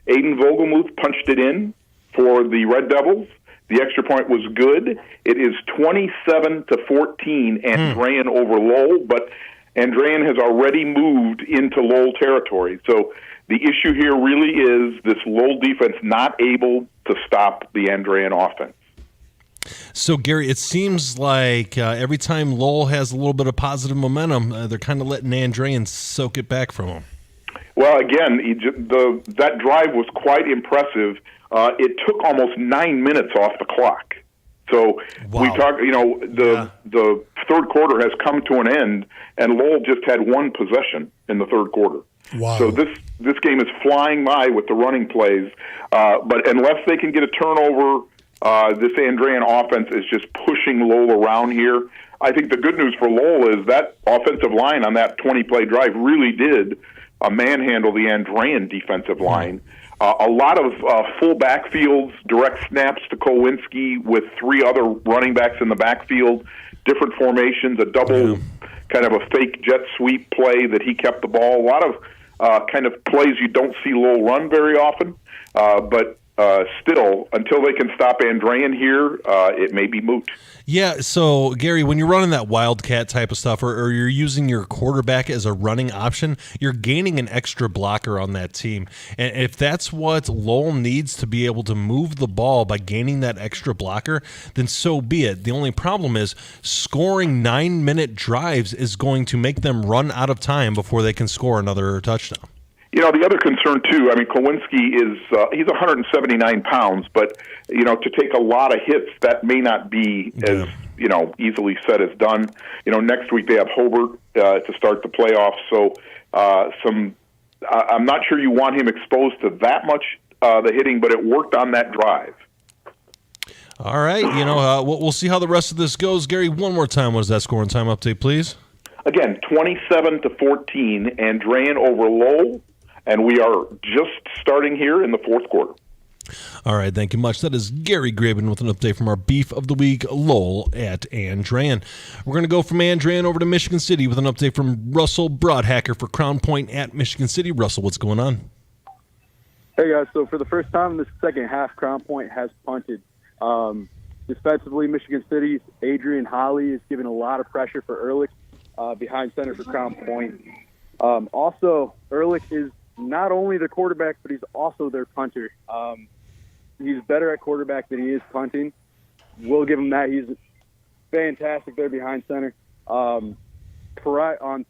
Aiden Vogelmuth punched it in for the Red Devils. The extra point was good. It is 27-14, Andrean over Lowell, but Andrean has already moved into Lowell territory. So the issue here really is this Lowell defense not able to stop the Andrean offense. So, Gary, it seems like every time Lowell has a little bit of positive momentum, they're kind of letting Andrean soak it back from him. Well, again, that drive was quite impressive. It took almost 9 minutes off the clock. So we talk. The third quarter has come to an end, and Lowell just had one possession in the third quarter. Wow. So this game is flying by with the running plays. But unless they can get a turnover, this Andrean offense is just pushing Lowell around here. I think the good news for Lowell is that offensive line on that 20-play drive really did manhandle the Andrean defensive line. A lot of full backfields, direct snaps to Kolodzinski with 3 other running backs in the backfield, different formations, a double kind of a fake jet sweep play that he kept the ball. A lot of kind of plays you don't see Lowell run very often, but still, until they can stop Andrean here, it may be moot. Yeah, so, Gary, when you're running that wildcat type of stuff or you're using your quarterback as a running option, you're gaining an extra blocker on that team. And if that's what Lowell needs to be able to move the ball by gaining that extra blocker, then so be it. The only problem is scoring 9-minute drives is going to make them run out of time before they can score another touchdown. The other concern, too, Kolodzinski is he's 179 pounds, but, to take a lot of hits, that may not be as, easily said as done. Next week they have Hobart to start the playoffs, so I'm not sure you want him exposed to that much the hitting, but it worked on that drive. All right, we'll see how the rest of this goes. Gary, one more time, what is that score and time update, please? Again, 27-14, Andrean over Lowell. And we are just starting here in the fourth quarter. All right, thank you much. That is Gary Graben with an update from our Beef of the Week, Lowell at Andrean. We're going to go from Andrean over to Michigan City with an update from Russell Broadhacker for Crown Point at Michigan City. Russell, what's going on? Hey, guys. So for the first time in the second half, Crown Point has punted. Defensively, Michigan City's Adrian Holly is giving a lot of pressure for Ehrlich behind center for Crown Point. Also, Ehrlich is not only the quarterback, but he's also their punter. He's better at quarterback than he is punting. We'll give him that. He's fantastic there behind center. On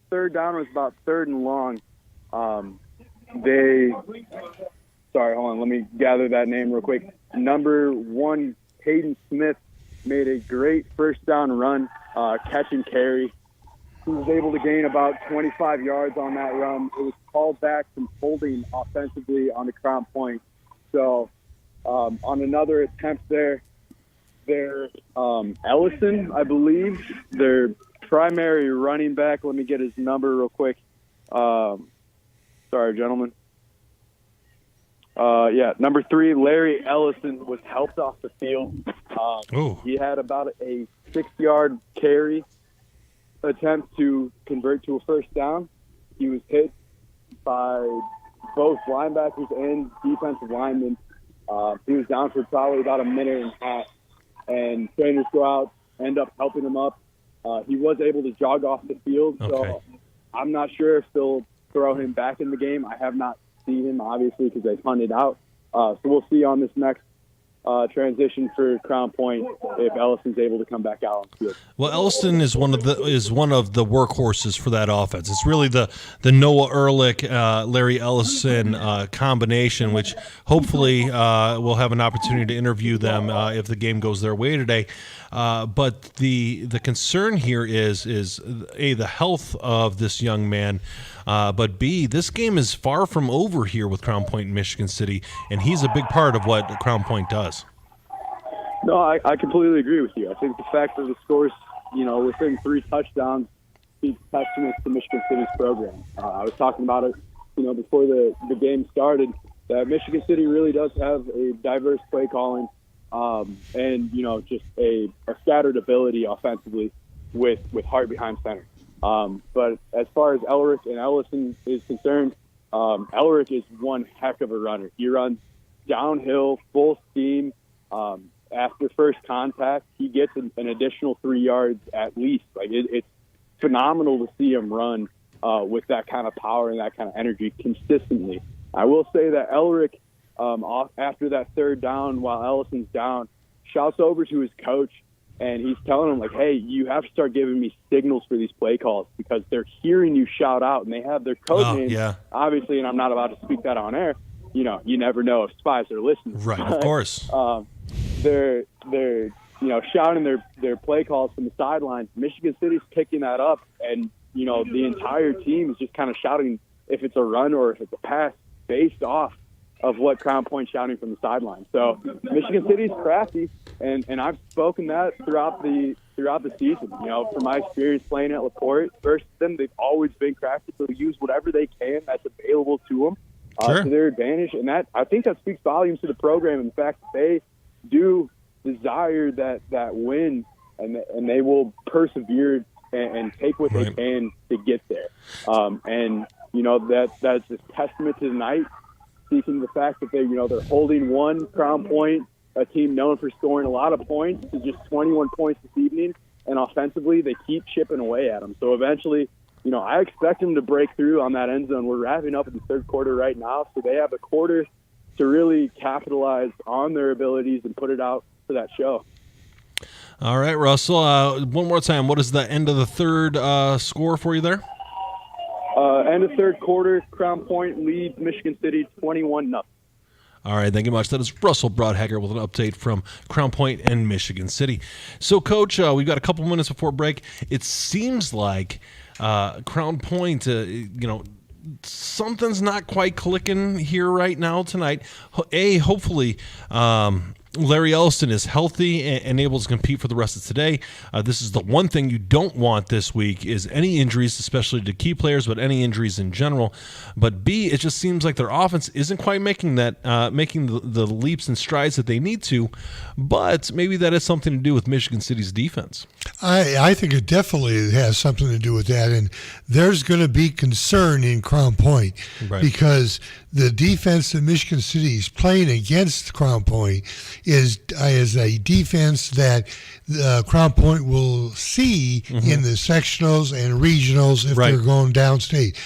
third down, it was about 3rd and long. Sorry, hold on. Let me gather that name real quick. Number 1, Hayden Smith, made a great first down run, catch and carry. He was able to gain about 25 yards on that run. It was called back from holding offensively on the Crown Point. So on another attempt there, Ellison, I believe, their primary running back. Let me get his number real quick. Sorry, gentlemen. Number 3, Larry Ellison, was helped off the field. He had about a 6-yard carry attempt to convert to a first down. He was hit by both linebackers and defensive linemen. He was down for probably about a minute and a half, and trainers go out, end up helping him up. He was able to jog off the field, so I'm not sure if they'll throw him back in the game. I have not seen him, obviously, because they punted out. So we'll see on this next transition for Crown Point if Ellison's able to come back out on the field. Well, Ellison is one of the workhorses for that offense. It's really the Noah Ehrlich, Larry Ellison combination, which hopefully we'll have an opportunity to interview them if the game goes their way today. But the concern here is A, the health of this young man, but B, this game is far from over here with Crown Point and Michigan City, and he's a big part of what Crown Point does. No, I completely agree with you. I think the fact that the score's, within 3 touchdowns speaks testament to Michigan City's program. I was talking about it, before the game started, that Michigan City really does have a diverse play calling and, just a scattered ability offensively with heart behind center. But as far as Elric and Ellison is concerned, Elric is one heck of a runner. He runs downhill, full steam. After first contact, he gets an additional 3 yards at least. It's phenomenal to see him run with that kind of power and that kind of energy consistently. I will say that Elric, after that 3rd down, while Ellison's down, shouts over to his coach, and he's telling him, hey, you have to start giving me signals for these play calls because they're hearing you shout out, and they have their code names, obviously, and I'm not about to speak that on air. You never know if spies are listening. Right, of course. They're shouting their play calls from the sidelines. Michigan City's picking that up, and, the entire team is just kind of shouting if it's a run or if it's a pass based off of what Crown Point's shouting from the sideline. So Michigan City's crafty, and I've spoken that throughout the season. From my experience playing at LaPorte versus them, they've always been crafty. So they use whatever they can that's available to them to their advantage, and that I think that speaks volumes to the program and the fact that they do desire that win, and they will persevere and take what they can to get there. That's a testament to tonight. Speaking of the fact that they're holding one Crown Point, a team known for scoring a lot of points, to just 21 points this evening, and offensively they keep chipping away at them. So eventually, I expect them to break through on that end zone. We're wrapping up in the 3rd quarter right now, so they have a quarter to really capitalize on their abilities and put it out for that show. All right, Russell, one more time, what is the end of the 3rd score for you there? End of 3rd quarter, Crown Point leads Michigan City 21-0. All right, thank you much. That is Russell Broadhacker with an update from Crown Point and Michigan City. So, Coach, we've got a couple minutes before break. It seems like Crown Point, something's not quite clicking here right now tonight. Hopefully, Larry Ellison is healthy and able to compete for the rest of today. This is the one thing you don't want this week is any injuries, especially to key players, but any injuries in general. But B, it just seems like their offense isn't quite making the leaps and strides that they need to. But maybe that has something to do with Michigan City's defense. I think it definitely has something to do with that, and there's going to be concern in Crown Point because the defense that Michigan City is playing against Crown Point is a defense that Crown Point will see in the sectionals and regionals if they're going downstate.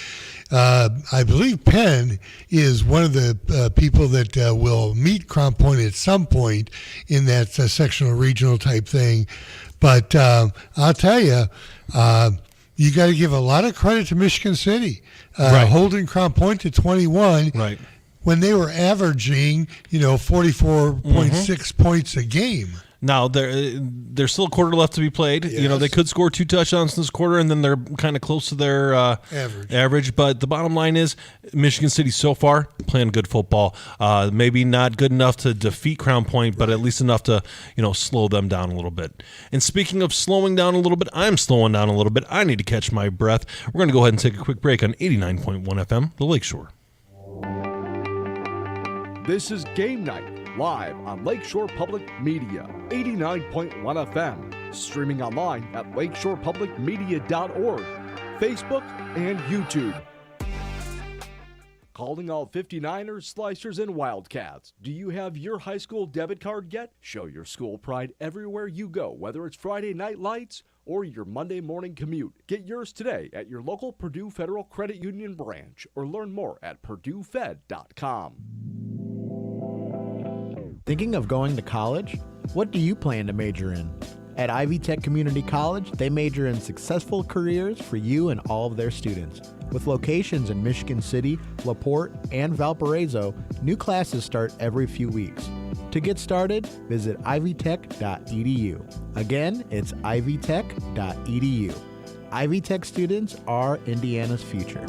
I believe Penn is one of the people that will meet Crown Point at some point in that sectional regional type thing. But I'll tell you, you got to give a lot of credit to Michigan City holding Crown Point to 21. Right. When they were averaging, 44.6 points a game. Now, there's still a quarter left to be played. Yes. They could score 2 touchdowns in this quarter, and then they're kind of close to their average. But the bottom line is Michigan City so far playing good football. Maybe not good enough to defeat Crown Point, but at least enough to slow them down a little bit. And speaking of slowing down a little bit, I'm slowing down a little bit. I need to catch my breath. We're going to go ahead and take a quick break on 89.1 FM, the Lakeshore. This is Game Night, live on Lakeshore Public Media, 89.1 FM, streaming online at lakeshorepublicmedia.org, Facebook, and YouTube. Calling all 59ers, Slicers, and Wildcats. Do you have your high school debit card yet? Show your school pride everywhere you go, whether it's Friday night lights or your Monday morning commute. Get yours today at your local Purdue Federal Credit Union branch or learn more at purduefed.com. Thinking of going to college? What do you plan to major in? At Ivy Tech Community College, they major in successful careers for you and all of their students. With locations in Michigan City, LaPorte, and Valparaiso, new classes start every few weeks. To get started, visit ivytech.edu. Again, it's ivytech.edu. Ivy Tech students are Indiana's future.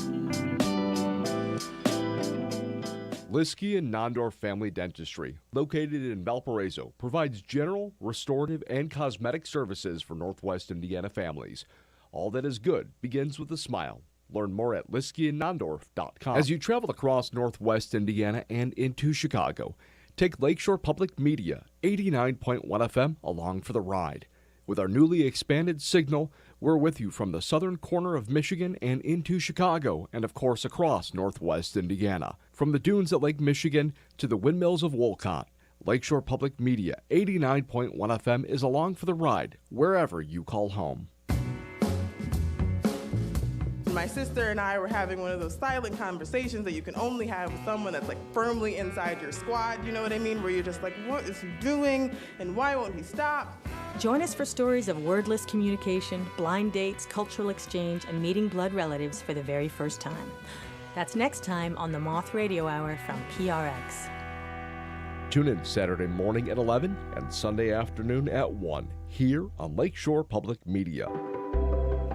Liskey and Nondorf Family Dentistry, located in Valparaiso, provides general, restorative, and cosmetic services for Northwest Indiana families. All that is good begins with a smile. Learn more at liskeyandnondorf.com. As you travel across Northwest Indiana and into Chicago, take Lakeshore Public Media, 89.1 FM, along for the ride. With our newly expanded signal, we're with you from the southern corner of Michigan and into Chicago, and of course across Northwest Indiana. From the dunes at Lake Michigan to the windmills of Wolcott, Lakeshore Public Media, 89.1 FM is along for the ride, wherever you call home. My sister and I were having one of those silent conversations that you can only have with someone that's firmly inside your squad, you know what I mean? Where you're just like, what is he doing and why won't he stop? Join us for stories of wordless communication, blind dates, cultural exchange, and meeting blood relatives for the very first time. That's next time on the Moth Radio Hour from PRX. Tune in Saturday morning at 11 and Sunday afternoon at 1 here on Lakeshore Public Media.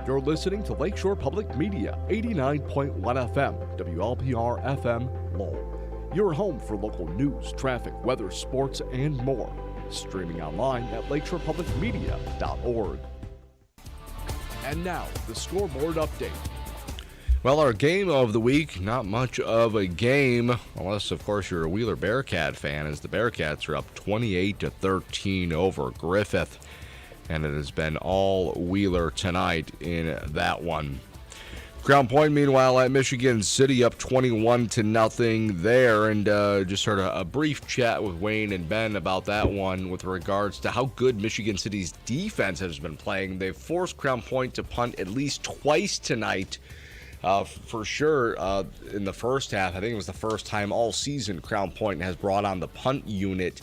You're listening to Lakeshore Public Media, 89.1 FM, WLPR FM, Lowell. Your home for local news, traffic, weather, sports, and more. Streaming online at lakeshorepublicmedia.org. And now, the scoreboard update. Well, our game of the week, not much of a game, unless, of course, you're a Wheeler Bearcat fan, as the Bearcats are up 28-13 over Griffith. And it has been all Wheeler tonight in that one. Crown Point, meanwhile, at Michigan City, up 21-0 there. And just heard a brief chat with Wayne and Ben about that one with regards to how good Michigan City's defense has been playing. They've forced Crown Point to punt at least twice tonight. For sure, in the first half, I think it was the first time all season Crown Point has brought on the punt unit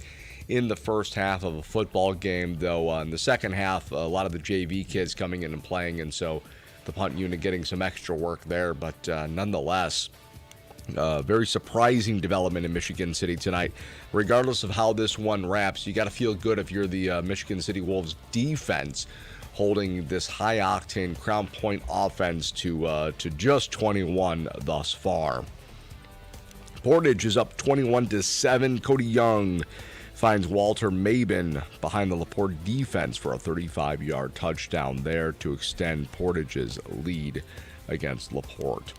in the first half of a football game, though in the second half, a lot of the JV kids coming in and playing, and so the punt unit getting some extra work there. But nonetheless, very surprising development in Michigan City tonight. Regardless of how this one wraps, you got to feel good if you're the Michigan City Wolves defense, holding this high-octane Crown Point offense to just 21 thus far. Portage is up 21-7. Cody Young finds Walter Mabin behind the LaPorte defense for a 35-yard touchdown there to extend Portage's lead against LaPorte.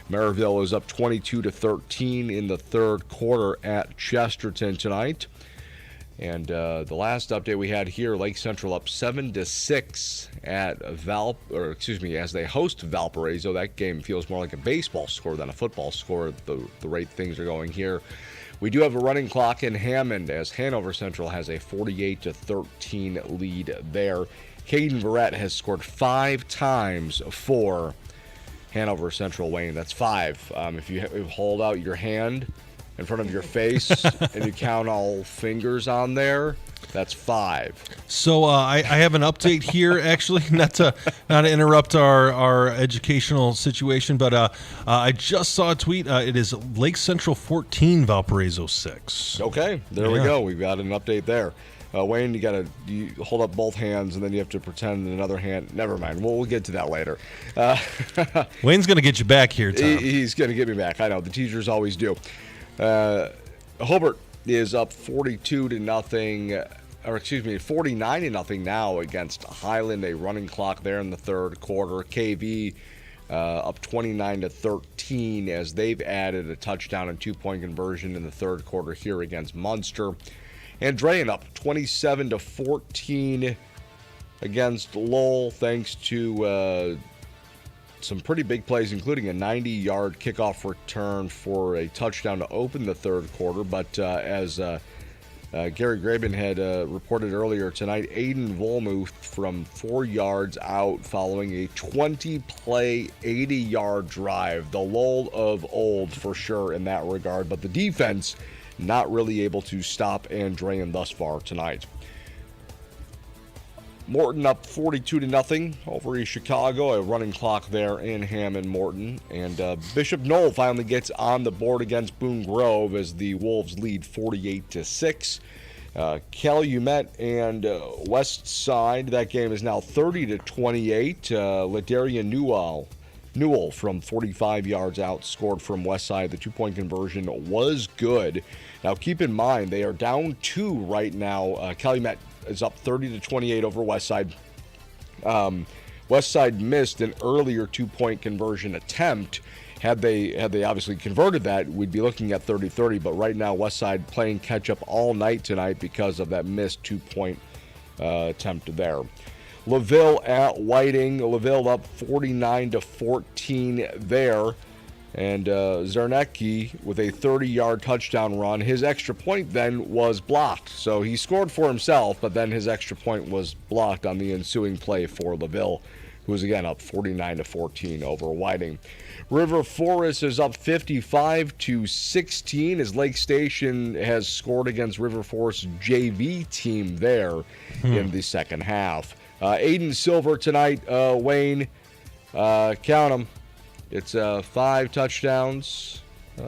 Maryville is up 22-13 in the third quarter at Chesterton tonight. And the last update we had here, Lake Central up 7-6 at as they host Valparaiso. That game feels more like a baseball score than a football score, the rate things are going here. We do have a running clock in Hammond as Hanover Central has a 48-13 lead there. Caden Verrett has scored 5 times for Hanover Central, Wayne. That's 5. If you hold out your hand in front of your face and you count all fingers on there, that's 5. So I have an update here, actually, not to interrupt our educational situation, but I just saw a tweet. It is Lake Central 14, Valparaiso 6. Okay, there we go. We've got an update there. Wayne, you hold up both hands, and then you have to pretend another hand. Never mind. We'll get to that later. Wayne's going to get you back here, Tom. He's going to get me back. I know. The teachers always do. Hobart is up 49-0 now against Highland. A running clock there in the third quarter. KV up 29-13 as they've added a touchdown and 2-point conversion in the third quarter here against Munster. Andrean up 27-14 against Lowell, thanks to some pretty big plays, including a 90-yard kickoff return for a touchdown to open the third quarter. But as Gary Graben had reported earlier tonight, Aiden Volmuth from 4 yards out following a 20-play, 80-yard drive. The Lowell of old for sure in that regard, but the defense not really able to stop Andrean thus far tonight. Morton up 42-0 over East Chicago. A running clock there in Hammond Morton. And Bishop Knoll finally gets on the board against Boone Grove as the Wolves lead 48-6. Calumet and West Side. That game is now 30-28. Ladarian Newell from 45 yards out scored from West Side. The 2-point conversion was good. Now keep in mind they are down 2 right now. Calumet is up 30-28 over West Side. West Side missed an earlier 2-point conversion attempt. Had they obviously converted that, we'd be looking at 30-30. But right now, West Side playing catch up all night tonight because of that missed 2-point attempt there. LaVille at Whiting. LaVille up 49-14 there. And Zarnecki with a 30-yard touchdown run. His extra point then was blocked. So he scored for himself, but then his extra point was blocked on the ensuing play for LaVille, who was again up 49-14 over Whiting. River Forest is up 55-16 as Lake Station has scored against River Forest's JV team there in the second half. Aiden Silver tonight, Wayne, count them. It's 5 touchdowns.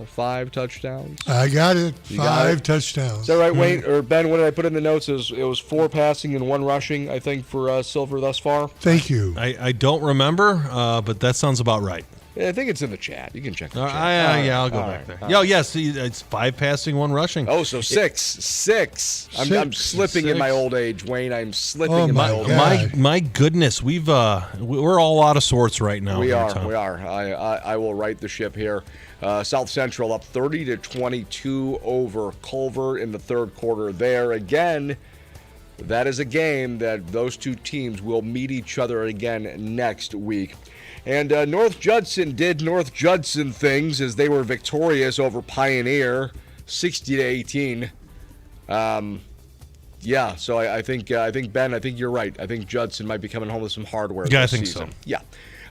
5 touchdowns. I got it. You 5 touchdowns. Is that right, Wayne? Or Ben, what did I put in the notes? It was 4 passing and 1 rushing, I think, for Silver thus far. Thank you. I don't remember, but that sounds about right. Yeah, I think it's in the chat. You can check the chat. I'll go back there. Yes, it's 5 passing, 1 rushing. Oh, so 6. I'm slipping in my old age, Wayne. I'm slipping in my old age. My goodness, we're all out of sorts right now. We are. I will right the ship here. South Central up 30-22 over Culver in the third quarter there. Again, that is a game that those two teams will meet each other again next week. And North Judson did North Judson things as they were victorious over Pioneer, 60-18. So I think Ben, I think you're right. I think Judson might be coming home with some hardware this season. Yeah.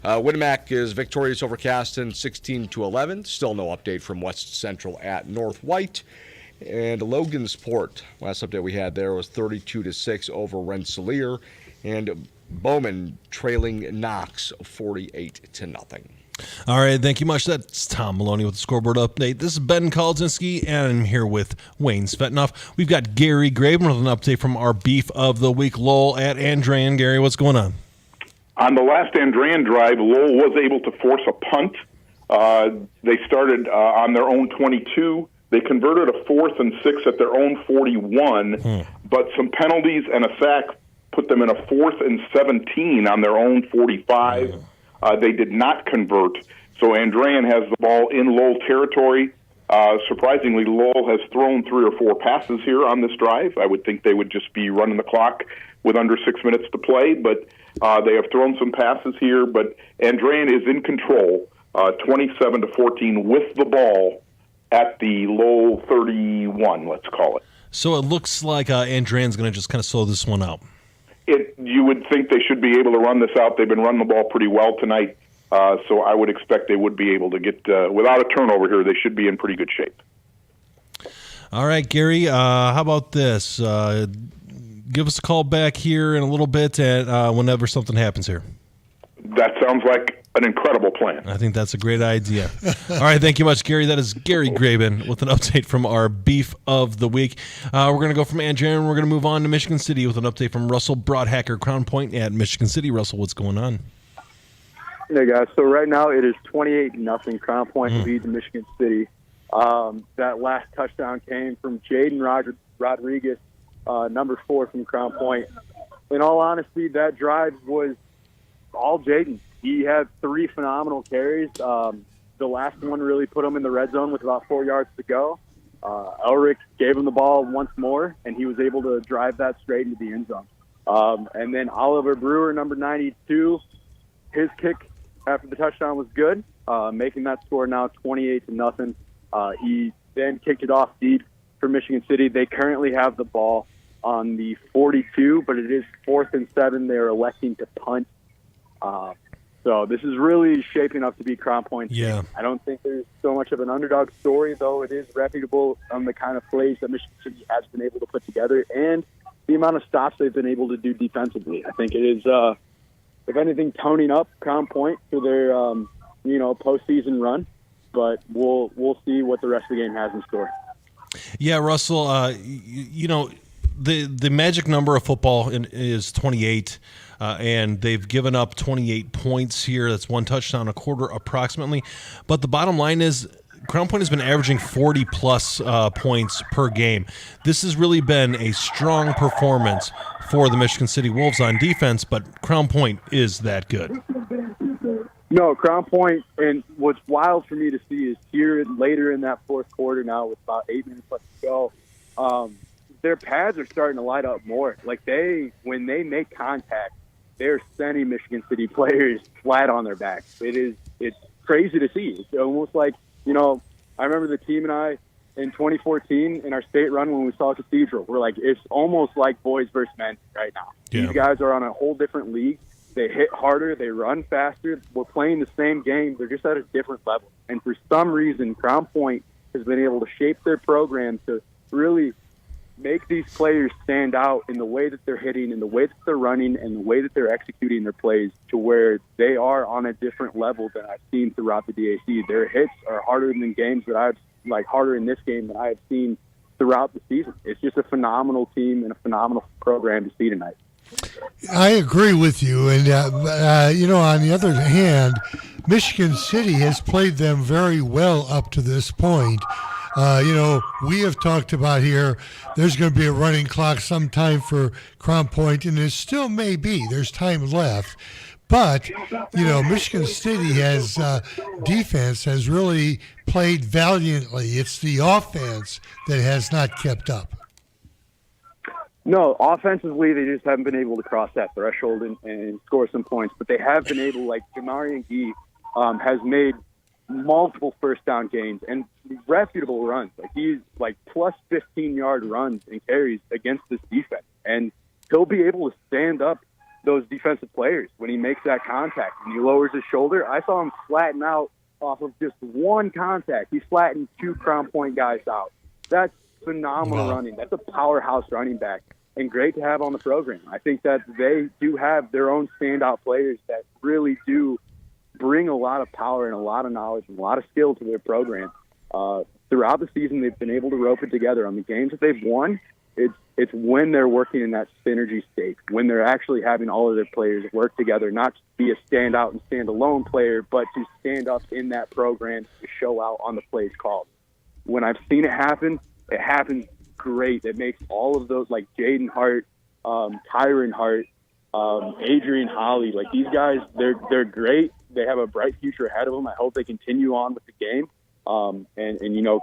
Winnemac is victorious over Caston, 16-11. Still no update from West Central at North White. And Logansport, last update we had there was 32-6 over Rensselaer. And Bowman trailing Knox 48-0. All right, thank you much. That's Tom Maloney with the scoreboard update. This is Ben Kolodzinski, and I'm here with Wayne Svetanoff. We've got Gary Graben with an update from our Beef of the Week, Lowell at Andrean. Gary, what's going on? On the last Andrean drive, Lowell was able to force a punt. They started on their own 22. They converted a 4th and 6 at their own 41, but some penalties and a sack put them in a 4th and 17 on their own 45. They did not convert. So Andrean has the ball in Lowell territory. Surprisingly, Lowell has thrown 3 or 4 passes here on this drive. I would think they would just be running the clock with under 6 minutes to play, but they have thrown some passes here. But Andrean is in control, 27-14 with the ball at the Lowell 31, let's call it. So it looks like Andrean's going to just kind of slow this one out. You would think they should be able to run this out. They've been running the ball pretty well tonight. So I would expect they would be able to get, without a turnover here, they should be in pretty good shape. All right, Gary, how about this? Give us a call back here in a little bit whenever something happens here. That sounds like an incredible plan. I think that's a great idea. All right, thank you much, Gary. That is Gary Graben with an update from our Beef of the Week. We're going to go from Andrea, and we're going to move on to Michigan City with an update from Russell Broadhacker, Crown Point at Michigan City. Russell, what's going on? Hey, guys. So right now it is 28-0. Crown Point leads Michigan City. That last touchdown came from Jaden Rodriguez, number 4 from Crown Point. In all honesty, that drive was all Jaden. He had 3 phenomenal carries. The last one really put him in the red zone with about 4 yards to go. Elric gave him the ball once more, and he was able to drive that straight into the end zone. And then Oliver Brewer, number 92, his kick after the touchdown was good, making that score now 28-0. He then kicked it off deep for Michigan City. They currently have the ball on the 42, but it is 4th and 7. They're electing to punt. So this is really shaping up to be Crown Point. Yeah. I don't think there's so much of an underdog story, though it is reputable on the kind of plays that Michigan City has been able to put together and the amount of stops they've been able to do defensively. I think it is, if anything, toning up Crown Point for their, postseason run. But we'll see what the rest of the game has in store. Yeah, Russell, the magic number of football is 28, and they've given up 28 points here. That's 1 touchdown a quarter approximately. But the bottom line is Crown Point has been averaging 40-plus points per game. This has really been a strong performance for the Michigan City Wolves on defense, but Crown Point is that good. No, Crown Point, and what's wild for me to see is here later in that fourth quarter now with about 8 minutes left to go, their pads are starting to light up more. Like when they make contact, they're sending Michigan City players flat on their backs. It's crazy to see. It's almost like, I remember the team and I in 2014 in our state run when we saw Cathedral. We're like, it's almost like boys versus men right now. Yeah. These guys are on a whole different league. They hit harder. They run faster. We're playing the same game. They're just at a different level. And for some reason, Crown Point has been able to shape their program to really make these players stand out in the way that they're hitting, in the way that they're running, and the way that they're executing their plays to where they are on a different level than I've seen throughout the DAC. Their hits are harder than games that harder in this game than I have seen throughout the season. It's just a phenomenal team and a phenomenal program to see tonight. I agree with you. And, on the other hand, Michigan City has played them very well up to this point. We have talked about here there's going to be a running clock sometime for Crown Point, and there still may be. There's time left. But, Michigan City has defense has really played valiantly. It's the offense that has not kept up. No, offensively, they just haven't been able to cross that threshold and score some points. But they have been able, like Jamarian Gee has made multiple first down gains and reputable runs. Like he's like plus 15-yard runs and carries against this defense. And he'll be able to stand up those defensive players when he makes that contact. When he lowers his shoulder, I saw him flatten out off of just one contact. He flattened 2 Crown Point guys out. That's phenomenal running. That's a powerhouse running back and great to have on the program. I think that they do have their own standout players that really do bring a lot of power and a lot of knowledge and a lot of skill to their program. Throughout the season, they've been able to rope it together. On the games that they've won, it's when they're working in that synergy state, when they're actually having all of their players work together, not to be a standout and stand-alone player, but to stand up in that program to show out on the plays called. When I've seen it happens great. It makes all of those, like Jaden Hart, Tyron Hart, Adrian Holly, like these guys, they're great. They have a bright future ahead of them. I hope they continue on with the game and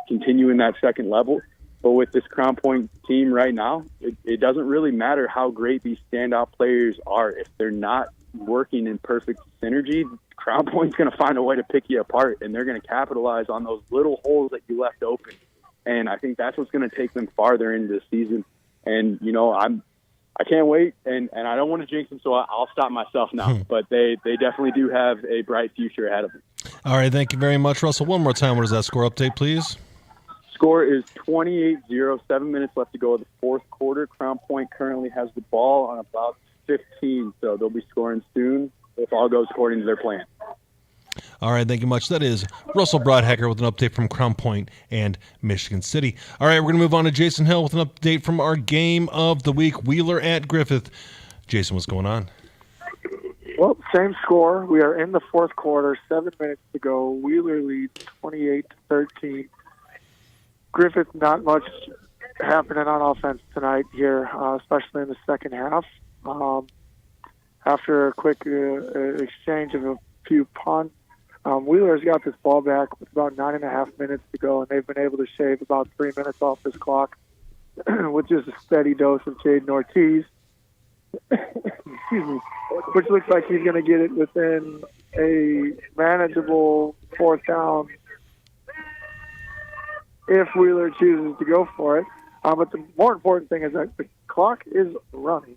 continue in that second level. But with this Crown Point team right now, it doesn't really matter how great these standout players are. If they're not working in perfect synergy, Crown Point's going to find a way to pick you apart, and they're going to capitalize on those little holes that you left open. And I think that's what's going to take them farther into the season. And, I can't wait, and I don't want to jinx them, so I'll stop myself now. But they definitely do have a bright future ahead of them. All right, thank you very much, Russell. One more time, what is that score update, please? Score is 28-0, 7 minutes left to go in the fourth quarter. Crown Point currently has the ball on about 15, so they'll be scoring soon if all goes according to their plan. All right, thank you much. That is Russell Broadhecker with an update from Crown Point and Michigan City. All right, we're going to move on to Jason Hill with an update from our game of the week, Wheeler at Griffith. Jason, what's going on? Well, same score. We are in the fourth quarter, 7 minutes to go. Wheeler leads 28-13. Griffith, not much happening on offense tonight here, especially in the second half. After a quick exchange of a few punts, Wheeler's got this ball back with about 9.5 minutes to go, and they've been able to shave about 3 minutes off this clock with just a steady dose of Jaden Ortiz. Excuse me, which looks like he's going to get it within a manageable fourth down if Wheeler chooses to go for it. But the more important thing is that the clock is running.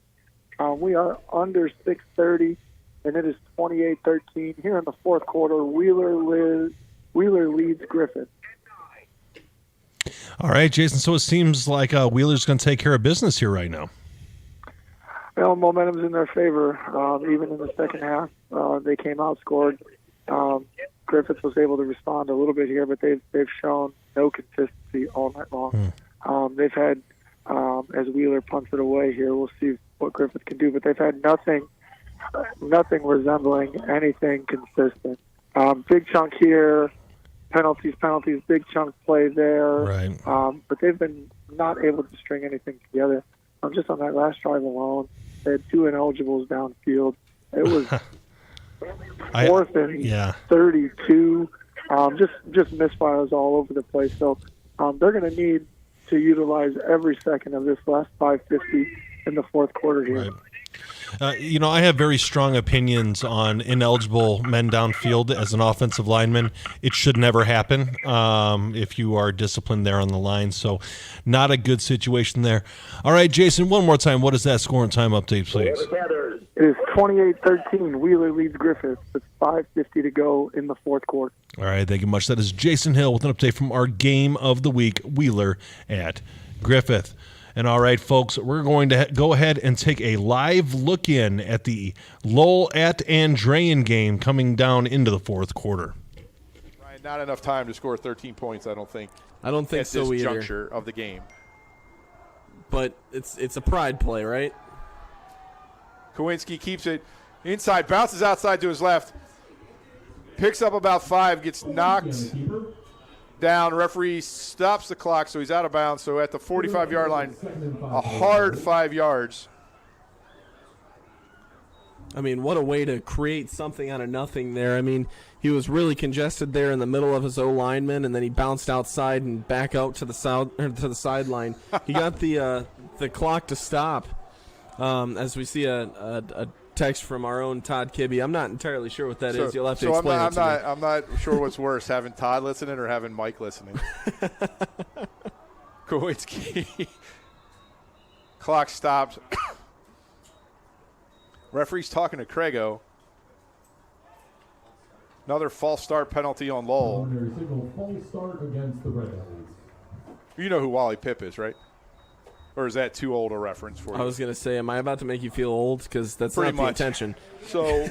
We are under 6:30, and it is 28-13. Here in the fourth quarter, Wheeler leads Griffith. All right, Jason, so it seems like Wheeler's going to take care of business here right now. Well, momentum's in their favor. Even in the second half, they came out, scored. Griffith was able to respond a little bit here, but they've shown no consistency all night long. They've had, as Wheeler punts it away here, we'll see what Griffith can do, but they've had nothing resembling anything consistent. Big chunk here, penalties, big chunk play there. Right. But they've been not able to string anything together. Just on that last drive alone, they had 2 ineligibles downfield. It was fourth and 32. Just misfires all over the place. So they're going to need to utilize every second of this last 5:50 in the fourth quarter here. Right. I have very strong opinions on ineligible men downfield as an offensive lineman. It should never happen if you are disciplined there on the line. So not a good situation there. All right, Jason, one more time. What is that score and time update, please? It is 28-13. Wheeler leads Griffith with 5:50 to go in the fourth quarter. All right, thank you much. That is Jason Hill with an update from our game of the week, Wheeler at Griffith. And all right, folks, we're going to go ahead and take a live look in at the Lowell at Andrean game coming down into the fourth quarter. Right, not enough time to score 13 points, I don't think. I don't think so at this either. juncture of the game. But it's a pride play, right? Kowinski keeps it inside, bounces outside to his left, picks up about 5, gets knocked down. Referee stops the clock, so he's out of bounds. So at the 45-yard line, a hard 5 yards. I mean, what a way to create something out of nothing there. I mean, he was really congested there in the middle of his O-lineman, and then he bounced outside and back out to the sideline. He got the clock to stop. As we see a text from our own Todd Kibbe. I'm not entirely sure what that is. You'll have to explain it to me. I'm not sure what's worse, having Todd listening or having Mike listening. Kowinski. Clock stops. Referee's talking to Craigo. Another false start penalty on Lowell. False start against the Red Devils. You know who Wally Pipp is, right? Or is that too old a reference for you? I was going to say, am I about to make you feel old? Because that's Pretty not much. the intention. So,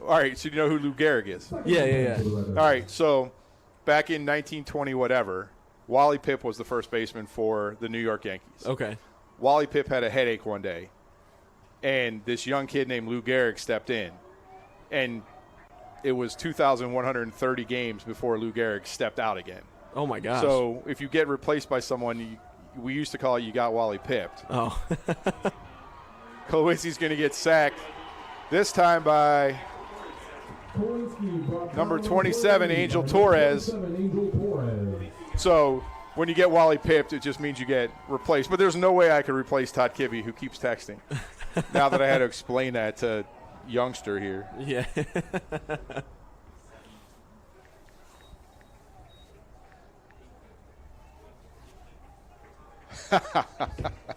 all right, so you know who Lou Gehrig is? Yeah. All right, so back in 1920 whatever, Wally Pipp was the first baseman for the New York Yankees. Okay. Wally Pipp had a headache one day, and this young kid named Lou Gehrig stepped in. And it was 2,130 games before Lou Gehrig stepped out again. Oh, my gosh. So if you get replaced by someone, we used to call it you got Wally Pipped. Oh. Kolodzinski's going to get sacked, this time by number 27, Angel Torres. So when you get Wally Pipped, it just means you get replaced. But there's no way I could replace Todd Kibbe, who keeps texting, now that I had to explain that to youngster here. Yeah.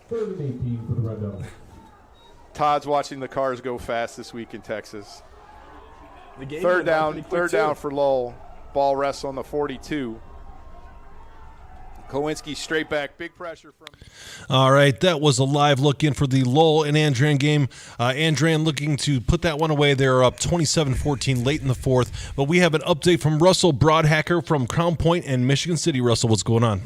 Third and 18 for the Red Devils. Todd's watching the cars go fast this week in Texas. The game Third went by pretty quick, down too. for Lowell. Ball rests on the 42. Kolodzinski straight back, big pressure from. All right, that was a live look in for the Lowell and Andran game. Andran looking to put that one away. They're up 27-14 late in the fourth. But we have an update from Russell Broadhacker from Crown Point and Michigan City. Russell, what's going on?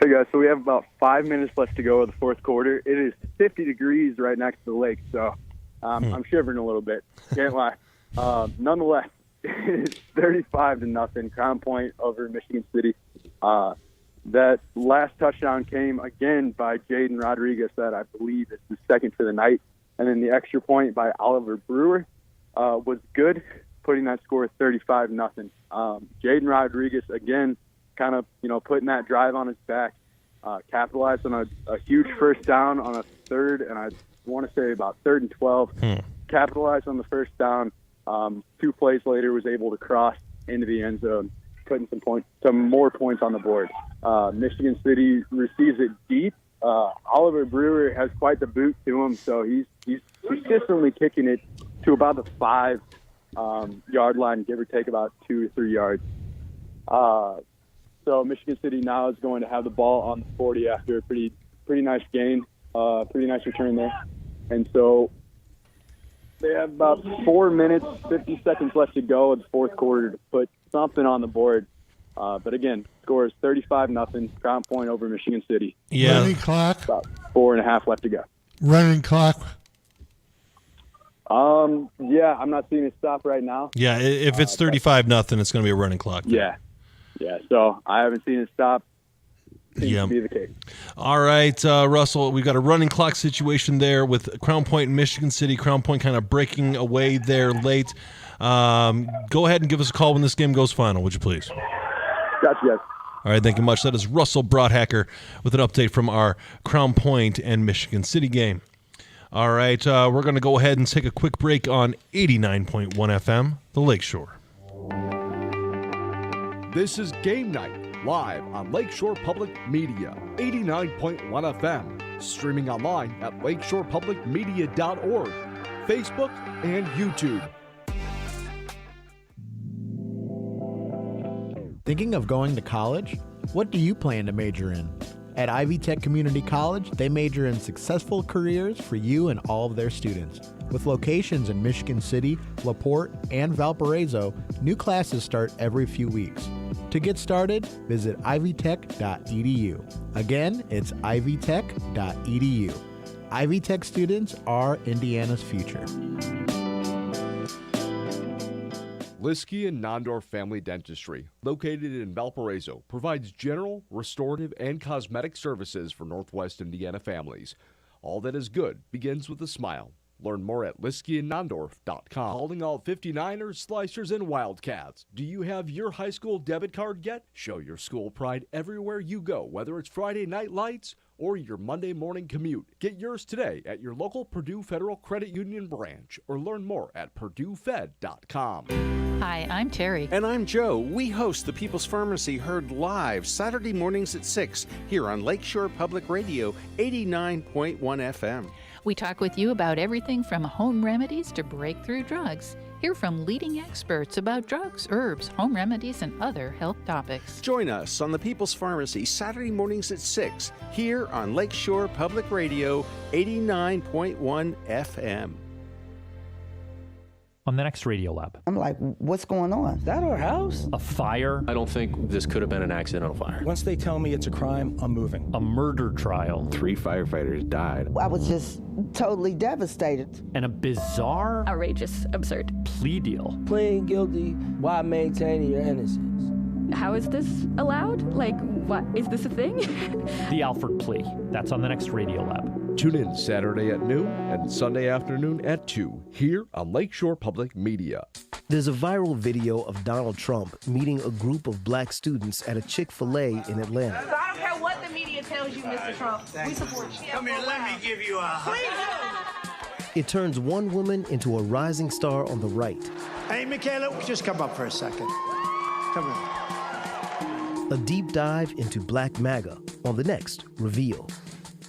Hey guys, so we have about 5 minutes left to go of the fourth quarter. It is 50 degrees right next to the lake, so I'm shivering a little bit. Can't lie. Nonetheless, it's 35-0 Crown Point over Michigan City. That last touchdown came again by Jaden Rodriguez, that I believe is the second for the night, and then the extra point by Oliver Brewer was good, putting that score at 35-0. Jaden Rodriguez again, kind of putting that drive on his back, capitalized on a huge first down on a third, and I want to say about 3rd and 12. Capitalized on the first down. 2 plays later, was able to cross into the end zone, putting some more points on the board. Michigan City receives it deep. Oliver Brewer has quite the boot to him, so he's consistently kicking it to about the 5 yard line, give or take about 2 or 3 yards. So Michigan City now is going to have the ball on the 40 after a pretty nice gain, pretty nice return there. And so they have about 4 minutes, 50 seconds left to go in the fourth quarter to put something on the board. But again, score is 35-0, Crown Point over Michigan City. Yeah. Running clock? About 4.5 left to go. Running clock? Yeah, I'm not seeing it stop right now. Yeah, if it's 35-0, it's going to be a running clock. Yeah, so I haven't seen it stop. Seems to be the case. All right, Russell, we've got a running clock situation there with Crown Point and Michigan City. Crown Point kind of breaking away there late. Go ahead and give us a call when this game goes final, would you please? Gotcha, guys. All right, thank you much. That is Russell Broadhacker with an update from our Crown Point and Michigan City game. All right, we're going to go ahead and take a quick break on 89.1 FM, the Lakeshore. This is Game Night, live on Lakeshore Public Media, 89.1 FM, streaming online at lakeshorepublicmedia.org, Facebook, and YouTube. Thinking of going to college? What do you plan to major in? At Ivy Tech Community College, they major in successful careers for you and all of their students. With locations in Michigan City, LaPorte, and Valparaiso, new classes start every few weeks. To get started, visit ivytech.edu. Again, it's ivytech.edu. Ivy Tech students are Indiana's future. Liskey and Nondorf Family Dentistry, located in Valparaiso, provides general, restorative, and cosmetic services for Northwest Indiana families. All that is good begins with a smile. Learn more at liskeyandnondorf.com. Calling all 59ers, Slicers, and Wildcats. Do you have your high school debit card yet? Show your school pride everywhere you go, whether it's Friday night lights or your Monday morning commute. Get yours today at your local Purdue Federal Credit Union branch or learn more at purduefed.com. Hi, I'm Terry. And I'm Joe. We host the People's Pharmacy heard live Saturday mornings at 6 here on Lakeshore Public Radio, 89.1 FM. We talk with you about everything from home remedies to breakthrough drugs. Hear from leading experts about drugs, herbs, home remedies, and other health topics. Join us on the People's Pharmacy Saturday mornings at 6 here on Lakeshore Public Radio, 89.1 FM. On the next Radio Lab. I'm like, what's going on? Is that our house? A fire. I don't think this could have been an accidental fire. Once they tell me it's a crime, I'm moving. A murder trial. 3 firefighters died. I was just totally devastated. And a bizarre, outrageous, absurd plea deal. Pleading guilty while maintaining your innocence. How is this allowed? Like, what? Is this a thing? The Alford plea. That's on the next Radio Lab. Tune in Saturday at noon and Sunday afternoon at 2 here on Lakeshore Public Media. There's a viral video of Donald Trump meeting a group of black students at a Chick-fil-A in Atlanta. So I don't care what the media tells you, Mr. Trump. We support you. Come here, let me give you a hug. It turns one woman into a rising star on the right. Hey, Michaela, just come up for a second. Come here. A deep dive into Black MAGA on the next Reveal.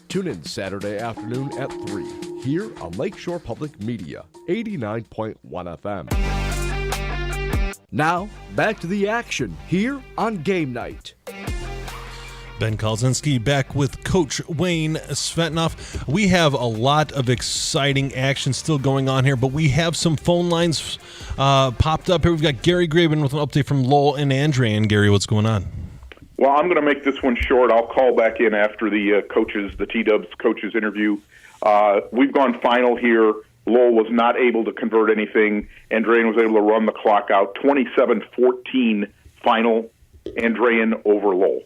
Tune in Saturday afternoon at 3 here on Lakeshore Public Media, 89.1 FM. Now, back to the action here on Game Night. Ben Kolodzinski back with Coach Wayne Svetanoff. We have a lot of exciting action still going on here, but we have some phone lines popped up here. We've got Gary Graben with an update from Lowell and Andre. And Gary, what's going on? Well, I'm going to make this one short. I'll call back in after the T-Dubs coaches interview. We've gone final here. Lowell was not able to convert anything. Andrean was able to run the clock out. 27-14 final. Andrean over Lowell.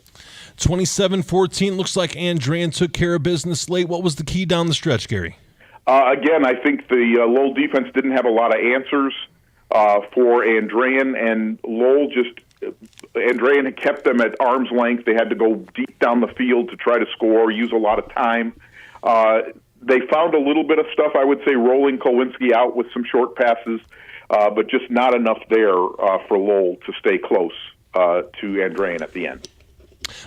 27-14. Looks like Andrean took care of business late. What was the key down the stretch, Gary? Again, I think the Lowell defense didn't have a lot of answers for Andrean, and Lowell Andrean had kept them at arm's length. They had to go deep down the field to try to score, use a lot of time. They found a little bit of stuff, I would say, rolling Kolodzinski out with some short passes, but just not enough there for Lowell to stay close to Andrean at the end.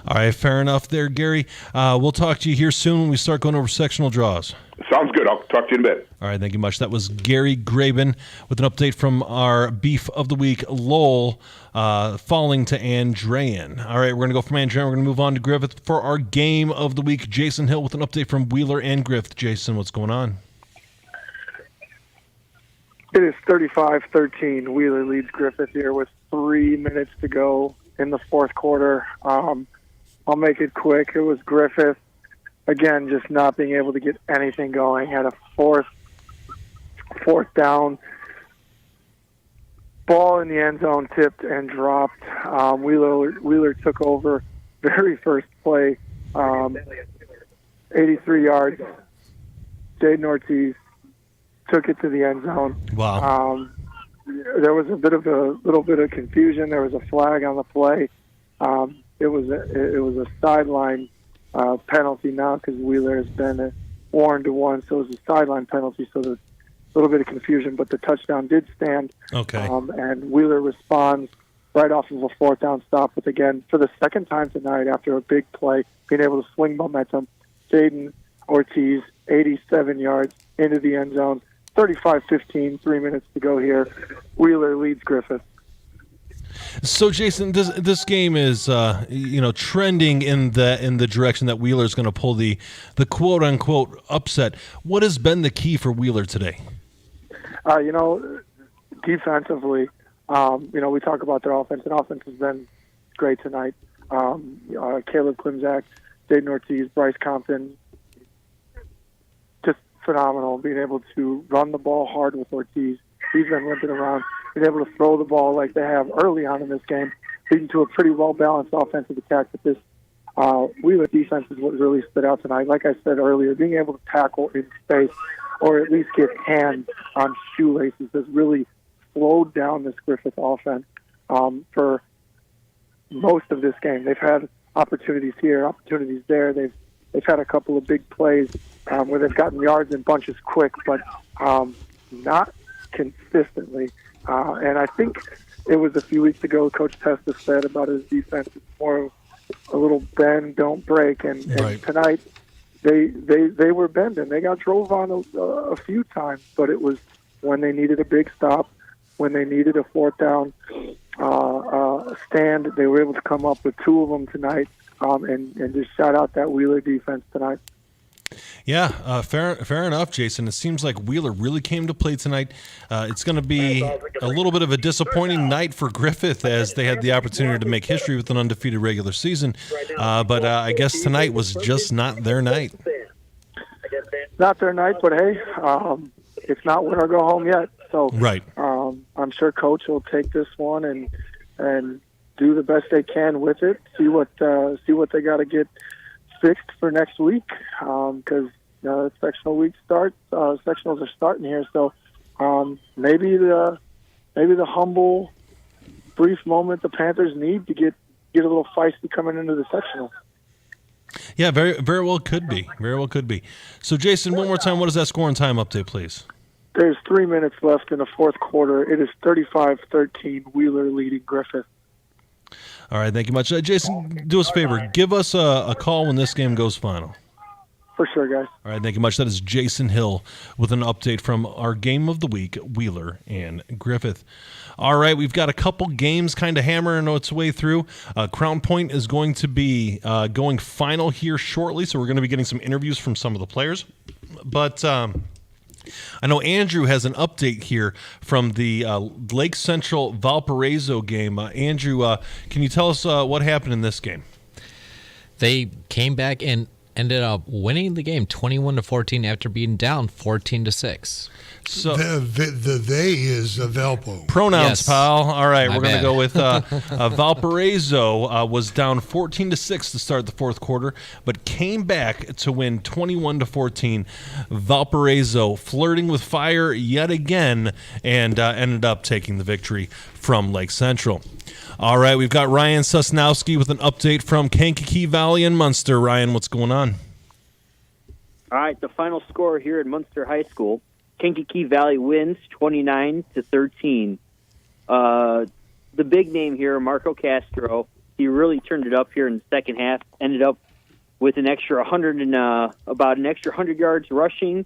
All right, fair enough there, Gary. We'll talk to you here soon when we start going over sectional draws. Sounds good. I'll talk to you in a bit. All right, thank you much. That was Gary Graben with an update from our Beef of the Week, Lowell, falling to Andrean. All right, we're going to go from Andrean. We're going to move on to Griffith for our Game of the Week. Jason Hill with an update from Wheeler and Griffith. Jason, what's going on? It is 35-13. Wheeler leads Griffith here with 3 minutes to go in the fourth quarter. I'll make it quick. It was Griffith, again, just not being able to get anything going. Had a fourth down. Ball in the end zone, tipped and dropped. Wheeler took over very first play, 83 yards. Jaden Ortiz took it to the end zone. Wow. There was a little bit of confusion. There was a flag on the play. It was a sideline penalty now because Wheeler has been warned to one, so it was a sideline penalty. So there's a little bit of confusion, but the touchdown did stand. Okay. And Wheeler responds right off of a fourth down stop. But again, for the second time tonight, after a big play, being able to swing momentum, Jaden Ortiz, 87 yards into the end zone. 35-15, 3 minutes to go here. Wheeler leads Griffith. So, Jason, this game is trending in the direction that Wheeler is going to pull the quote unquote upset. What has been the key for Wheeler today? Defensively, we talk about their offense, and offense has been great tonight. Caleb Klimzak, Jaden Ortiz, Bryce Compton, just phenomenal. Being able to run the ball hard with Ortiz. He's been limping around. Being able to throw the ball like they have early on in this game, leading to a pretty well-balanced offensive attack. But this Wheeler defense is what really stood out tonight. Like I said earlier, being able to tackle in space or at least get hands on shoelaces has really slowed down this Griffith offense for most of this game. They've had opportunities here, opportunities there. They've had a couple of big plays where they've gotten yards in bunches quick, but not consistently. And I think it was a few weeks ago Coach Testa said about his defense, it's more of a little bend, don't break. And tonight they were bending. They got drove on a few times, but it was when they needed a big stop, when they needed a fourth down stand. They were able to come up with two of them tonight, and just shout out that Wheeler defense tonight. Yeah, fair enough, Jason. It seems like Wheeler really came to play tonight. It's going to be a little bit of a disappointing night for Griffith as they had the opportunity to make history with an undefeated regular season. But I guess tonight was just not their night. Not their night, but hey, it's not win or go home yet. So right. I'm sure Coach will take this one and do the best they can with it. See what they got to get fixed for next week, because sectional week starts. Sectionals are starting here, so maybe the humble, brief moment the Panthers need to get a little feisty coming into the sectional. Yeah, very well could be. Very well could be. So, Jason, one more time, what is that score and time update, please? There's 3 minutes left in the fourth quarter. It is 35-13, Wheeler leading Griffith. All right, thank you much. Jason, do us a favor. Give us a call when this game goes final. For sure, guys. All right, thank you much. That is Jason Hill with an update from our game of the week, Wheeler and Griffith. All right, we've got a couple games kind of hammering its way through. Crown Point is going to be going final here shortly, so we're going to be getting some interviews from some of the players. But I know Andrew has an update here from the Lake Central Valparaiso game. Andrew, can you tell us what happened in this game? They came back and ended up winning the game 21-14 after being down 14-6. So the they is Valpo. Pronouns, Yes. pal. All right, My we're going to bad. go with Valparaiso was down 14-6 to start the fourth quarter, but came back to win 21-14. Valparaiso flirting with fire yet again and ended up taking the victory from Lake Central. All right, we've got Ryan Sosnowski with an update from Kankakee Valley and Munster. Ryan, what's going on? All right, the final score here at Munster High School, Kankakee Valley wins 29-13. The big name here, Marco Castro, he really turned it up here in the second half, ended up with an extra 100 yards rushing,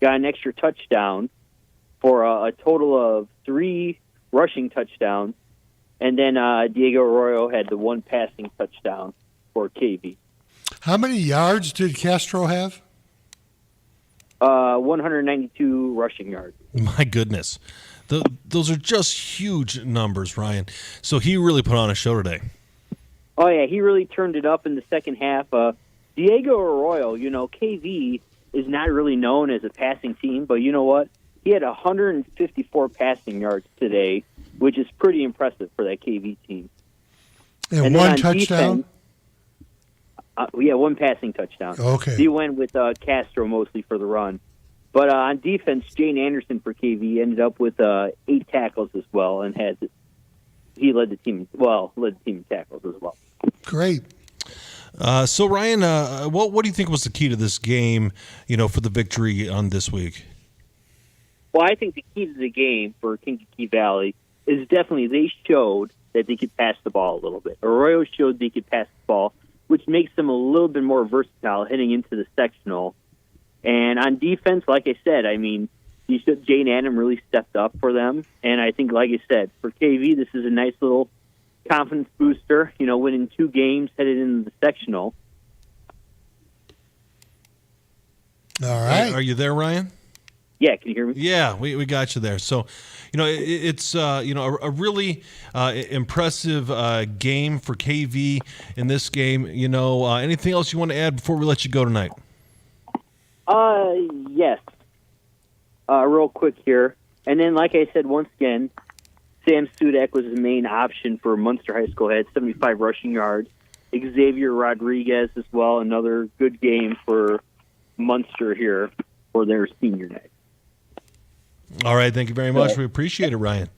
got an extra touchdown for a total of 3 rushing touchdowns. And then Diego Arroyo had the 1 passing touchdown for KV. How many yards did Castro have? 192 rushing yards. My goodness. Those are just huge numbers, Ryan. So he really put on a show today. Oh, yeah, he really turned it up in the second half. Diego Arroyo, KV is not really known as a passing team, but you know what? He had 154 passing yards today, which is pretty impressive for that KV team. And 1 touchdown? Defense, 1 passing touchdown. Okay. He went with Castro mostly for the run. But on defense, Jane Anderson for KV ended up with 8 tackles as well, and he led the team in tackles as well. Great. So Ryan, what do you think was the key to this game? For the victory on this week. Well, I think the key to the game for Kankakee Valley is definitely they showed that they could pass the ball a little bit. Arroyo showed they could pass the ball, which makes them a little bit more versatile heading into the sectional. And on defense, like I said, Jane Adam really stepped up for them. And I think, like I said, for KV, this is a nice little confidence booster, winning 2 games headed into the sectional. All right. Are you there, Ryan? Yeah, can you hear me? Yeah, we got you there. So, it's a really impressive game for KV in this game. Anything else you want to add before we let you go tonight? Yes. Real quick here. And then, like I said, once again, Sam Sudak was the main option for Munster High School. Had 75 rushing yards. Xavier Rodriguez as well. Another good game for Munster here for their senior night. All right, thank you very much. We appreciate it, Ryan.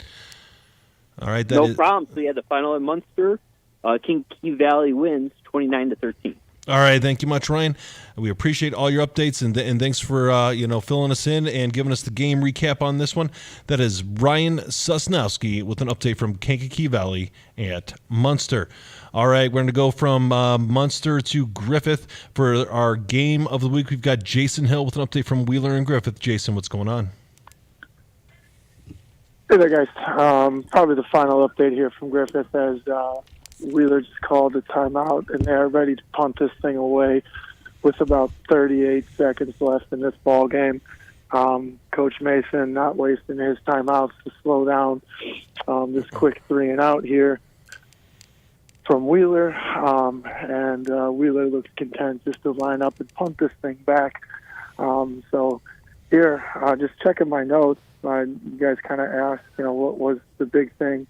All right, No problem. So, the final at Munster, Kankakee Valley wins 29-13. All right, thank you much, Ryan. We appreciate all your updates, and thanks for filling us in and giving us the game recap on this one. That is Ryan Sosnowski with an update from Kankakee Valley at Munster. All right, we're going to go from Munster to Griffith for our game of the week. We've got Jason Hill with an update from Wheeler and Griffith. Jason, what's going on? Hey there, guys. Probably the final update here from Griffith as Wheeler just called a timeout, and they're ready to punt this thing away with about 38 seconds left in this ball game. Coach Mason not wasting his timeouts to slow down this quick 3-and-out here from Wheeler, and Wheeler looks content just to line up and punt this thing back. So here, just checking my notes, you guys kind of asked, what was the big thing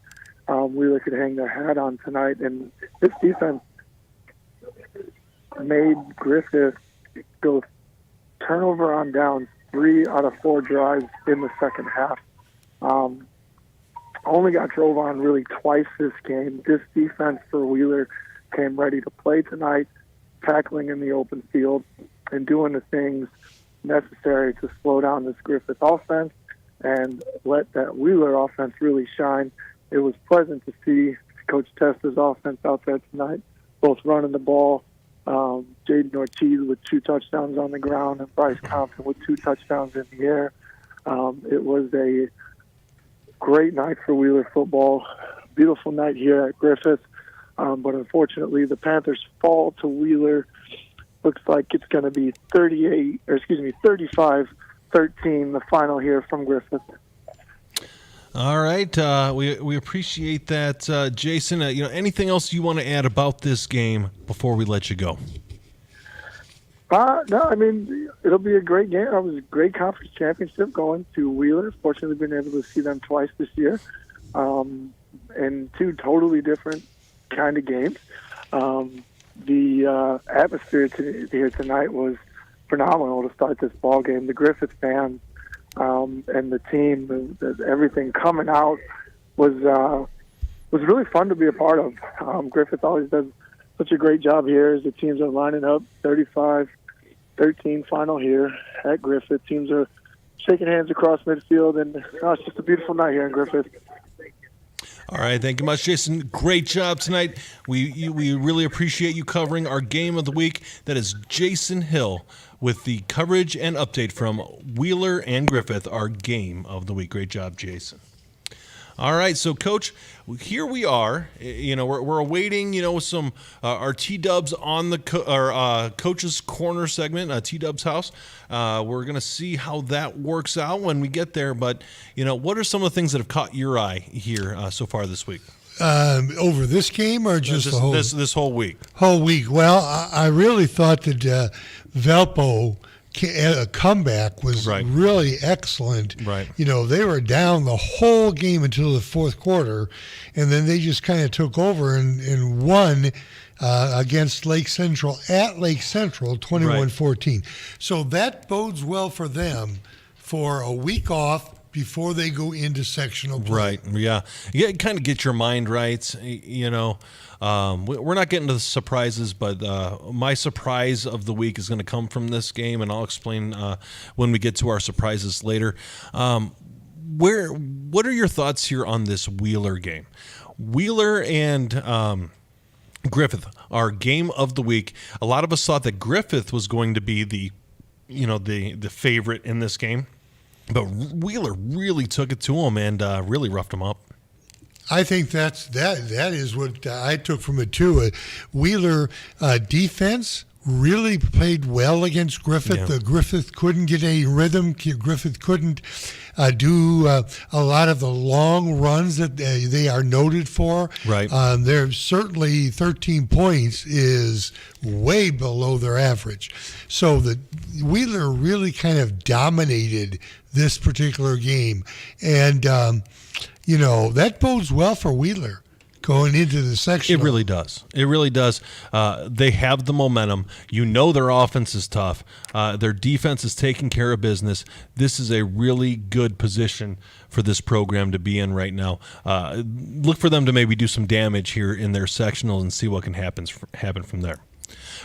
Wheeler could hang their hat on tonight, and this defense made Griffith go turnover on downs 3 out of 4 drives in the second half. Only got drove on really twice this game. This defense for Wheeler came ready to play tonight, tackling in the open field and doing the things necessary to slow down this Griffith offense and let that Wheeler offense really shine. It was pleasant to see Coach Testa's offense out there tonight, both running the ball. Jaden Ortiz with 2 touchdowns on the ground and Bryce Thompson with 2 touchdowns in the air. It was a great night for Wheeler football. Beautiful night here at Griffith. But unfortunately, the Panthers fall to Wheeler. Looks like it's going to be 35-13, the final here from Griffith. All right, we appreciate that, Jason. Anything else you want to add about this game before we let you go? No, I mean, it'll be a great game. It was a great conference championship going to Wheeler. Fortunately, been able to see them twice this year, and 2 totally different kind of games. The atmosphere here tonight was phenomenal to start this ball game. The Griffith fans and the team, everything coming out was really fun to be a part of. Griffith always does such a great job here as the teams are lining up. 35-13 final here at Griffith. Teams are shaking hands across midfield, and it's just a beautiful night here in Griffith. All right, thank you much, Jason. Great job tonight. We really appreciate you covering our game of the week. That is Jason Hill with the coverage and update from Wheeler and Griffith, our game of the week. Great job, Jason. All right, so Coach, here we are. We're awaiting some our T-Dubs on the Coach's Corner segment, T-Dubs house. We're going to see how that works out when we get there. But what are some of the things that have caught your eye here so far this week? Over this game or just the whole this whole week? Whole week. Well, I really thought that Valpo comeback was really excellent. Right. They were down the whole game until the fourth quarter, and then they just kind of took over and won against Lake Central at Lake Central, 21-14. So that bodes well for them for a week off before they go into sectional play. Right, yeah. You kind of get your mind right, We're not getting to the surprises, but my surprise of the week is going to come from this game, and I'll explain when we get to our surprises later. What are your thoughts here on this Wheeler game? Wheeler and Griffith, our game of the week. A lot of us thought that Griffith was going to be the favorite in this game, but Wheeler really took it to him and really roughed him up. I think that is what I took from it too. Wheeler defense really played well against Griffith. Yeah. Griffith couldn't get any rhythm. Griffith couldn't do a lot of the long runs that they are noted for. Right. There's certainly 13 points is way below their average. So the Wheeler really kind of dominated this particular game, and that bodes well for Wheeler going into the section. It really does. It really does. They have the momentum. Their offense is tough. Their defense is taking care of business. This is a really good position for this program to be in right now. Look for them to maybe do some damage here in their sectional and see what can happen from there.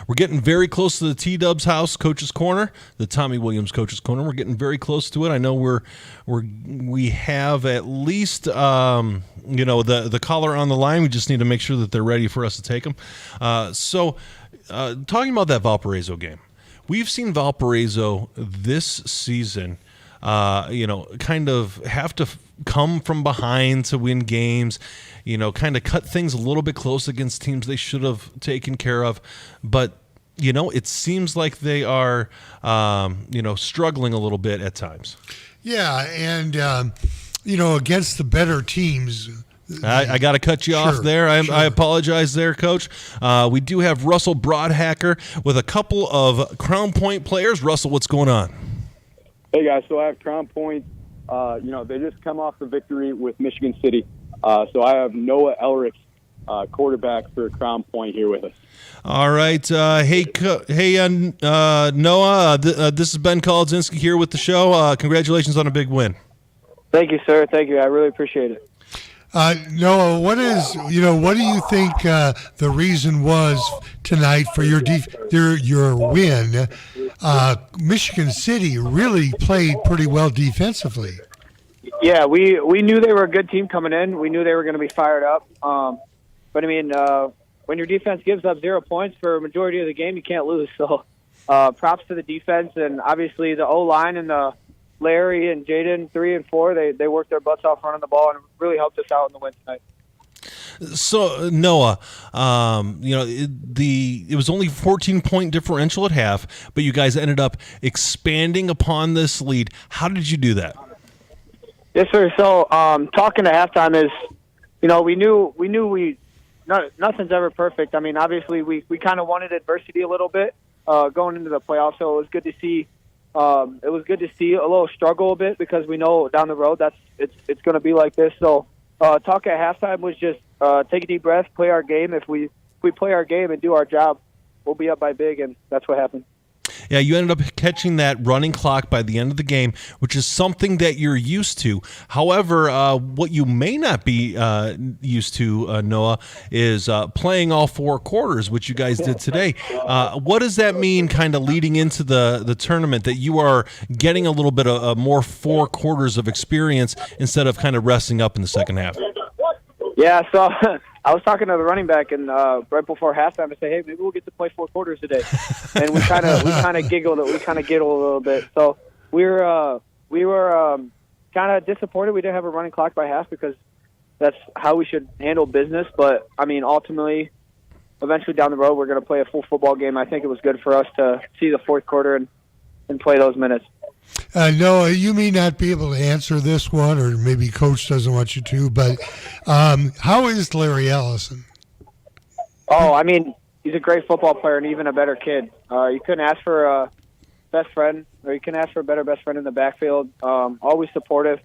We're getting very close to the T-Dubs house, Coach's Corner, the Tommy Williams Coach's Corner. We're getting very close to it. I know we have at least the caller on the line. We just need to make sure that they're ready for us to take them. So talking about that Valparaiso game, we've seen Valparaiso this season kind of have to come from behind to win games, kind of cut things a little bit close against teams they should have taken care of. But, it seems like they are, struggling a little bit at times. Yeah, and, against the better teams. I got to cut you off there. I apologize there, Coach. We do have Russell Broadhacker with a couple of Crown Point players. Russell, what's going on? Hey, guys. So I have Crown Point. They just come off the victory with Michigan City. So I have Noah Elric, quarterback for Crown Point, here with us. All right. Hey, Noah. This is Ben Kolodzinski here with the show. Congratulations on a big win. Thank you, sir. Thank you. I really appreciate it. Noah, what do you think the reason was tonight for your win? Michigan City really played pretty well defensively. Yeah, we knew they were a good team coming in. We knew they were going to be fired up. But I mean, when your defense gives up 0 points for a majority of the game, you can't lose. So props to the defense, and obviously the O-line and the Larry and Jaden, 3 and 4, they worked their butts off running the ball and really helped us out in the win tonight. So Noah, it was only 14-point differential at half, but you guys ended up expanding upon this lead. How did you do that? Yes, sir. So talking at halftime is, we knew nothing's ever perfect. I mean, obviously we kind of wanted adversity a little bit going into the playoffs, so it was good to see. It was good to see a little struggle a bit because we know down the road it's going to be like this. So talk at halftime was just take a deep breath, play our game. If we play our game and do our job, we'll be up by big, and that's what happened. Yeah, you ended up catching that running clock by the end of the game, which is something that you're used to. However, what you may not be used to, Noah, is playing all 4 quarters, which you guys did today. What does that mean kind of leading into the tournament, that you are getting a little bit of more 4 quarters of experience instead of kind of resting up in the second half? Yeah, so I was talking to the running back, and right before halftime, I said, "Hey, maybe we'll get to play 4 quarters today." And we kind of giggled a little bit. So we were kind of disappointed we didn't have a running clock by half because that's how we should handle business. But I mean, ultimately, eventually down the road, we're going to play a full football game. I think it was good for us to see the 4th quarter and play those minutes. Noah, you may not be able to answer this one, or maybe Coach doesn't want you to, but how is Larry Ellison? Oh, I mean, he's a great football player and even a better kid. You couldn't ask for a best friend, or you couldn't ask for a better best friend in the backfield. Always supportive,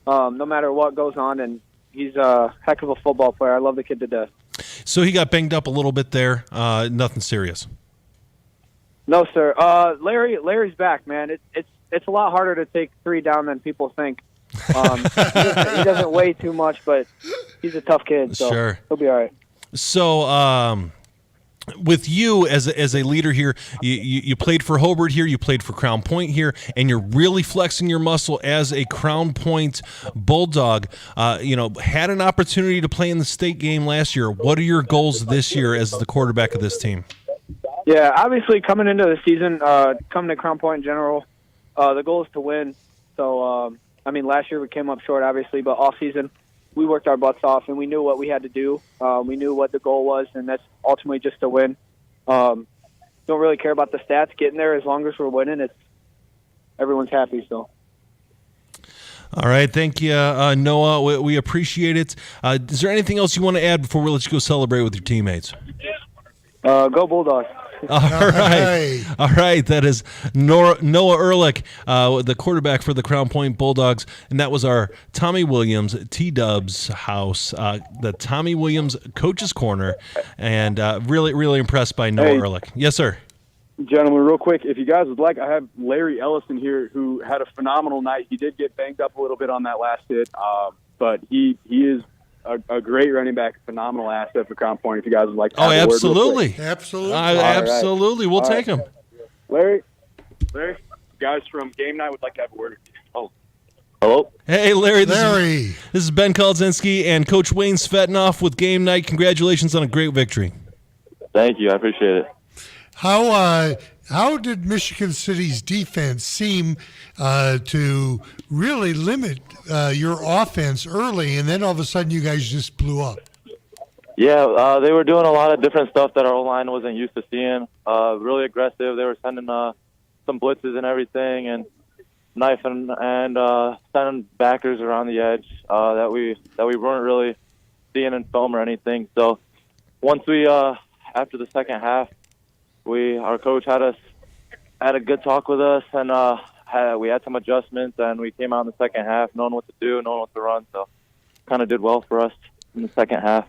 no matter what goes on, and he's a heck of a football player. I love the kid to death. So he got banged up a little bit there. Nothing serious. No, sir. Larry's back, man. It's a lot harder to take 3 down than people think. He doesn't weigh too much, but he's a tough kid, so Sure. He'll be all right. So with you as a leader here, you played for Hobart here, you played for Crown Point here, and you're really flexing your muscle as a Crown Point Bulldog. Had an opportunity to play in the state game last year. What are your goals this year as the quarterback of this team? Yeah, obviously coming into the season, coming to Crown Point in general, the goal is to win. So, last year we came up short, obviously, but all season we worked our butts off, and we knew what we had to do. We knew what the goal was, and that's ultimately just to win. Don't really care about the stats getting there. As long as we're winning, everyone's happy. So. All right, thank you, Noah. We appreciate it. Is there anything else you want to add before we let you go celebrate with your teammates? Go Bulldogs. All right. That is Noah Ehrlich, the quarterback for the Crown Point Bulldogs, and that was our Tommy Williams T-Dubs house, the Tommy Williams Coach's Corner, and really, really impressed by Noah Ehrlich. Yes, sir. Gentlemen, real quick, if you guys would like, I have Larry Ellison here, who had a phenomenal night. He did get banged up a little bit on that last hit, but he is a great running back, phenomenal asset for Crown Point. If you guys would like to have a word real quick. Absolutely. Absolutely. We'll take him. Larry, guys from Gamenight would like to have a word with you. Oh. Hello? Hey, Larry. This is Ben Kolodzinski and Coach Wayne Svetanoff with Gamenight. Congratulations on a great victory. Thank you. I appreciate it. How did Michigan City's defense seem to really limit your offense early, and then all of a sudden you guys just blew up? Yeah, they were doing a lot of different stuff that our O-line wasn't used to seeing. Really aggressive. They were sending some blitzes and everything, and knifing and sending backers around the edge that we weren't really seeing in film or anything. So once we after the second half, our coach had a good talk with us, and we had some adjustments, and we came out in the second half knowing what to do, knowing what to run. So kind of did well for us in the second half.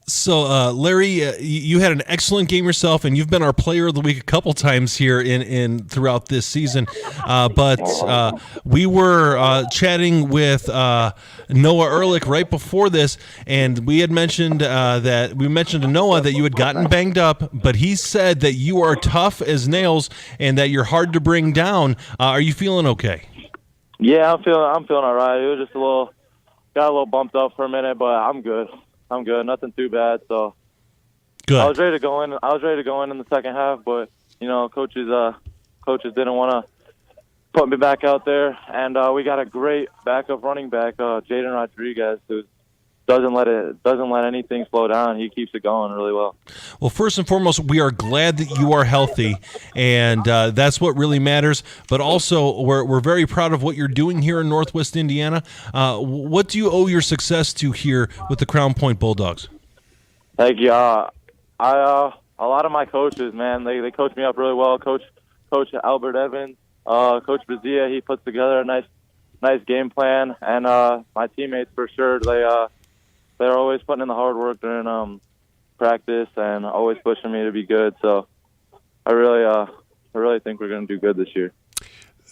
So, Larry, you had an excellent game yourself, and you've been our player of the week a couple times here in throughout this season. But we were chatting with Noah Ehrlich right before this, and we had mentioned to Noah that you had gotten banged up, but he said that you are tough as nails and that you're hard to bring down. Are you feeling okay? Yeah, I'm feeling all right. It was just got a little bumped up for a minute, but I'm good. Nothing too bad. So Good. I was ready to go in. I was ready to go in the second half, but coaches didn't want to put me back out there, and we got a great backup running back, Jaden Rodriguez, who doesn't let anything slow down. He keeps it going really well. Well, first and foremost, we are glad that you are healthy, and that's what really matters. But also, we're very proud of what you're doing here in Northwest Indiana. What do you owe your success to here with the Crown Point Bulldogs? Thank you. A lot of my coaches, man, they coach me up really well. Coach Albert Evans, Coach Bazia, he puts together a nice game plan, and my teammates for sure. They're always putting in the hard work during practice and always pushing me to be good. So I really think we're going to do good this year.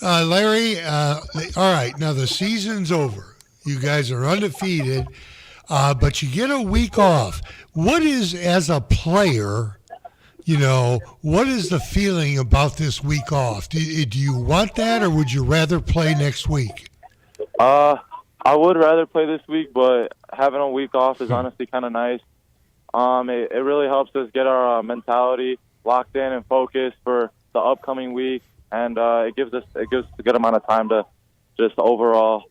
Larry, all right, now the season's over. You guys are undefeated, but you get a week off. What is, as a player, what is the feeling about this week off? Do you want that, or would you rather play next week? I would rather play this week, but having a week off is honestly kind of nice. It really helps us get our mentality locked in and focused for the upcoming week, and it gives us a good amount of time to just overall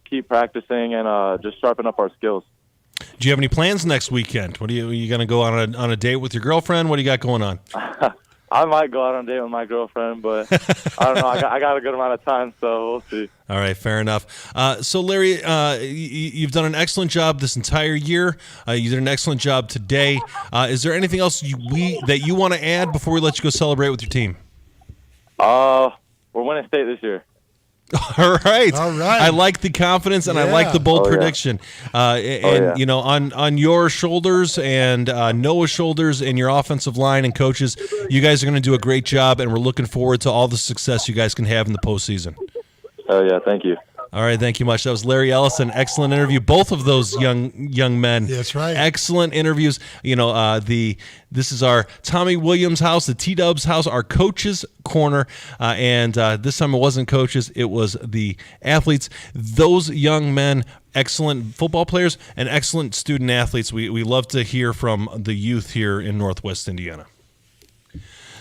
keep practicing and just sharpen up our skills. Do you have any plans next weekend? Are you going to go on a date with your girlfriend? What do you got going on? I might go out on a date with my girlfriend, but I don't know. I got a good amount of time, so we'll see. All right, fair enough. So, Larry, you've done an excellent job this entire year. You did an excellent job today. Is there anything else that you want to add before we let you go celebrate with your team? We're winning state this year. All right. I like the confidence, and I like the bold prediction. On your shoulders and Noah's shoulders and your offensive line and coaches, you guys are going to do a great job, and we're looking forward to all the success you guys can have in the postseason. Oh, yeah. Thank you. All right, thank you much. That was Larry Ellison. Excellent interview. Both of those young men. That's right. Excellent interviews. This is our Tommy Williams house, the T-Dubs house, our coaches' corner. And this time it wasn't coaches, it was the athletes. Those young men, excellent football players and excellent student athletes. We love to hear from the youth here in Northwest Indiana.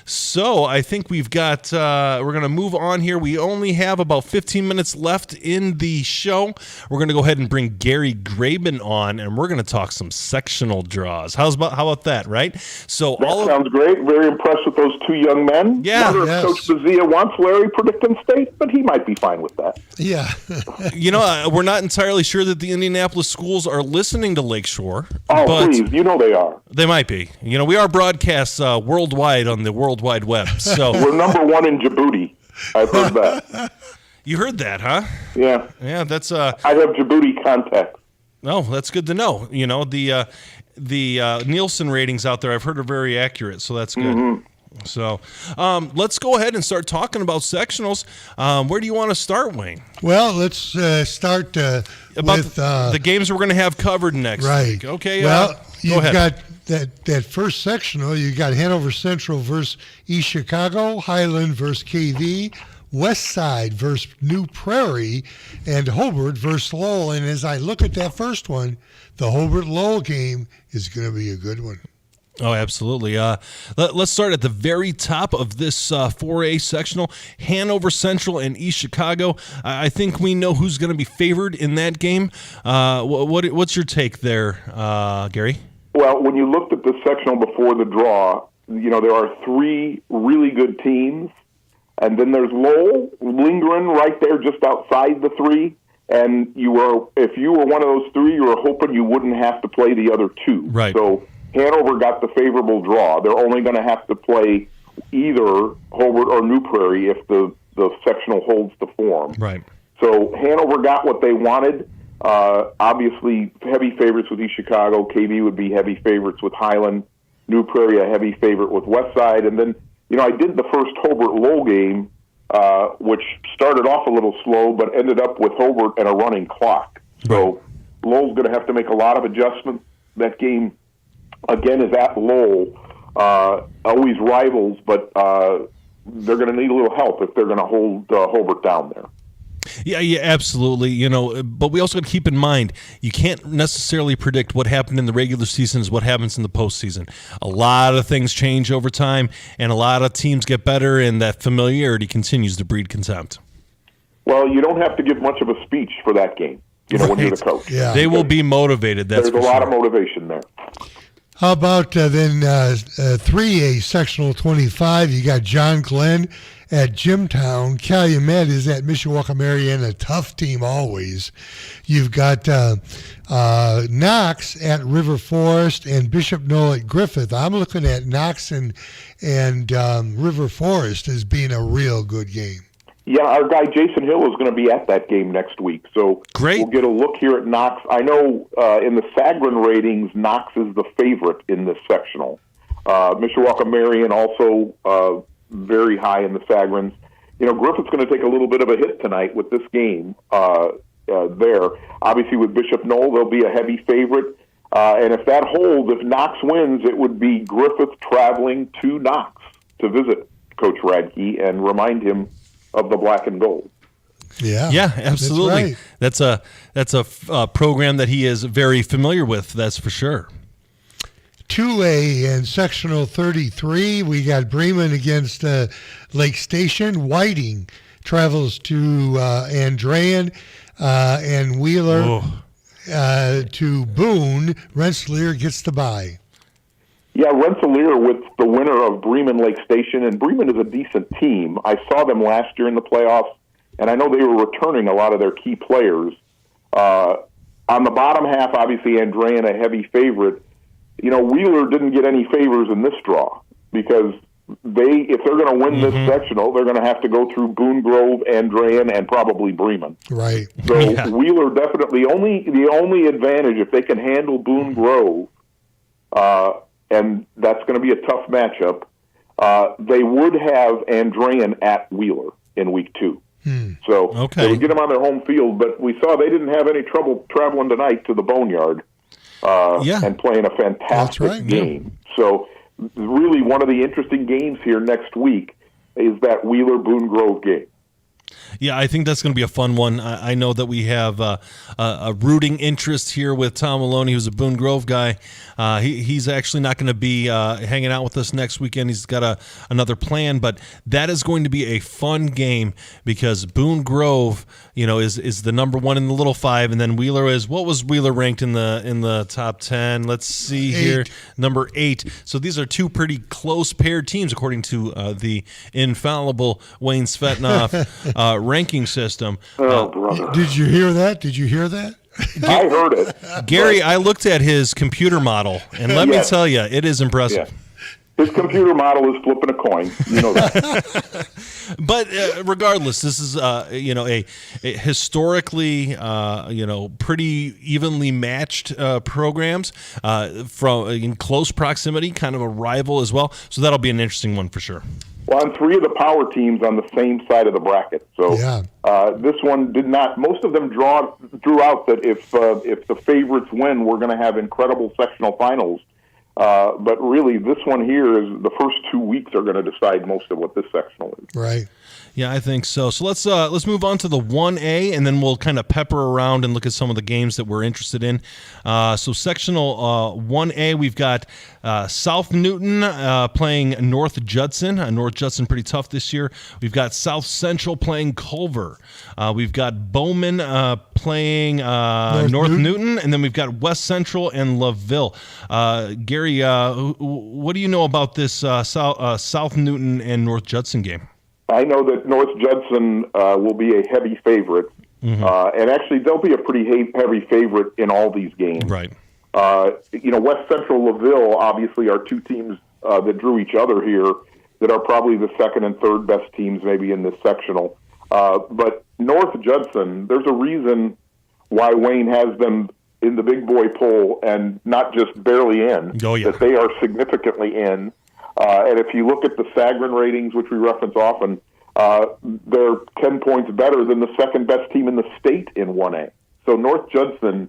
So I think we've got, we're going to move on here. We only have about 15 minutes left in the show. We're going to go ahead and bring Gary Graben on, and we're going to talk some sectional draws. How about that, right? So that sounds great. Very impressed with those two young men. Yeah. Wonder if Coach Bazia wants Larry predicting state, but he might be fine with that. Yeah. We're not entirely sure that the Indianapolis schools are listening to Lakeshore. Oh, but please. They are. They might be. We are broadcast worldwide on the World Wide Web. So we're number one in Djibouti. I've heard that. You heard that, huh? Yeah. Yeah, that's I have Djibouti contacts. Oh, that's good to know. The Nielsen ratings out there, I've heard, are very accurate, so that's good. Mm-hmm. So let's go ahead and start talking about sectionals. Where do you want to start, Wayne? Well, let's start with the games we're going to have covered next week. Okay. Well, go ahead. Got that first sectional. You got Hanover Central versus East Chicago, Highland versus KV, West Side versus New Prairie, and Hobart versus Lowell. And as I look at that first one, the Hobart-Lowell game is going to be a good one. Oh, absolutely. Let's start at the very top of this 4A sectional, Hanover Central and East Chicago. I think we know who's going to be favored in that game. What's your take there, Gary? Well, when you looked at the sectional before the draw, there are three really good teams, and then there's Lowell lingering right there just outside the three. And if you were one of those three, you were hoping you wouldn't have to play the other two. Right. So Hanover got the favorable draw. They're only going to have to play either Hobart or New Prairie if the sectional holds the form. Right. So Hanover got what they wanted. Obviously, heavy favorites with East Chicago. KV would be heavy favorites with Highland. New Prairie, a heavy favorite with Westside. And then, I did the first Hobart-Lowell game, which started off a little slow, but ended up with Hobart and a running clock. So Lowell's going to have to make a lot of adjustments. That game, again, is at Lowell. Always rivals, but they're going to need a little help if they're going to hold Hobart down there. Yeah, absolutely. You know, but we also got to keep in mind you can't necessarily predict what happened in the regular season is what happens in the postseason. A lot of things change over time, and a lot of teams get better, and that familiarity continues to breed contempt. Well, you don't have to give much of a speech for that game. You know, when you're the coach, they will be motivated. There's a lot of motivation there. How about then 3A Sectional 25? You got John Glenn at Jimtown. Calumet is at Mishawaka Marion, a tough team always. You've got Knox at River Forest and Bishop Knoll at Griffith. I'm looking at Knox and River Forest as being a real good game. Yeah, our guy Jason Hill is going to be at that game next week, so we'll get a look here at Knox. I know in the Sagarin ratings, Knox is the favorite in this sectional. Mishawaka Marion also very high in the Sagarins. You know, Griffith's going to take a little bit of a hit tonight with this game there. Obviously, with Bishop Knoll, they'll be a heavy favorite. And if that holds, if Knox wins, it would be Griffith traveling to Knox to visit Coach Radke and remind him of the black and gold. Yeah, absolutely. That's a program that he is very familiar with. That's for sure. 2A and Sectional 33, we got Bremen against Lake Station. Whiting travels to Andrean and Wheeler to Boone. Rensselaer gets the bye. Yeah, Rensselaer with the winner of Bremen Lake Station, and Bremen is a decent team. I saw them last year in the playoffs, and I know they were returning a lot of their key players. On the bottom half, obviously, Andrean a heavy favorite. You know, Wheeler didn't get any favors in this draw because if they're going to win this sectional, they're going to have to go through Boone Grove, Andrean, and probably Bremen. Right. So Wheeler definitely the only advantage if they can handle Boone Grove. And that's going to be a tough matchup. They would have Andrean at Wheeler in week 2. So they would get them on their home field, but we saw they didn't have any trouble traveling tonight to the Boneyard and playing a fantastic game. So really one of the interesting games here next week is that Wheeler-Boone Grove game. Yeah, I think that's going to be a fun one. I know that we have a rooting interest here with Tom Maloney, who's a Boone Grove guy. He's actually not going to be hanging out with us next weekend. He's got another plan, but that is going to be a fun game because Boone Grove, you know, is the number one in the Little Five, and then Wheeler is, what was Wheeler ranked in the top 10? Let's see here, number 8. So these are two pretty close paired teams according to the infallible Wayne Svetanoff ranking system. Did you hear that? I heard it. Gary, I looked at his computer model, and let me tell you, it is impressive. His computer model is flipping a coin. You know that. But regardless, this is a historically pretty evenly matched programs from in close proximity, kind of a rival as well. So that'll be an interesting one for sure. Well, and 3 of the power teams on the same side of the bracket. So this one did not. Most of them drew out that if the favorites win, we're going to have incredible sectional finals. But really, this one here is the first 2 weeks are going to decide most of what this sectional is. Right. Yeah, I think so. So let's move on to the 1A, and then we'll kind of pepper around and look at some of the games that we're interested in. So sectional 1A, we've got South Newton playing North Judson. North Judson pretty tough this year. We've got South Central playing Culver. We've got Bowman playing North Newton, and then we've got West Central and LaVille. Gary, what do you know about this South Newton and North Judson game? I know that North Judson will be a heavy favorite, and actually they'll be a pretty heavy favorite in all these games. Right. West Central, LaVille, obviously are 2 teams that drew each other here that are probably the second and third best teams maybe in this sectional. But North Judson, there's a reason why Wayne has them in the big boy poll and not just barely in, that they are significantly in. And if you look at the Sagarin ratings, which we reference often, they're 10 points better than the second best team in the state in 1A. So North Judson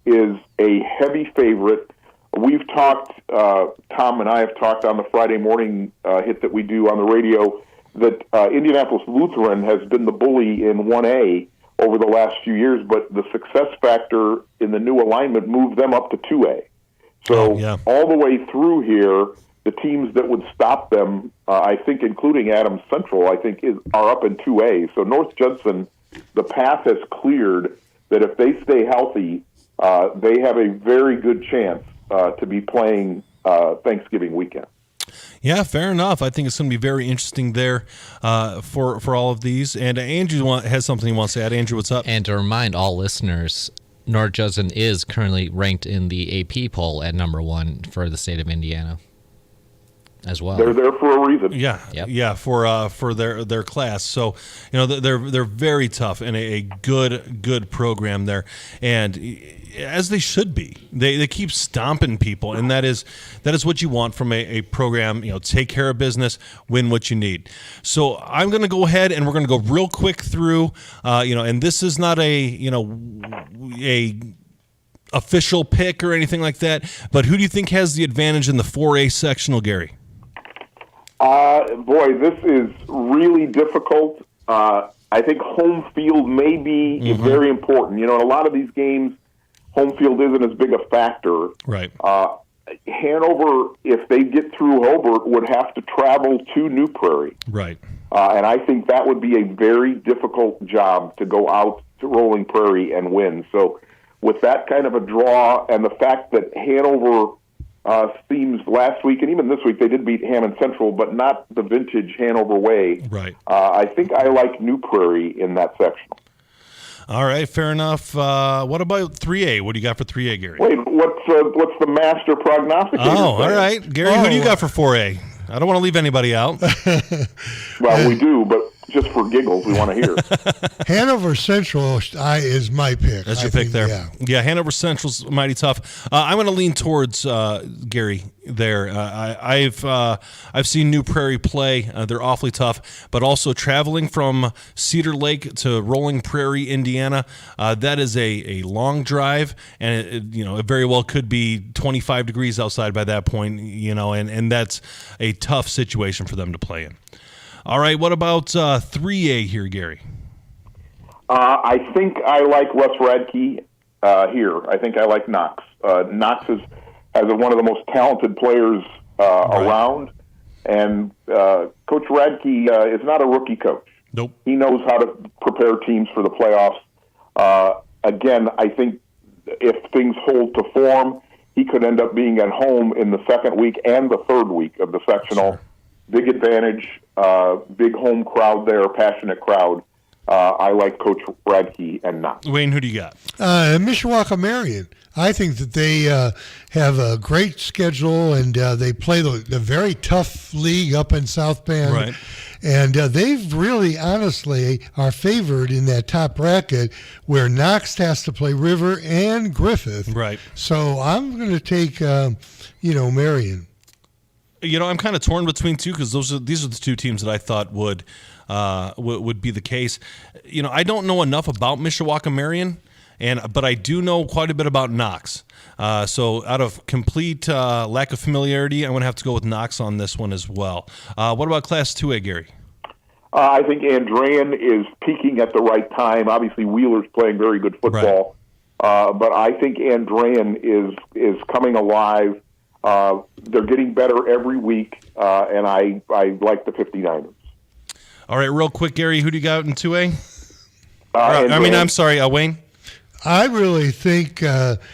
is a heavy favorite. We've talked, Tom and I have talked on the Friday morning hit that we do on the radio, that Indianapolis Lutheran has been the bully in 1A over the last few years, but the success factor in the new alignment moved them up to 2A. So all the way through here, the teams that would stop them, I think, including Adams Central, I think are up in 2A. So North Judson, the path has cleared that if they stay healthy, they have a very good chance to be playing Thanksgiving weekend. Yeah, fair enough. I think it's going to be very interesting there for all of these. And Andrew has something he wants to add. Andrew, what's up? And to remind all listeners, North Judson is currently ranked in the AP poll at number 1 for the state of Indiana as well. They're there for a reason. Yeah, for their class. So, they're very tough and a good program there, and as they should be. They keep stomping people, and that is what you want from a program. Take care of business, win what you need. So I'm going to go ahead and we're going to go real quick through. And this is not a official pick or anything like that. But who do you think has the advantage in the 4A sectional, Gary? Boy, this is really difficult. I think home field may be very important. In a lot of these games, home field isn't as big a factor. Right. Hanover, if they get through Hobart, would have to travel to New Prairie. Right. And I think that would be a very difficult job to go out to Rolling Prairie and win. So with that kind of a draw and the fact that Hanover seems last week and even this week they did beat Hammond Central, but not the vintage Hanover way. Right. I think I like New Prairie in that sectional. All right, fair enough. What about 3A? What do you got for 3A, Gary? Wait, what's the master prognosticator? Oh, all right. Gary, who do you got for 4A? I don't want to leave anybody out. Well, we do, but just for giggles, we want to hear. Hanover Central is my pick. That's your pick there. Yeah, Hanover Central's mighty tough. I'm going to lean towards Gary there. I've seen New Prairie play. They're awfully tough, but also traveling from Cedar Lake to Rolling Prairie, Indiana, that is a long drive, and it very well could be 25 degrees outside by that point, and that's a tough situation for them to play in. All right, what about 3A here, Gary? I think I like Russ Radke here. I think I like Knox. Knox has one of the most talented players around, and Coach Radke is not a rookie coach. Nope. He knows how to prepare teams for the playoffs. Again, I think if things hold to form, he could end up being at home in the second week and the third week of the sectional. Sure. Big advantage, big home crowd there, passionate crowd. I like Coach Radke and Knox. Wayne, who do you got? Mishawaka Marion. I think that they have a great schedule, and they play the very tough league up in South Bend. Right. And they've really, honestly, are favored in that top bracket where Knox has to play River and Griffith. Right. So I'm going to take, Marion. I'm kind of torn between two because these are the two teams that I thought would be the case. I don't know enough about Mishawaka Marion, but I do know quite a bit about Knox. So out of complete lack of familiarity, I'm going to have to go with Knox on this one as well. What about Class 2A, Gary? I think Andrean is peaking at the right time. Obviously, Wheeler's playing very good football. Right. But I think Andrean is coming alive. They're getting better every week, and I like the 59ers. All right, real quick, Gary, who do you got in 2A? I'm sorry, Wayne? I really think, I'm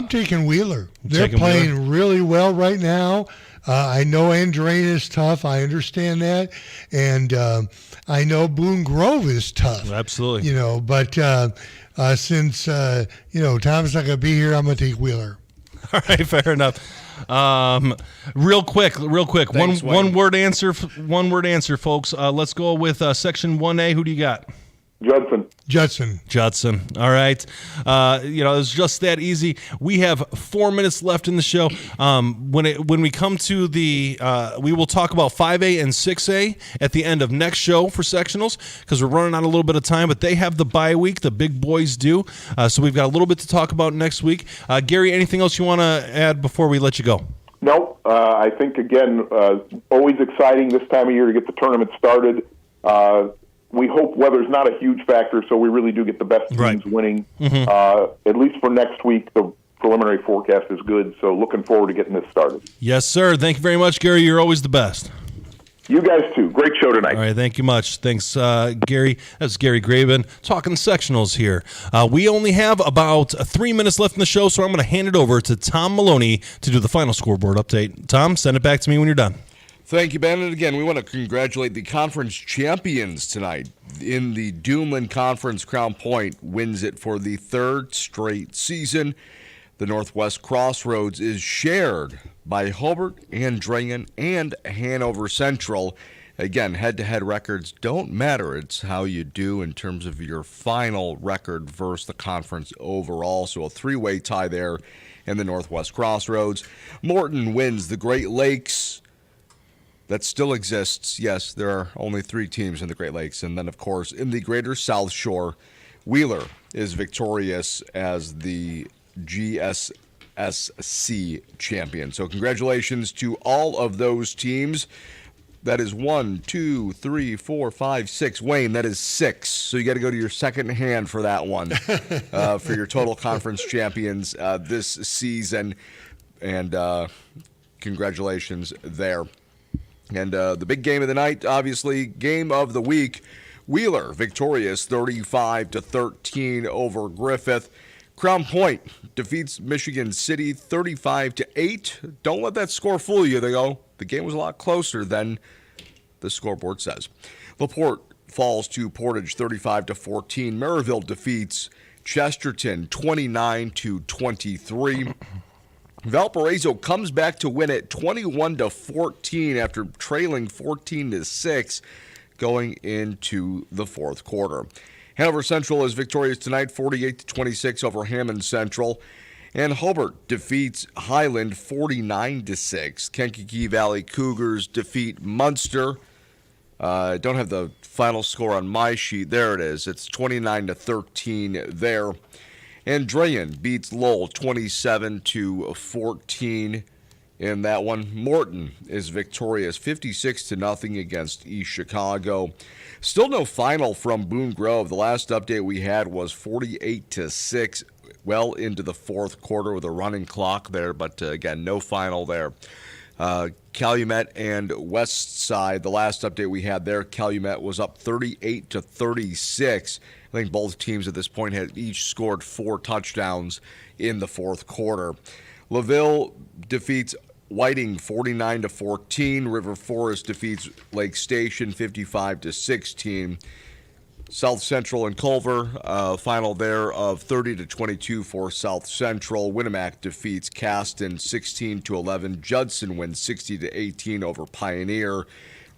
taking Wheeler. They're playing really well right now. I know Andrean is tough. I understand that. And I know Boone Grove is tough. Absolutely. But since, Tom's not going to be here, I'm going to take Wheeler. All right, fair enough. Real quick. Thanks, one word answer, folks. Let's go with Section 1A. Who do you got? Judson. All right. It's just that easy. We have 4 minutes left in the show. When we come to we will talk about 5A and 6A at the end of next show for sectionals because we're running out a little bit of time, but they have the bye week. The big boys do. So we've got a little bit to talk about next week. Gary, anything else you want to add before we let you go? No. I think, again, always exciting this time of year to get the tournament started. we hope weather's not a huge factor, so we really do get the best teams winning. At least for next week, the preliminary forecast is good, so looking forward to getting this started. Yes, sir. Thank you very much, Gary. You're always the best. You guys, too. Great show tonight. All right, thank you much. Thanks, Gary. That's Gary Graben talking sectionals here. We only have about 3 minutes left in the show, so I'm going to hand it over to Tom Maloney to do the final scoreboard update. Tom, send it back to me when you're done. Thank you, Ben. And again, we want to congratulate the conference champions tonight. In the Duneland Conference, Crown Point wins it for the third straight season. The Northwest Crossroads is shared by Hobart, Andrean, and Hanover Central. Again, head-to-head records don't matter. It's how you do in terms of your final record versus the conference overall. So a three-way tie there in the Northwest Crossroads. Morton wins the Great Lakes. That still exists. Yes, there are only 3 teams in the Great Lakes. And then, of course, in the Greater South Shore, Wheeler is victorious as the GSSC champion. So congratulations to all of those teams. That is 1, 2, 3, 4, 5, 6. Wayne, that is 6. So you got to go to your second hand for that one for your total conference champions this season. And congratulations there. And the big game of the night, obviously, game of the week. Wheeler victorious 35-13 over Griffith. Crown Point defeats Michigan City 35-8. Don't let that score fool you, though. The game was a lot closer than the scoreboard says. LaPorte falls to Portage 35-14. Maryville defeats Chesterton 29-23. Valparaiso comes back to win it 21-14 after trailing 14-6 going into the fourth quarter. Hanover Central is victorious tonight 48-26 over Hammond Central. And Hobart defeats Highland 49-6. Kankakee Valley Cougars defeat Munster. I don't have the final score on my sheet. There it is. It's 29-13 there. Andrean beats Lowell 27-14 in that one. Morton is victorious 56-0 against East Chicago. Still no final from Boone Grove. The last update we had was 48-6, well into the fourth quarter with a running clock there, but again, no final there. Calumet and West Side, the last update we had there, Calumet was up 38-36. I think both teams at this point had each scored 4 touchdowns in the fourth quarter. LaVille defeats Whiting 49-14. River Forest defeats Lake Station 55-16. South Central and Culver, final there of 30-22 for South Central. Winnemac defeats Caston 16-11. Judson wins 60-18 over Pioneer.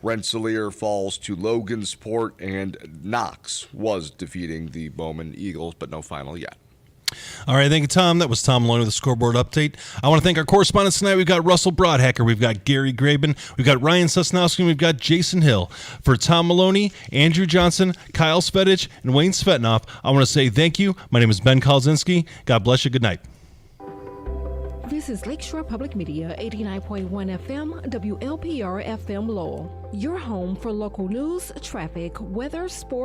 Rensselaer falls to Logansport, and Knox was defeating the Bowman Eagles, but no final yet. All right, thank you, Tom. That was Tom Maloney with the scoreboard update. I want to thank our correspondents tonight. We've got Russell Broadhacker, we've got Gary Graben, we've got Ryan Sosnowski, and we've got Jason Hill. For Tom Maloney, Andrew Johnson, Kyle Svetich, and Wayne Svetanoff, I want to say thank you. My name is Ben Kolodzinski. God bless you. Good night. This is Lakeshore Public Media, 89.1 FM, WLPR FM Lowell. Your home for local news, traffic, weather, sports,